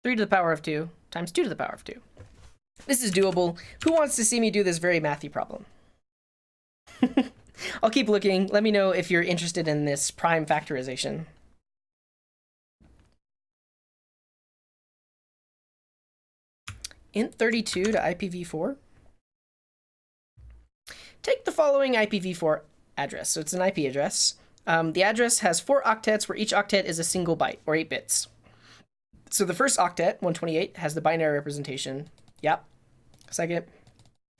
3 to the power of 2 times 2 to the power of 2. This is doable. Who wants to see me do this very mathy problem? I'll keep looking. Let me know if you're interested in this prime factorization. Int 32 to IPv4. Take the following IPv4 address. So it's an IP address. The address has 4 octets where each octet is a single byte, or 8 bits. So the first octet, 128, has the binary representation. Yep. Second,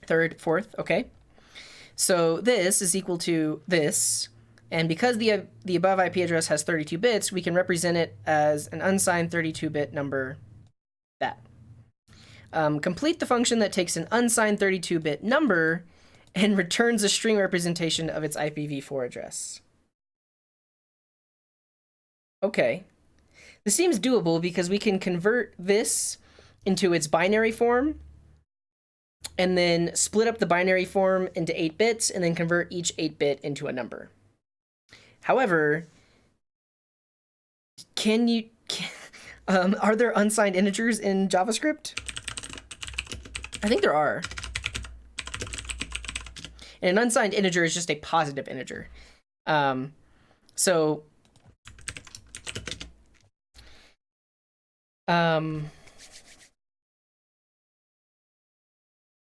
third, fourth. Okay. So this is equal to this. And because the above IP address has 32 bits, we can represent it as an unsigned 32-bit number, that. Complete the function that takes an unsigned 32-bit number and returns a string representation of its IPv4 address. Okay. This seems doable because we can convert this into its binary form and then split up the binary form into 8 bits and then convert each 8-bit into a number. However, are there unsigned integers in JavaScript? I think there are. And an unsigned integer is just a positive integer.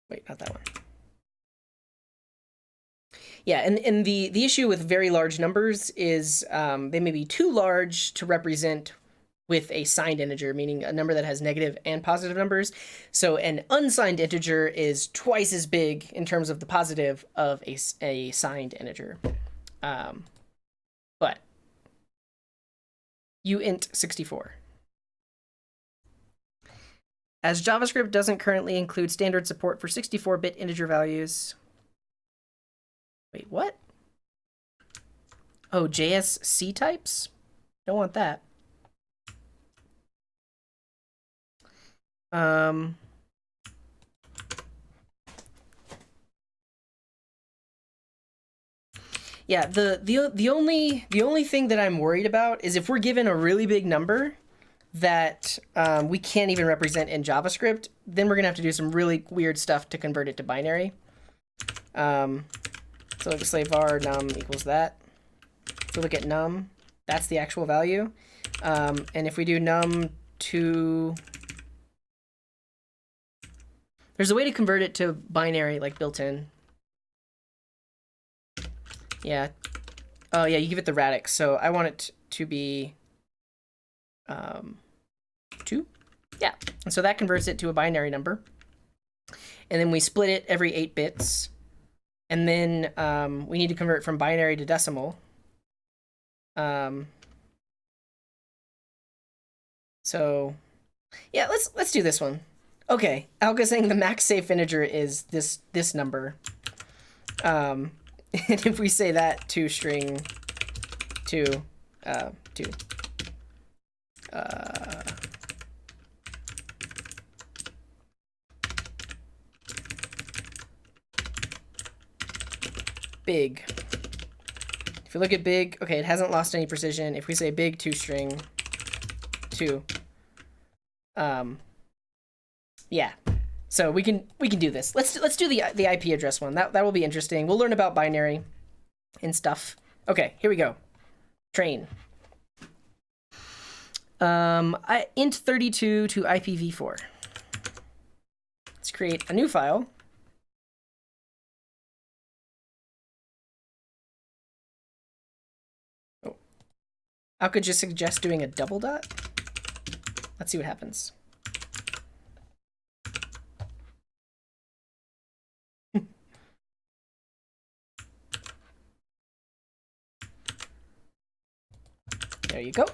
Wait, not that one. Yeah, and the issue with very large numbers is they may be too large to represent with a signed integer, meaning a number that has negative and positive numbers. So an unsigned integer is twice as big in terms of the positive of a signed integer. But uint 64. As JavaScript doesn't currently include standard support for 64-bit integer values. Wait, what? Oh, JSC types? Don't want that. Yeah, the only thing that I'm worried about is if we're given a really big number that we can't even represent in JavaScript, then we're gonna have to do some really weird stuff to convert it to binary. So let's say var num equals that. If we look at num, that's the actual value. And if we do num to, there's a way to convert it to binary, like built in. Yeah. Oh yeah, you give it the radix. So I want it to be 2. Yeah. And so that converts it to a binary number. And then we split it every 8 bits. And then we need to convert from binary to decimal. So yeah, let's do this one. Okay, Alga's saying the max safe integer is this number. And if we say that to string to big. If you look at big, okay, it hasn't lost any precision. If we say big to string to, yeah. So we can do this. Let's do the IP address one. That will be interesting. We'll learn about binary and stuff. Okay, here we go. Train. Int 32 to IPv4. Let's create a new file. Oh, I could just suggest doing a double dot. Let's see what happens. There you go.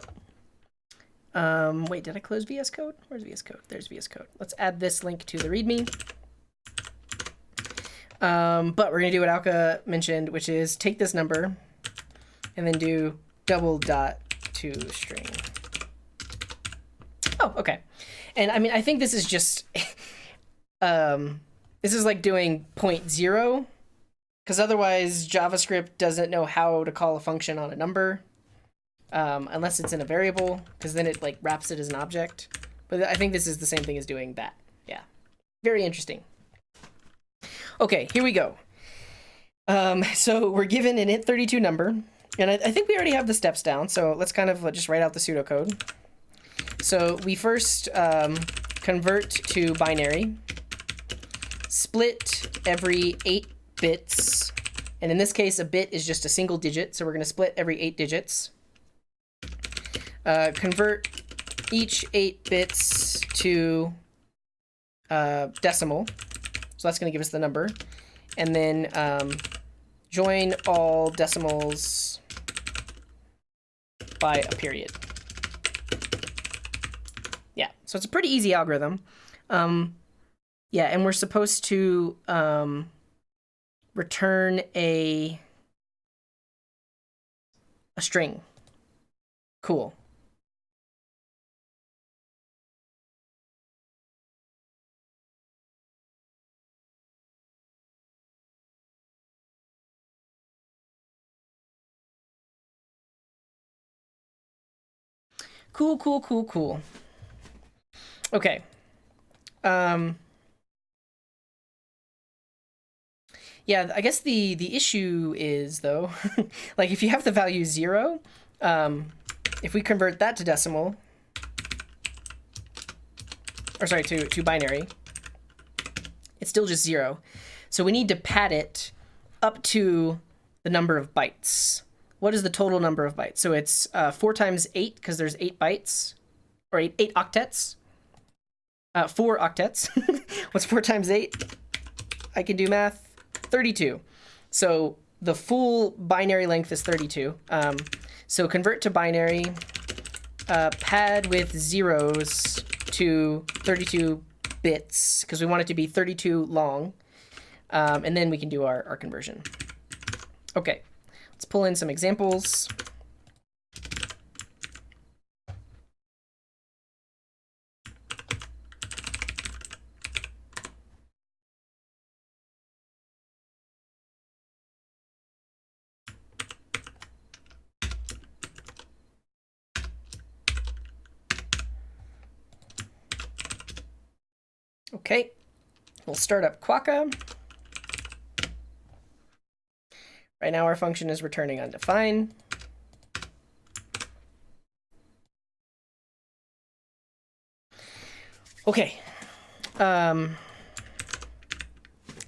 Wait, did I close VS Code? Where's VS Code? There's VS Code. Let's add this link to the README. But we're going to do what Alka mentioned, which is take this number and then do double dot to string. Oh, okay. And I mean, I think this is just, this is like doing 0.0, because otherwise JavaScript doesn't know how to call a function on a number. Unless it's in a variable, because then it like wraps it as an object. But I think this is the same thing as doing that. Yeah, very interesting. Okay, here we go. So we're given an int32 number, and I think we already have the steps down. So let's kind of just write out the pseudocode. So we first convert to binary, split every 8 bits, and in this case, a bit is just a single digit. So we're going to split every 8 digits. Convert each 8 bits to decimal. So that's going to give us the number. And then join all decimals by a period. Yeah, so it's a pretty easy algorithm. Yeah, and we're supposed to return a string. Cool. Cool. Okay. Yeah, I guess the issue is, though, like if you have the value 0, if we convert that to decimal, or sorry, to binary, it's still just 0. So we need to pad it up to the number of bytes. What is the total number of bytes? So it's 4 times 8, because there's 8 bytes, or 8 octets. 4 octets. What's 4 times 8? I can do math. 32. So the full binary length is 32. So convert to binary, pad with zeros to 32 bits, because we want it to be 32 long. And then we can do our conversion. Okay. Let's pull in some examples. Okay, we'll start up Quokka. Right now our function is returning undefined. Okay.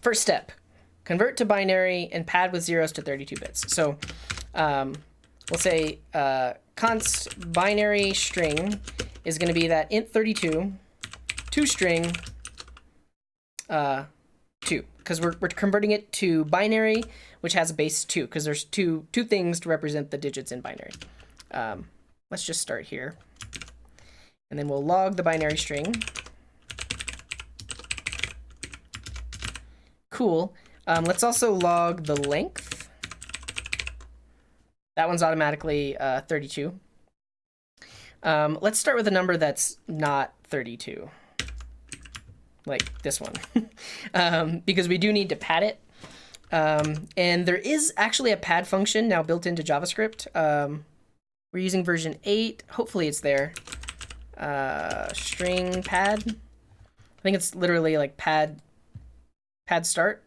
First step, convert to binary and pad with zeros to 32 bits. So we'll say const binary string is going to be that int32 to string 2, because we're converting it to binary, which has a base 2, because there's two things to represent the digits in binary. let's just start here. And then we'll log the binary string. Cool. Let's also log the length. That one's automatically 32. Let's start with a number that's not 32. Like this one. Because we do need to pad it. And there is actually a pad function now built into JavaScript. We're using version 8. Hopefully it's there. String pad. I think it's literally like pad start.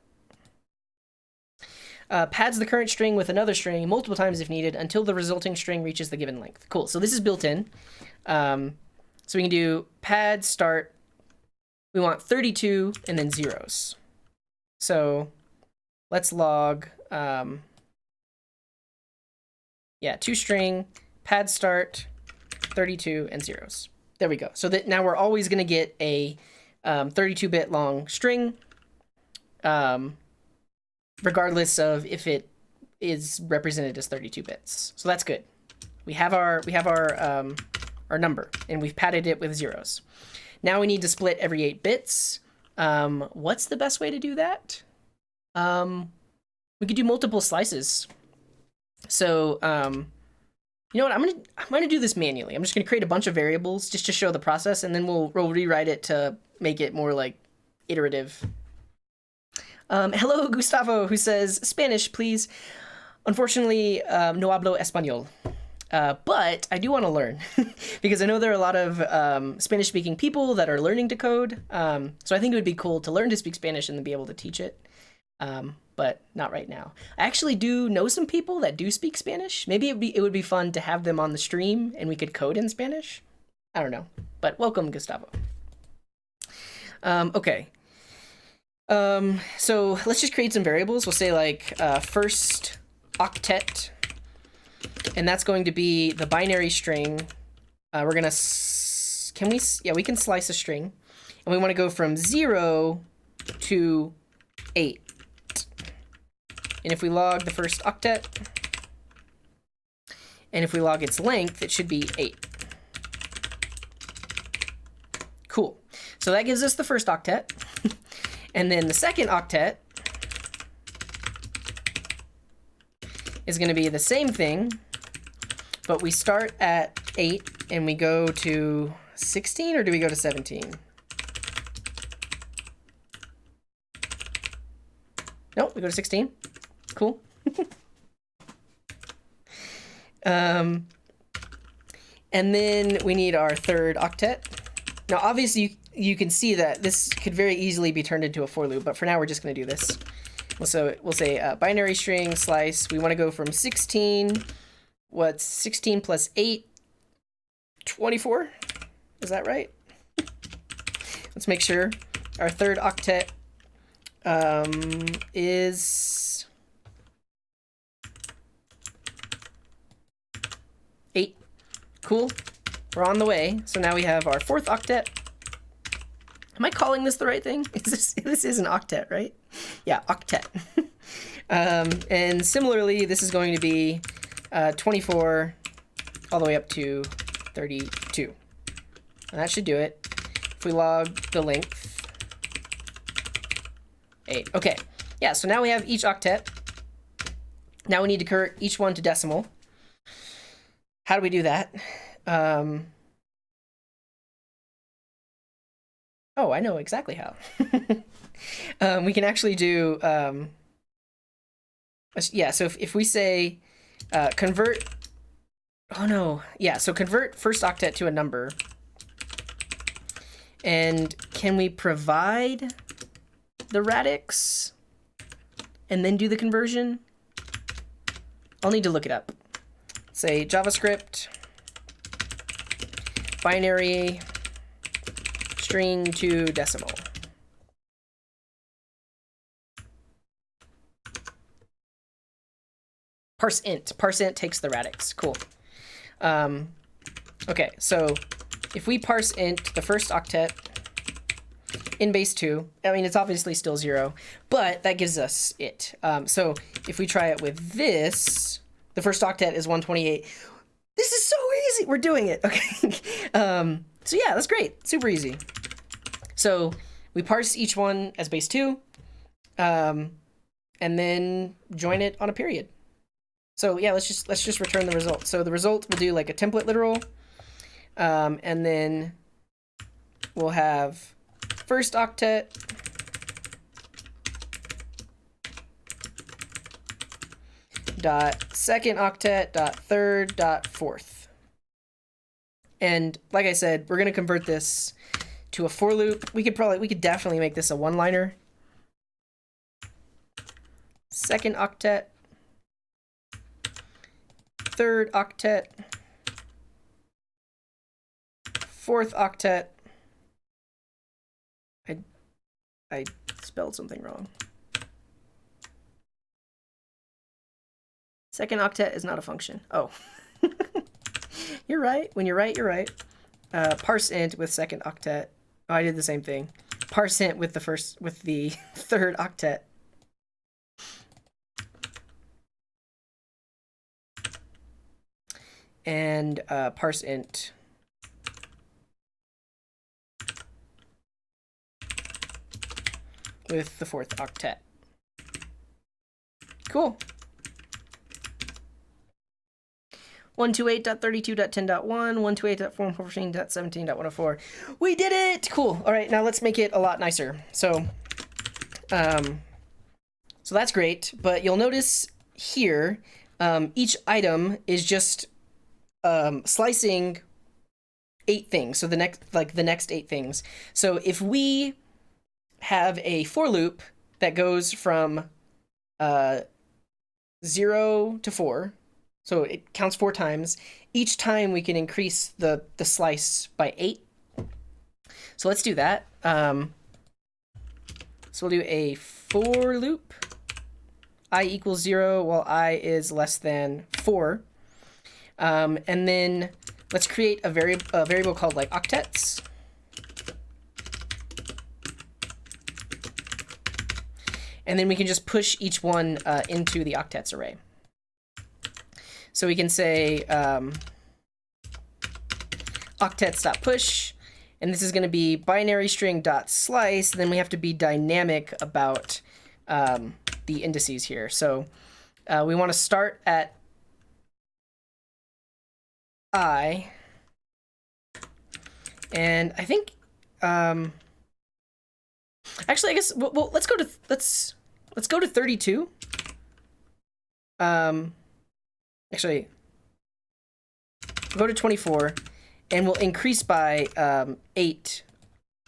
Pads the current string with another string multiple times if needed until the resulting string reaches the given length. Cool. So this is built in. So we can do pad start. We want 32 and then zeros. So let's log, toString, pad start, 32 and zeros. There we go. So that now we're always going to get a 32-bit long string, regardless of if it is represented as 32 bits. So that's good. We have our number, and we've padded it with zeros. Now we need to split every 8 bits. What's the best way to do that? We could do multiple slices. So, you know what? I'm gonna do this manually. I'm just gonna create a bunch of variables just to show the process, and then we'll rewrite it to make it more like iterative. Hello, Gustavo, who says Spanish, please. Unfortunately, no hablo español. But I do want to learn because I know there are a lot of Spanish-speaking people that are learning to code. So I think it would be cool to learn to speak Spanish and then be able to teach it. But not right now. I actually do know some people that do speak Spanish. Maybe it would be fun to have them on the stream and we could code in Spanish. I don't know. But welcome, Gustavo. Okay. So let's just create some variables. We'll say like first octet. And that's going to be the binary string. We're gonna, we can slice a string. And we want to go from 0 to 8. And if we log the first octet, and if we log its length, it should be 8. Cool. So that gives us the first octet. And then the second octet is going to be the same thing, but we start at 8 and we go to 16, or do we go to 17? Nope, we go to 16. Cool. And then we need our third octet. Now, obviously, you can see that this could very easily be turned into a for loop, but for now, we're just going to do this. So we'll say binary string slice. We want to go from 16. What's 16 plus 8? 24? Is that right? Let's make sure. Our third octet is 8. Cool. We're on the way. So now we have our fourth octet. Am I calling this the right thing? This is an octet, right? Yeah, octet. And similarly, this is going to be 24 all the way up to 32. And that should do it. If we log the length, 8. Okay. Yeah, so now we have each octet. Now we need to convert each one to decimal. How do we do that? Oh, I know exactly how. We can actually do, yeah, so if we say convert, oh no, yeah, so convert first octet to a number. And can we provide the radix and then do the conversion? I'll need to look it up. Say JavaScript binary string to decimal. Parse int. Parse int takes the radix. Cool. Okay, so if we parse int the first octet in base 2, I mean, it's obviously still 0, but that gives us it. So if we try it with this, the first octet is 128. This is so easy. We're doing it. Okay. So yeah, that's great. Super easy. So we parse each one as base 2, and then join it on a period. So yeah, let's just return the result. So the result will do like a template literal, and then we'll have first octet dot second octet dot third dot fourth. And like I said, we're gonna convert this to a for loop. We could definitely make this a one-liner. Second octet, third octet, fourth octet. I spelled something wrong. Second octet is not a function. Oh. You're right. When you're right, you're right. Parse int with second octet. Oh, I did the same thing. Parse int with the third octet. And parse int with the fourth octet. Cool. 128.32.10.1, 128.414.17.104. We did it! Cool. All right, now let's make it a lot nicer. So that's great, but you'll notice here, each item is just slicing 8 things. So the next 8 things. So if we have a for loop that goes from 0 to 4, so it counts 4 times. Each time we can increase the slice by 8. So let's do that. So we'll do a for loop. I equals 0 while I is less than 4. And then let's create a variable called like octets. And then we can just push each one into the octets array. So we can say octets.push, and this is going to be binary string.slice, and then we have to be dynamic about the indices here. So we want to start at I, and I think actually I guess well let's go to 32. Actually, go to 24, and we'll increase by 8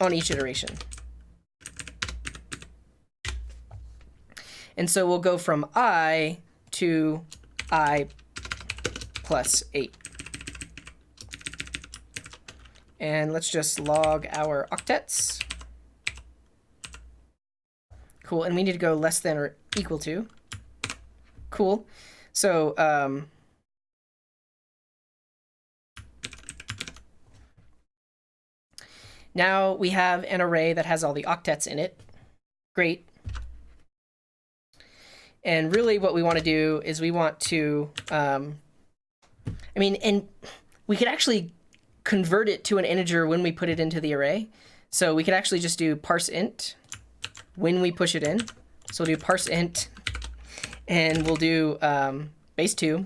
on each iteration. And so we'll go from I to I plus 8. And let's just log our octets. Cool, and we need to go less than or equal to. Cool. So now we have an array that has all the octets in it. Great. And really what we want to do is we want to, and we could actually convert it to an integer when we put it into the array. So we could actually just do parse int when we push it in. So we'll do parse int, and we'll do base 2.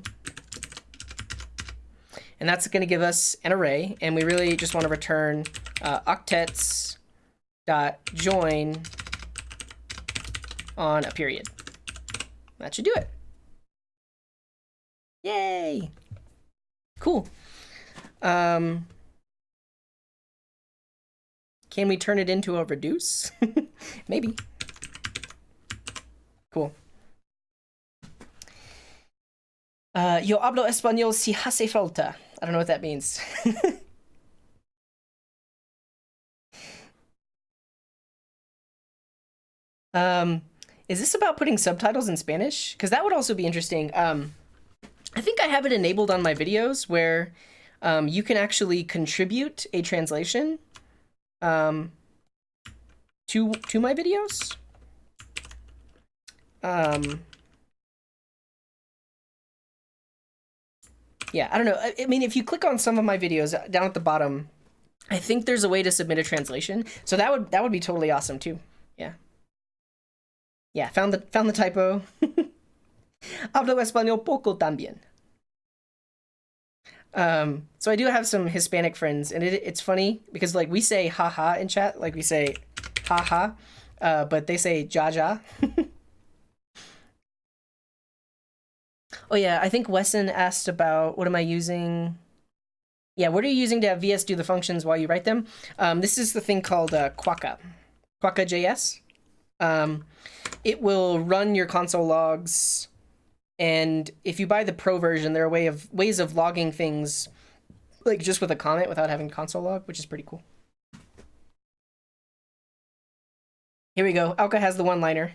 And that's going to give us an array, and we really just want to return octets.join on a period. That should do it. Yay! Cool. Can we turn it into a reduce? Maybe. Cool. Yo hablo español si hace falta. I don't know what that means. Is this about putting subtitles in Spanish? Because that would also be interesting. I think I have it enabled on my videos where you can actually contribute a translation to my videos. Yeah, I don't know. I mean, if you click on some of my videos down at the bottom, I think there's a way to submit a translation. So that would be totally awesome too. Yeah. Yeah, found the typo. Hablo español poco también. So I do have some Hispanic friends, and it's funny because like we say haha in chat, like we say haha, but they say jaja. Oh yeah, I think Wesson asked about what am I using? Yeah, what are you using to have VS do the functions while you write them? This is the thing called Quokka, Quokka.js. It will run your console logs, and if you buy the pro version, there are ways of logging things like just with a comment without having console log, which is pretty cool. Here we go. Alka has the one-liner.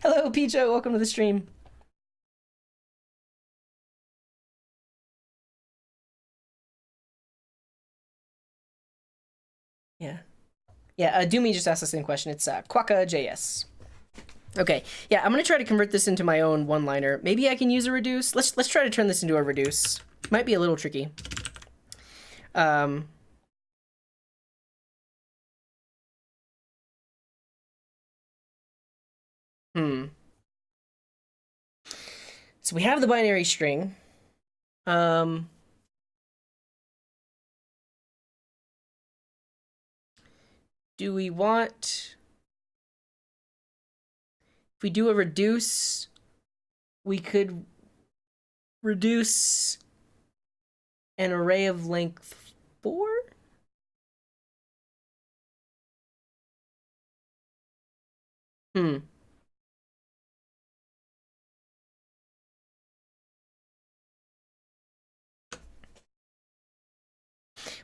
Hello, Picho. Welcome to the stream. Yeah. Yeah, Doomy just asked the same question. It's Quokka.js. Okay, yeah, I'm gonna try to convert this into my own one-liner. Maybe I can use a reduce. Let's try to turn this into a reduce. Might be a little tricky. So we have the binary string. Do we want... If we do a reduce, we could reduce an array of length 4?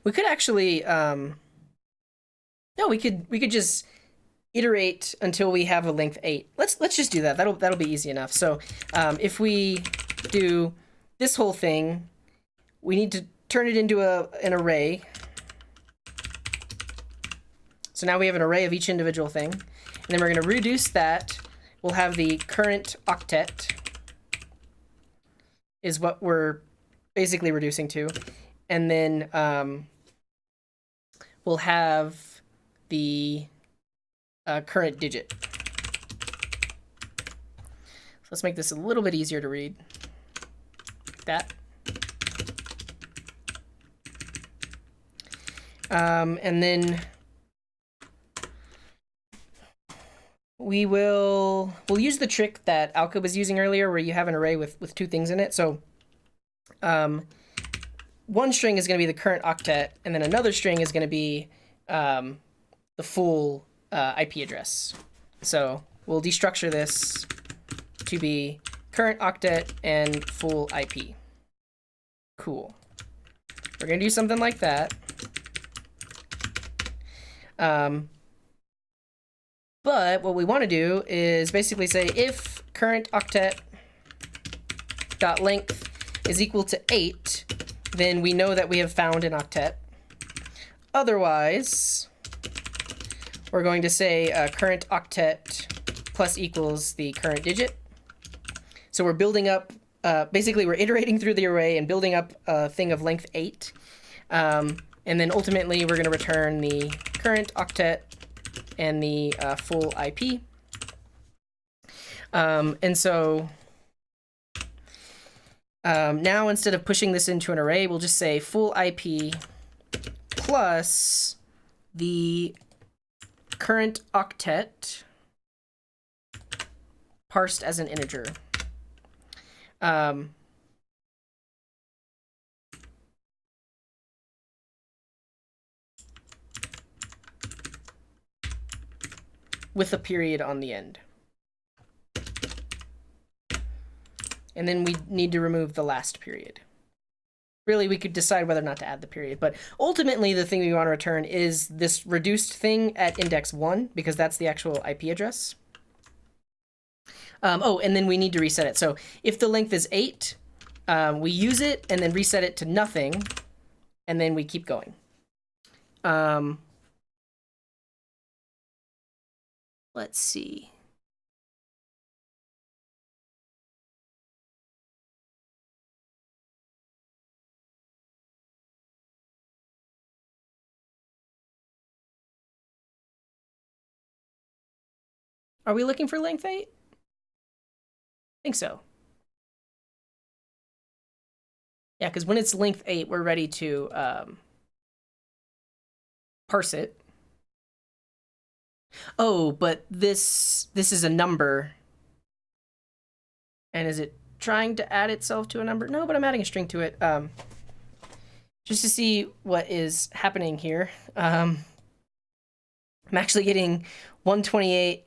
We could actually, no, we could just iterate until we have a length 8. Let's just do that. That'll be easy enough. So if we do this whole thing, we need to turn it into an array. So now we have an array of each individual thing. And then we're going to reduce that. We'll have the current octet is what we're basically reducing to. And then we'll have the current digit. So let's make this a little bit easier to read. That. And then we'll use the trick that Alka was using earlier where you have an array with two things in it. So one string is going to be the current octet, and then another string is going to be the full IP address. So we'll destructure this to be current octet and full IP. Cool. We're going to do something like that. But what we want to do is basically say if current octet dot length is equal to 8, then we know that we have found an octet. Otherwise, we're going to say current octet plus equals the current digit. So we're building up, basically we're iterating through the array and building up a thing of length 8. And then ultimately we're going to return the current octet and the full IP. And so now instead of pushing this into an array, we'll just say full IP plus the current octet parsed as an integer. With a period on the end. And then we need to remove the last period. Really, we could decide whether or not to add the period, but ultimately the thing we want to return is this reduced thing at index 1, because that's the actual IP address. Oh, and then we need to reset it. So if the length is 8, we use it and then reset it to nothing, and then we keep going. Let's see. Are we looking for length 8? I think so. Yeah, because when it's length 8, we're ready to parse it. Oh, but this is a number. And is it trying to add itself to a number? No, but I'm adding a string to it. Just to see what is happening here. I'm actually getting 128,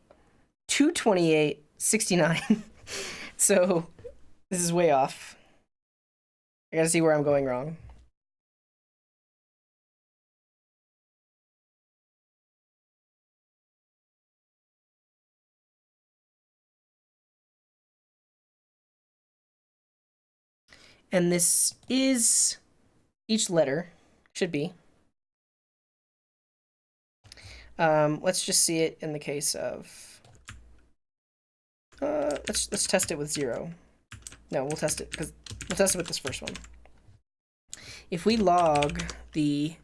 228, 69. So this is way off. I gotta see where I'm going wrong. And this is each letter, should be. Let's just see it in the case of, let's test it with 0. No, we'll test it with this first one. If we log the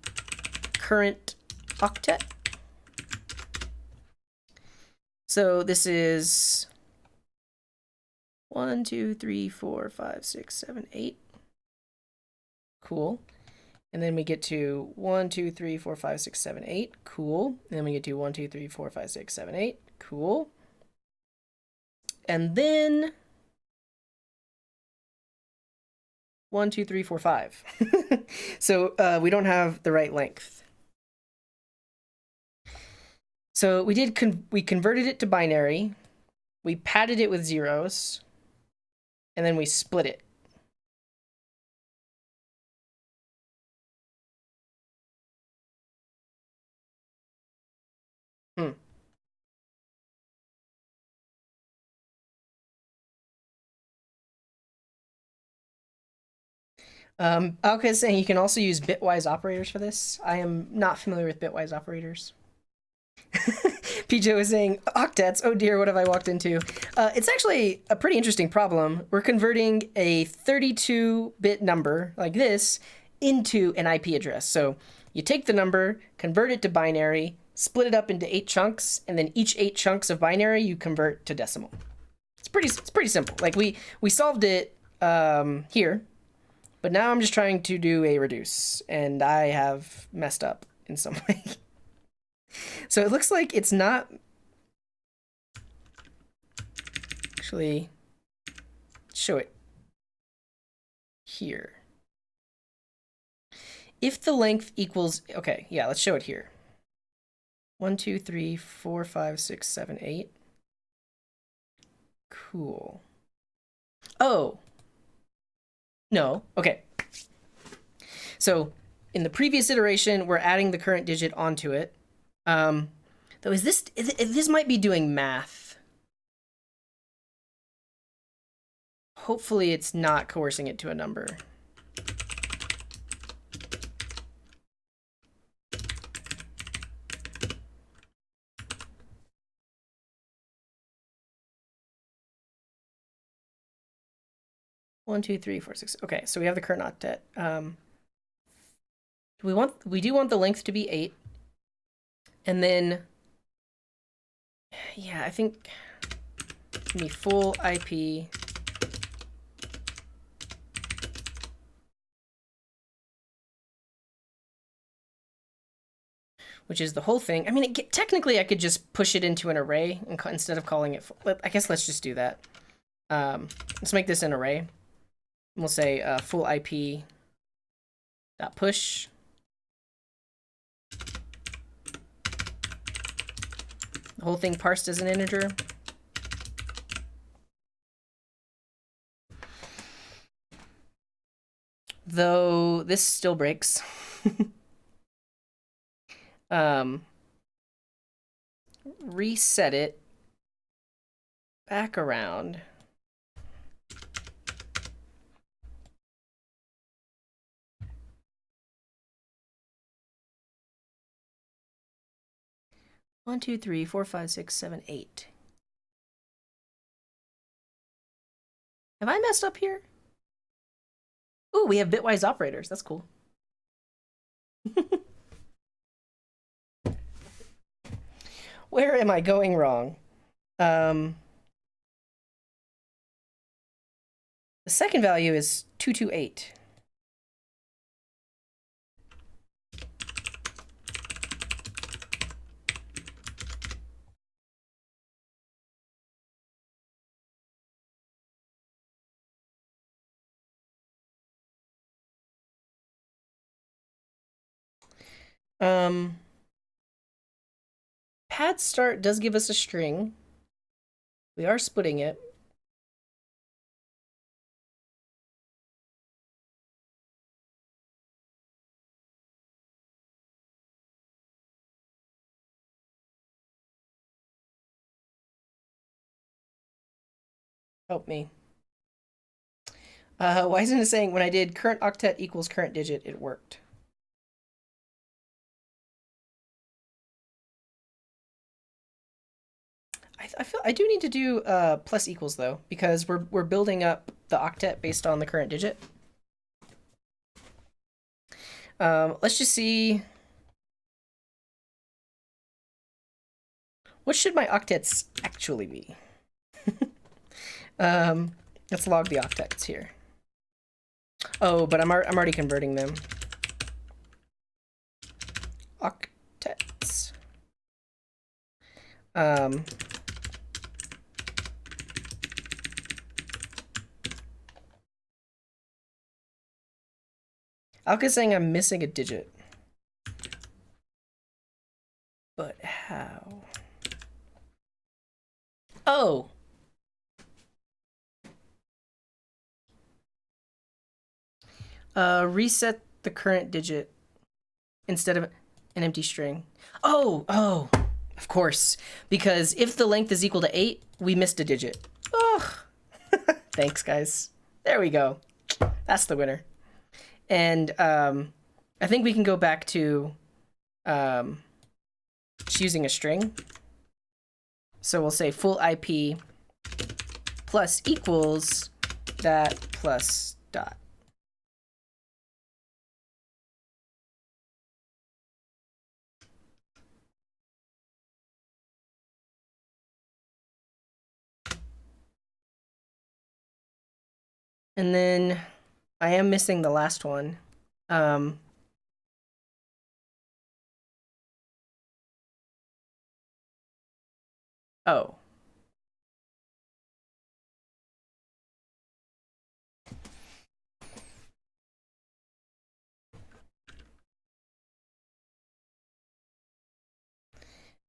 current octet, so this is 1, 2, 3, 4, 5, 6, 7, 8. Cool. And then we get to 1, 2, 3, 4, 5, 6, 7, 8. Cool. And then we get to 1, 2, 3, 4, 5, 6, 7, 8. Cool. And then 1, 2, 3, 4, 5. So we don't have the right length. So we converted it to binary. We padded it with zeros. And then we split it. Alka is saying you can also use bitwise operators for this. I am not familiar with bitwise operators. Pijo is saying, octets, oh dear, what have I walked into? It's actually a pretty interesting problem. We're converting a 32-bit number, like this, into an IP address. So you take the number, convert it to binary, split it up into 8 chunks, and then each 8 chunks of binary you convert to decimal. It's pretty simple. Like we solved it here, but now I'm just trying to do a reduce, and I have messed up in some way. So it looks like it's not actually show it here. If the length equals, okay, yeah, let's show it here. 1, 2, 3, 4, 5, 6, 7, 8. Cool. Oh. No, okay. So in the previous iteration, we're adding the current digit onto it. Though this might be doing math. Hopefully it's not coercing it to a number. One, two, three, four, six. Okay, so we have the current octet. We do want the length to be 8. And then, yeah, I think the full IP. Which is the whole thing. I mean, technically I could just push it into an array instead of calling it, I guess let's just do that. Let's make this an array. We'll say full IP dot push. The whole thing parsed as an integer. Though this still breaks. Reset it back around. One, two, three, four, five, six, seven, 8. Have I messed up here? Ooh, we have bitwise operators. That's cool. Where am I going wrong? The second value is 228. Pad start does give us a string. We are splitting it. Help me. Why isn't it saying when I did current octet equals current digit, it worked? I feel I do need to do plus equals though, because we're building up the octet based on the current digit. Let's just see. What should my octets actually be? Let's log the octets here. Oh, but I'm already converting them. Octets. Alka's saying I'm missing a digit. But how? Oh! Reset the current digit instead of an empty string. Oh, of course. Because if the length is equal to 8, we missed a digit. Oh, thanks, guys. There we go. That's the winner. And I think we can go back to just using a string. So we'll say full IP plus equals that plus dot. And then I am missing the last one. Oh.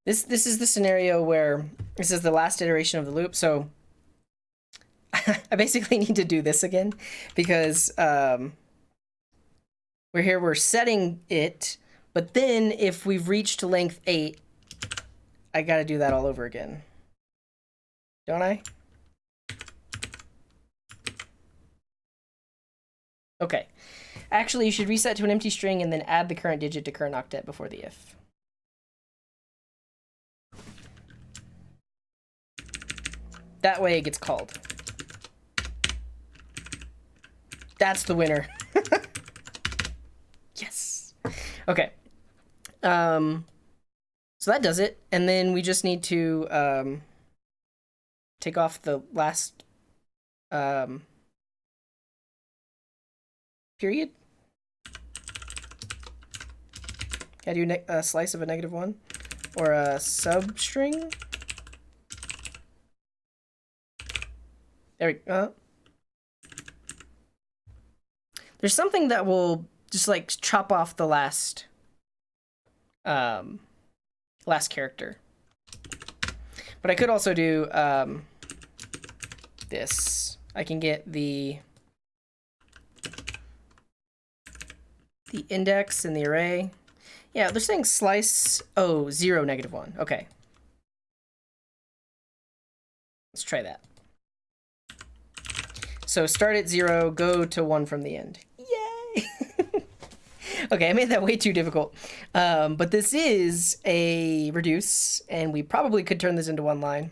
This is the scenario where this is the last iteration of the loop, so I basically need to do this again because we're setting it, but then if we've reached length 8, I gotta do that all over again. Don't I? Okay. Actually, you should reset to an empty string and then add the current digit to current octet before the if. That way it gets called. That's the winner. Yes. Okay. So that does it. And then we just need to take off the last period. Can I do a slice of a -1 or a substring? There we go. There's something that will just like chop off the last last character. But I could also do this. I can get the index and the array. Yeah, they're saying slice, 0, -1. Okay. Let's try that. So start at 0, go to 1 from the end. Yay! Okay, I made that way too difficult. But this is a reduce, and we probably could turn this into one line.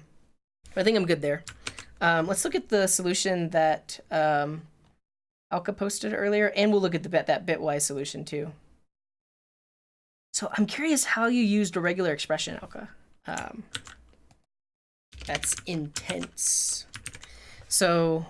But I think I'm good there. Let's look at the solution that Alka posted earlier, and we'll look at that bitwise solution too. So I'm curious how you used a regular expression, Alka. That's intense. So,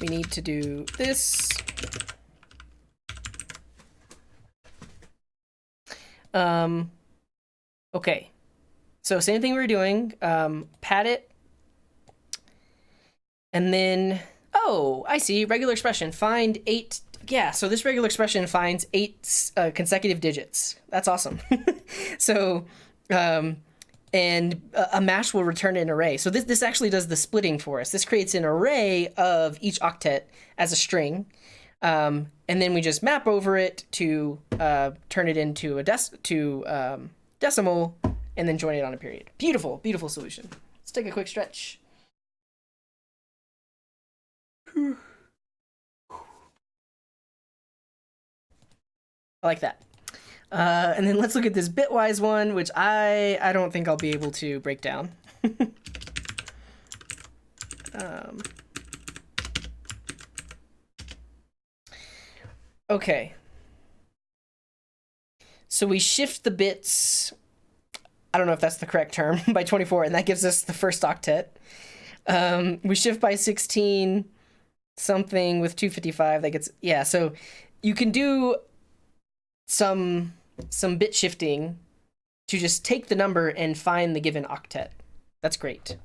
we need to do this. Okay. So same thing we were doing. Pad it. And then, oh, I see. Regular expression. Find 8. Yeah, so this regular expression finds 8 consecutive digits. That's awesome. So, and a mash will return an array. So this actually does the splitting for us. This creates an array of each octet as a string. And then we just map over it to turn it into a decimal, and then join it on a period. Beautiful, beautiful solution. Let's take a quick stretch. I like that. And then let's look at this bitwise one, which I don't think I'll be able to break down. Okay. So we shift the bits, I don't know if that's the correct term, by 24, and that gives us the first octet. We shift by 16 something with 255, that gets, yeah, so you can do some bit shifting to just take the number and find the given octet. That's great.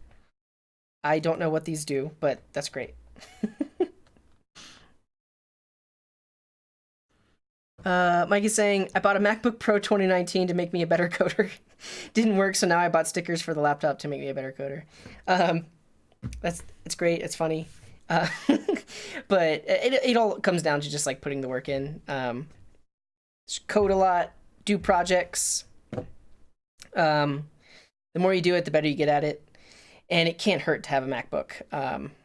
I don't know what these do, but that's great. Mike is saying, I bought a MacBook Pro 2019 to make me a better coder. Didn't work, so now I bought stickers for the laptop to make me a better coder. It's great, it's funny. But it all comes down to just like putting the work in. Just code a lot, do projects. The more you do it, the better you get at it. And it can't hurt to have a MacBook.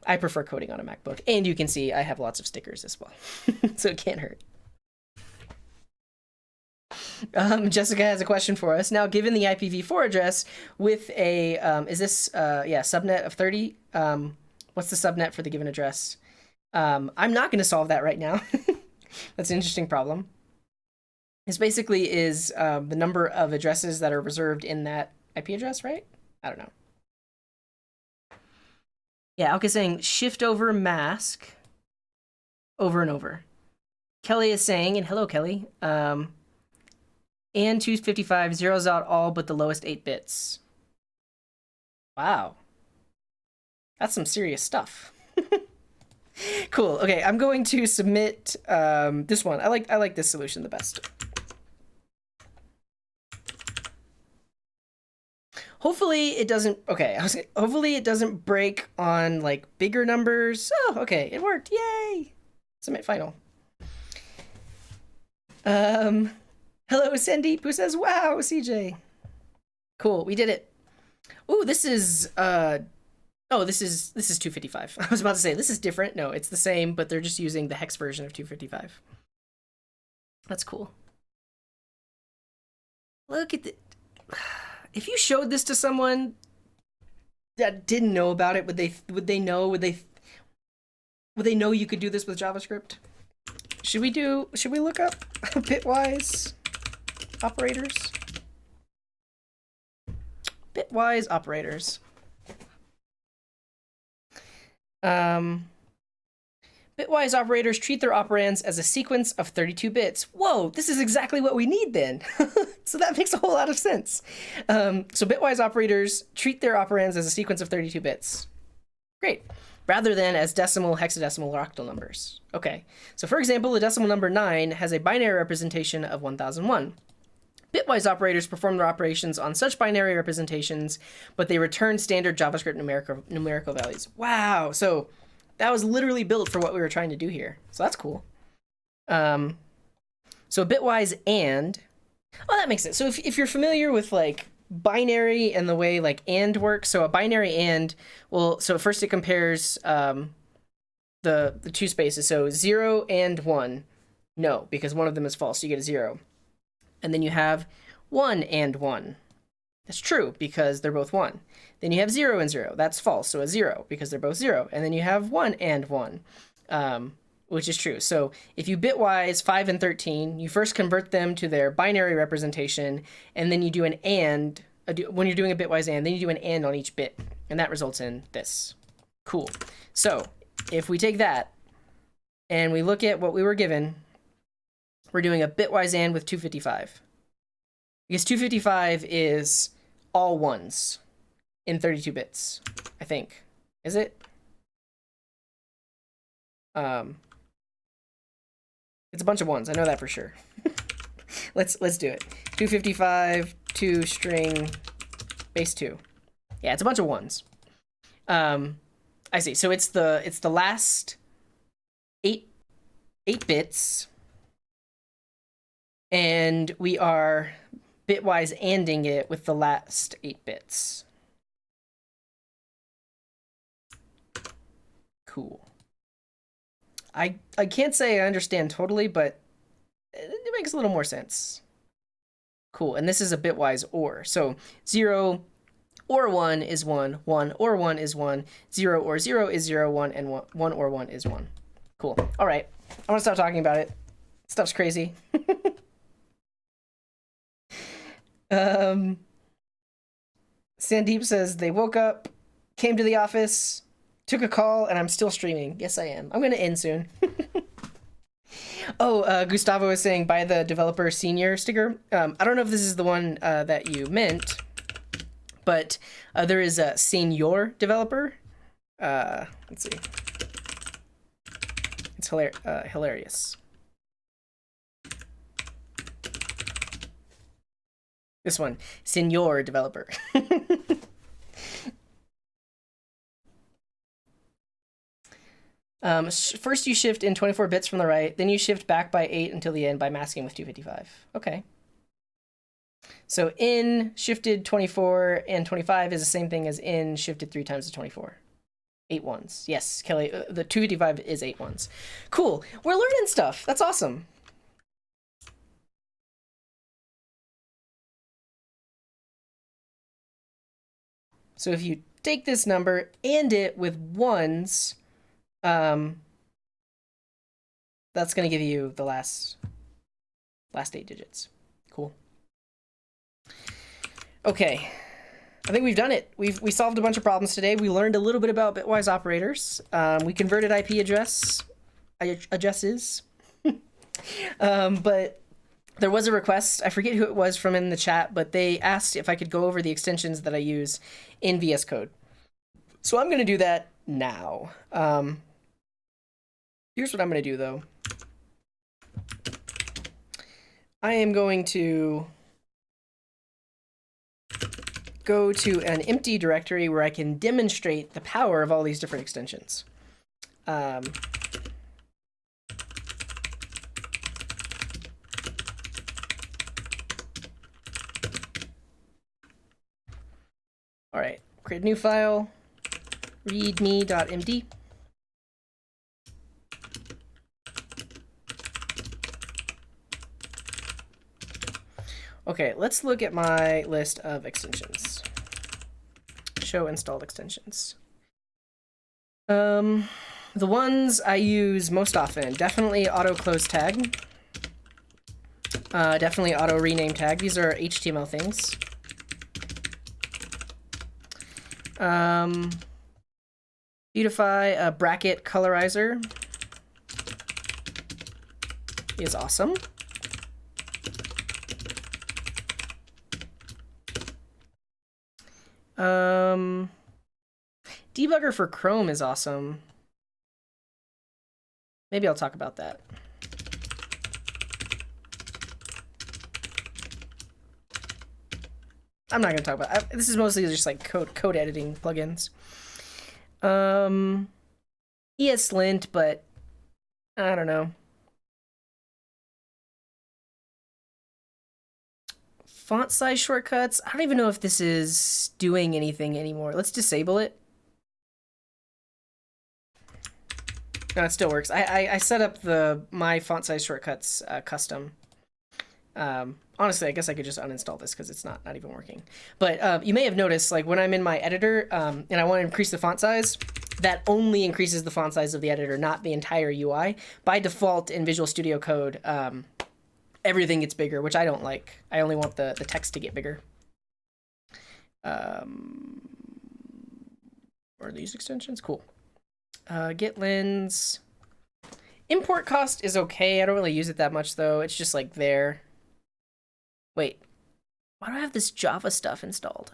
I prefer coding on a MacBook. And you can see I have lots of stickers as well. So it can't hurt. Jessica has a question for us. Now, given the IPv4 address with a, is this, subnet of 30? What's the subnet for the given address? I'm not going to solve that right now. That's an interesting problem. This basically is the number of addresses that are reserved in that IP address, right? I don't know. Yeah, Alka is saying shift over mask over and over. Kelly is saying, and hello, Kelly, and 255 zeros out all but the lowest 8 bits. Wow. That's some serious stuff. Cool. Okay, I'm going to submit this one. I like this solution the best. Hopefully it doesn't. Okay, hopefully it doesn't break on like bigger numbers. Oh, okay, it worked. Yay! Submit final. Hello, Sandeep, who says, "Wow, CJ." Cool, we did it. Ooh, this is this is 255. I was about to say this is different. No, it's the same, but they're just using the hex version of 255. That's cool. Look at the. If you showed this to someone that didn't know about it, would they know you could do this with JavaScript? Should we look up bitwise operators? Bitwise operators. Bitwise operators treat their operands as a sequence of 32 bits. Whoa, this is exactly what we need then. So that makes a whole lot of sense. So bitwise operators treat their operands as a sequence of 32 bits. Great. Rather than as decimal, hexadecimal, or octal numbers. Okay, so for example, the decimal number 9 has a binary representation of 1001. Bitwise operators perform their operations on such binary representations, but they return standard JavaScript numerical values. Wow, so that was literally built for what we were trying to do here. So that's cool. So bitwise and, oh, that makes sense. So if you're familiar with like binary and the way like and works, so a binary and, well, so first it compares the two spaces. So 0 and 1, no, because one of them is false, so you get a 0. And then you have 1 and 1. That's true because they're both 1. Then you have 0 and 0. That's false, so a 0 because they're both 0. And then you have 1 and 1, which is true. So if you bitwise 5 and 13, you first convert them to their binary representation, and then you do an AND. When you're doing a bitwise AND, then you do an AND on each bit, and that results in this. Cool. So if we take that and we look at what we were given, we're doing a bitwise AND with 255. Because 255 is all 1s in 32 bits, I think. Is it? It's a bunch of 1s. I know that for sure. let's do it. 255 to string base 2. Yeah, it's a bunch of 1s. I see. So it's the last 8 bits, and we are bitwise ANDing it with the last 8 bits. Cool. I can't say I understand totally, but it makes a little more sense. Cool. And this is a bitwise OR. So 0 or 1 is 1, 1 or 1 is 1, 0 or 0 is 0, 1, and 1 or 1 is 1. Cool. All right. I want to stop talking about it. Stuff's crazy. Sandeep says they woke up, came to the office, took a call, and I'm still streaming. Yes, I am. I'm going to end soon. Gustavo is saying buy the developer senior sticker. I don't know if this is the one that you meant, but there is a senior developer. Let's see. It's hilarious. This one, senior developer. First you shift in 24 bits from the right, then you shift back by 8 until the end by masking with 255. Okay. So in shifted 24 and 25 is the same thing as in shifted 3 times the 24. 8 1s. Yes, Kelly, the 255 is 8 1s. Cool. We're learning stuff. That's awesome. So if you take this number and it with 1s, that's going to give you the last 8 digits. Cool. Okay. I think we've done it. We solved a bunch of problems today. We learned a little bit about bitwise operators. We converted IP addresses. But there was a request. I forget who it was from in the chat, but they asked if I could go over the extensions that I use in VS Code. So I'm going to do that now. Here's what I'm going to do, though. I am going to go to an empty directory where I can demonstrate the power of all these different extensions. All right, create a new file, readme.md. Okay, let's look at my list of extensions. Show installed extensions. The ones I use most often, definitely auto close tag. Definitely auto rename tag. These are HTML things. Beautify a bracket colorizer is awesome. Debugger for Chrome is awesome. Maybe I'll talk about that. I'm not going to talk about this. Is mostly just like code editing plugins. ESLint, but I don't know. Font size shortcuts. I don't even know if this is doing anything anymore. Let's disable it. No, it still works. I set up my font size shortcuts custom. honestly, I guess I could just uninstall this because it's not even working. But you may have noticed, like when I'm in my editor and I want to increase the font size, that only increases the font size of the editor, not the entire UI. By default in Visual Studio Code, everything gets bigger, which I don't like. I only want the text to get bigger. Are these extensions? Cool. Git lens. Import cost is okay. I don't really use it that much though. It's just like there. Wait, why do I have this Java stuff installed?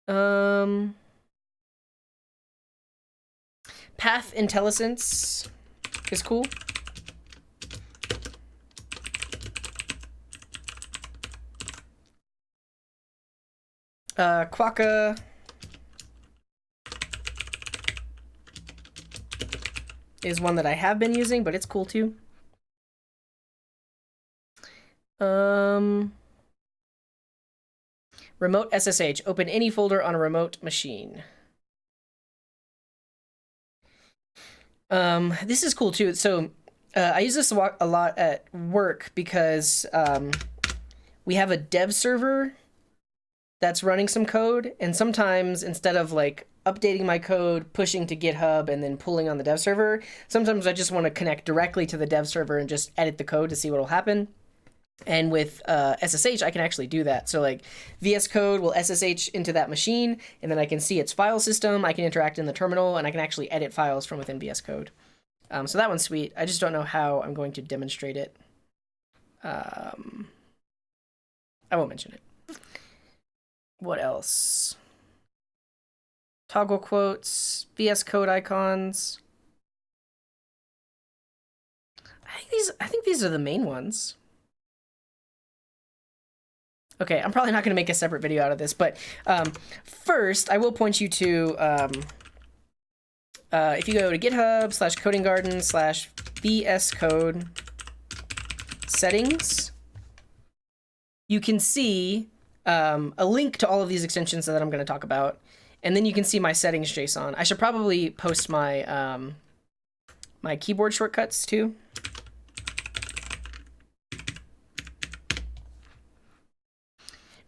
Path IntelliSense is cool. Quokka. Is one that I have been using, but it's cool too. Remote SSH. Open any folder on a remote machine. This is cool too. So I use this a lot at work because we have a dev server that's running some code, and sometimes instead of like updating my code, pushing to GitHub, and then pulling on the dev server, sometimes I just want to connect directly to the dev server and just edit the code to see what will happen. And with SSH, I can actually do that. So like VS Code will SSH into that machine, and then I can see its file system, I can interact in the terminal, and I can actually edit files from within VS Code. So that one's sweet. I just don't know how I'm going to demonstrate it. I won't mention it. What else? Toggle quotes, VS Code icons. I think these are the main ones. Okay, I'm probably not going to make a separate video out of this, but first I will point you to if you go to GitHub/codinggarden/VS Code settings, you can see a link to all of these extensions that I'm going to talk about, and then you can see my settings JSON. I should probably post my my keyboard shortcuts too.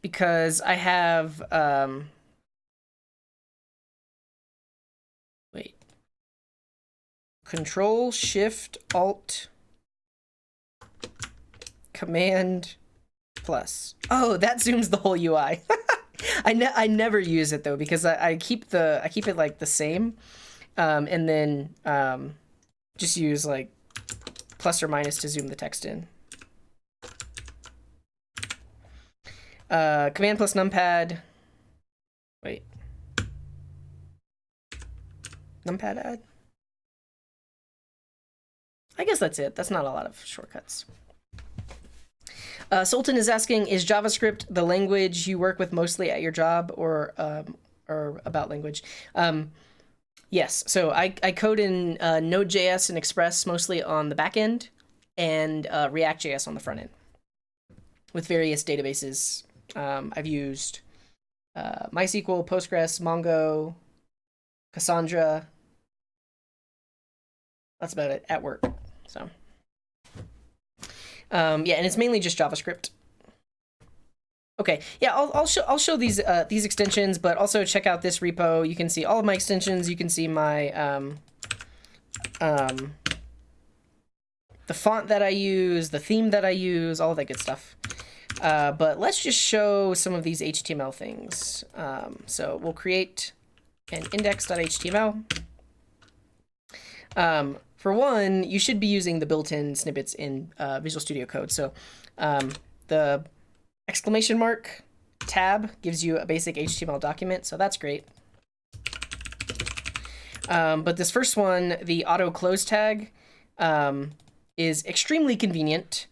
Because I have, wait, Control, Shift, Alt, Command, plus. Oh, that zooms the whole UI. I never use it though, because I keep it like the same, and then just use like plus or minus to zoom the text in. Command plus numpad. Wait. Numpad add? I guess that's it. That's not a lot of shortcuts. Sultan is asking, is JavaScript the language you work with mostly at your job, or about language? Yes. So I code in node.js and Express mostly on the back end, and React.js on the front end, with various databases. I've used MySQL, Postgres, Mongo, Cassandra. That's about it at work. So, yeah, and it's mainly just JavaScript. Okay, yeah, I'll show these extensions, but also check out this repo. You can see all of my extensions. You can see my the font that I use, the theme that I use, all of that good stuff. But let's just show some of these HTML things. So we'll create an index.html. For one, you should be using the built-in snippets in Visual Studio Code. So the exclamation mark tab gives you a basic HTML document, so that's great. But this first one, the auto close tag, is extremely convenient.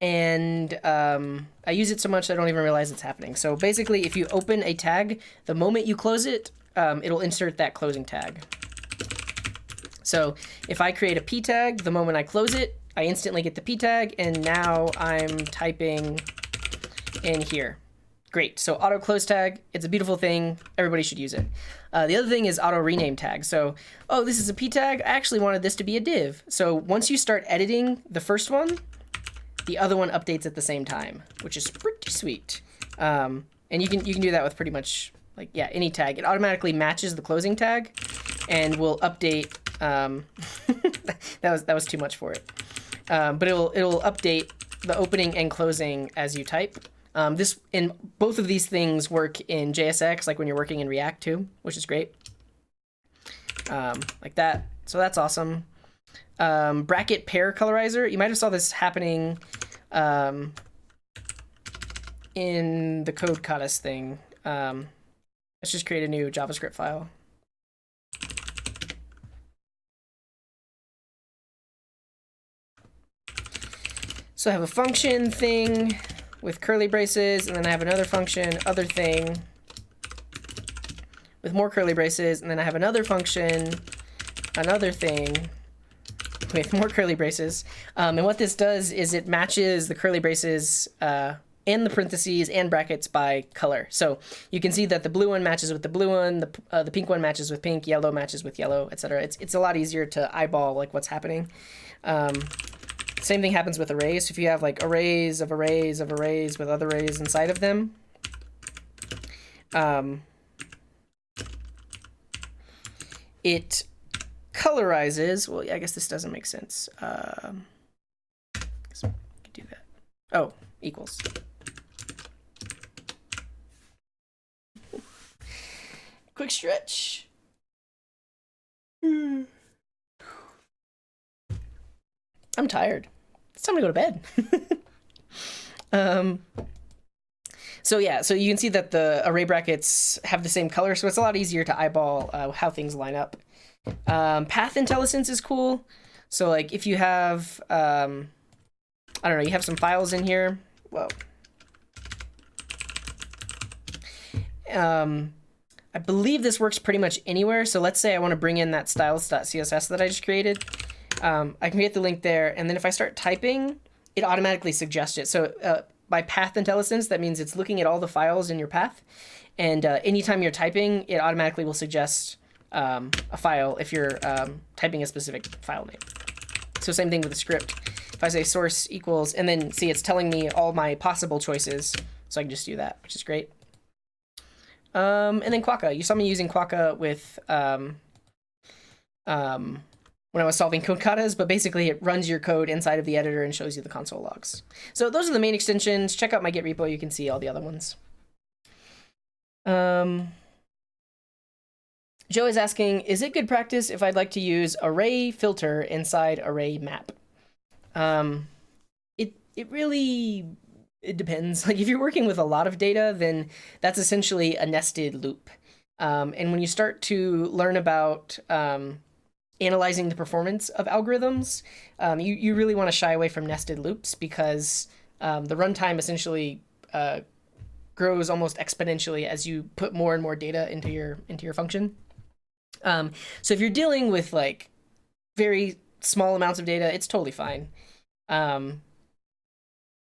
And I use it so much I don't even realize it's happening. So basically, if you open a tag, the moment you close it, it'll insert that closing tag. So if I create a p tag, the moment I close it, I instantly get the p tag, and now I'm typing in here. Great. So auto close tag, it's a beautiful thing. Everybody should use it. The other thing is auto rename tag. So, oh, this is a p tag. I actually wanted this to be a div. So once you start editing the first one, the other one updates at the same time, which is pretty sweet. And you can do that with pretty much like, yeah, any tag. It automatically matches the closing tag and will update. That was too much for it. But it'll update the opening and closing as you type. This in both of these things work in JSX, like when you're working in React too, which is great. Like that. So that's awesome. Bracket pair colorizer. You might have saw this happening in the code Katas thing. Let's just create a new JavaScript file. So I have a function thing with curly braces, and then I have another function, other thing, with more curly braces, and then I have another function, another thing, with more curly braces. And what this does is it matches the curly braces and the parentheses and brackets by color. So you can see that the blue one matches with the blue one, the pink one matches with pink, yellow matches with yellow, etc. It's a lot easier to eyeball like what's happening. Same thing happens with arrays. So if you have like arrays of arrays of arrays with other arrays inside of them, it colorizes. Well, yeah, I guess this doesn't make sense. I guess we could do that. Oh, equals. Quick stretch. I'm tired. It's time to go to bed. So yeah, so you can see that the array brackets have the same color, so it's a lot easier to eyeball how things line up. Path intelligence is cool. So like if you have, I don't know, you have some files in here. Whoa. I believe this works pretty much anywhere. So let's say I want to bring in that styles.css that I just created. I can create the link there, and then if I start typing, it automatically suggests it. So by path intelligence, that means it's looking at all the files in your path, and anytime you're typing, it automatically will suggest a file if you're typing a specific file name. So same thing with the script. If I say source equals, and then see it's telling me all my possible choices, so I can just do that, which is great. And then Quokka. You saw me using Quokka with when I was solving code katas, but basically it runs your code inside of the editor and shows you the console logs. So those are the main extensions. Check out my Git repo. You can see all the other ones. Joe is asking, is it good practice if I'd like to use array filter inside array map? It really, it depends. Like if you're working with a lot of data, then that's essentially a nested loop. And when you start to learn about analyzing the performance of algorithms, you really want to shy away from nested loops because the runtime essentially grows almost exponentially as you put more and more data into your function. So if you're dealing with like very small amounts of data, it's totally fine.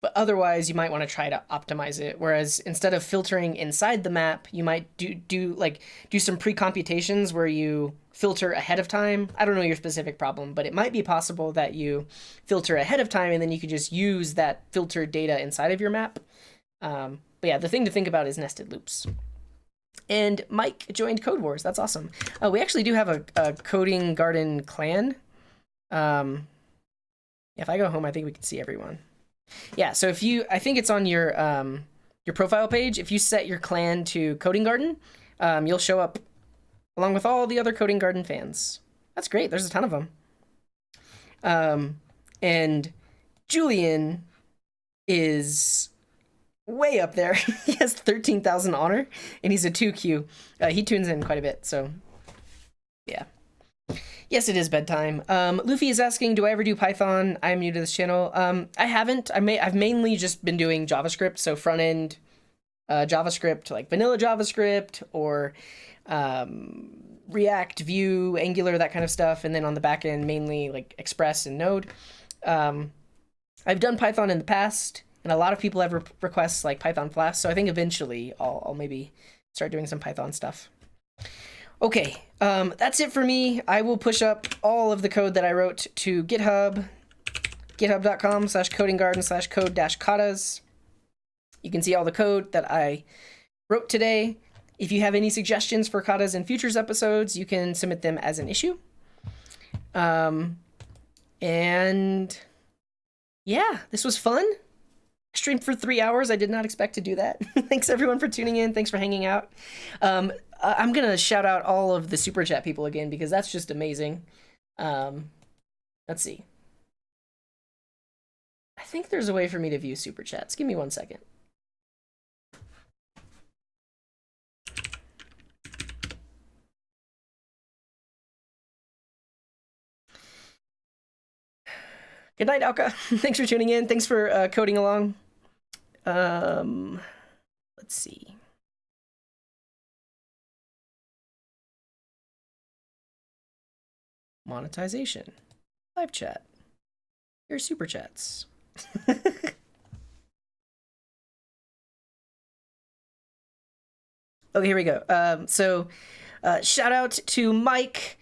But otherwise, you might want to try to optimize it. Whereas instead of filtering inside the map, you might do some pre-computations where you filter ahead of time. I don't know your specific problem, but it might be possible that you filter ahead of time and then you could just use that filtered data inside of your map. But yeah, the thing to think about is nested loops. And Mike joined Code Wars. That's awesome. We actually do have a coding garden clan. If I go home, I think we can see everyone. Yeah, so if you, I think it's on your profile page. If you set your clan to Coding Garden, you'll show up along with all the other Coding Garden fans. That's great. There's a ton of them. And Julian is way up there. He has 13,000 honor, and he's a 2Q. He tunes in quite a bit, so yeah. Yes, it is bedtime. Luffy is asking, do I ever do Python? I'm new to this channel. I haven't. I've mainly just been doing JavaScript, so front end JavaScript, like vanilla JavaScript, or React, Vue, Angular, that kind of stuff, and then on the back end, mainly like Express and Node. I've done Python in the past, and a lot of people have requests like Python Flask, so I think eventually I'll maybe start doing some Python stuff. Okay, that's it for me. I will push up all of the code that I wrote to GitHub github.com/codinggarden/code-katas. You can see all the code that I wrote today. If you have any suggestions for katas in futures episodes, you can submit them as an issue. And yeah, this was fun. I streamed for 3 hours. I did not expect to do that. Thanks everyone for tuning in. Thanks for hanging out. I'm going to shout out all of the super chat people again, because that's just amazing. Let's see. I think there's a way for me to view super chats. Give me 1 second. Good night, Alka. Thanks for tuning in. Thanks for coding along. Let's see. Monetization. Live chat. Here's super chats. Okay, here we go. Shout out to Mike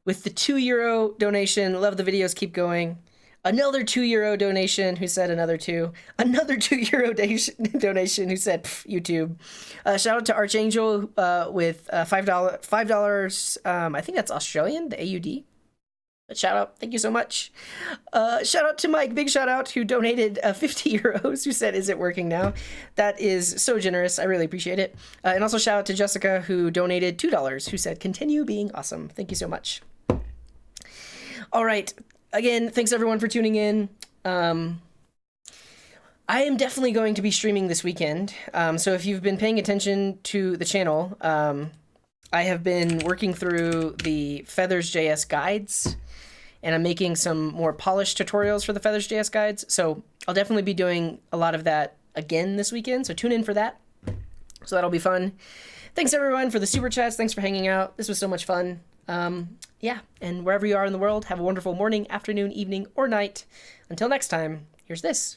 with the €2 donation. Love the videos. Keep going. Another €2 donation who said another two. Another €2 donation who said YouTube. Shout out to Archangel with $5. I think that's Australian, the AUD. But shout out, thank you so much. Shout out to Mike, big shout out, who donated €50, who said, "Is it working now?" That is so generous. I really appreciate it. And also shout out to Jessica, who donated $2, who said, "Continue being awesome." Thank you so much. All right. Again, thanks everyone for tuning in. I am definitely going to be streaming this weekend. So if you've been paying attention to the channel, I have been working through the Feathers.js guides, and I'm making some more polished tutorials for the Feathers.js guides. So I'll definitely be doing a lot of that again this weekend. So tune in for that. So that'll be fun. Thanks everyone for the super chats. Thanks for hanging out. This was so much fun. Yeah, and wherever you are in the world, have a wonderful morning, afternoon, evening, or night. Until next time, here's this.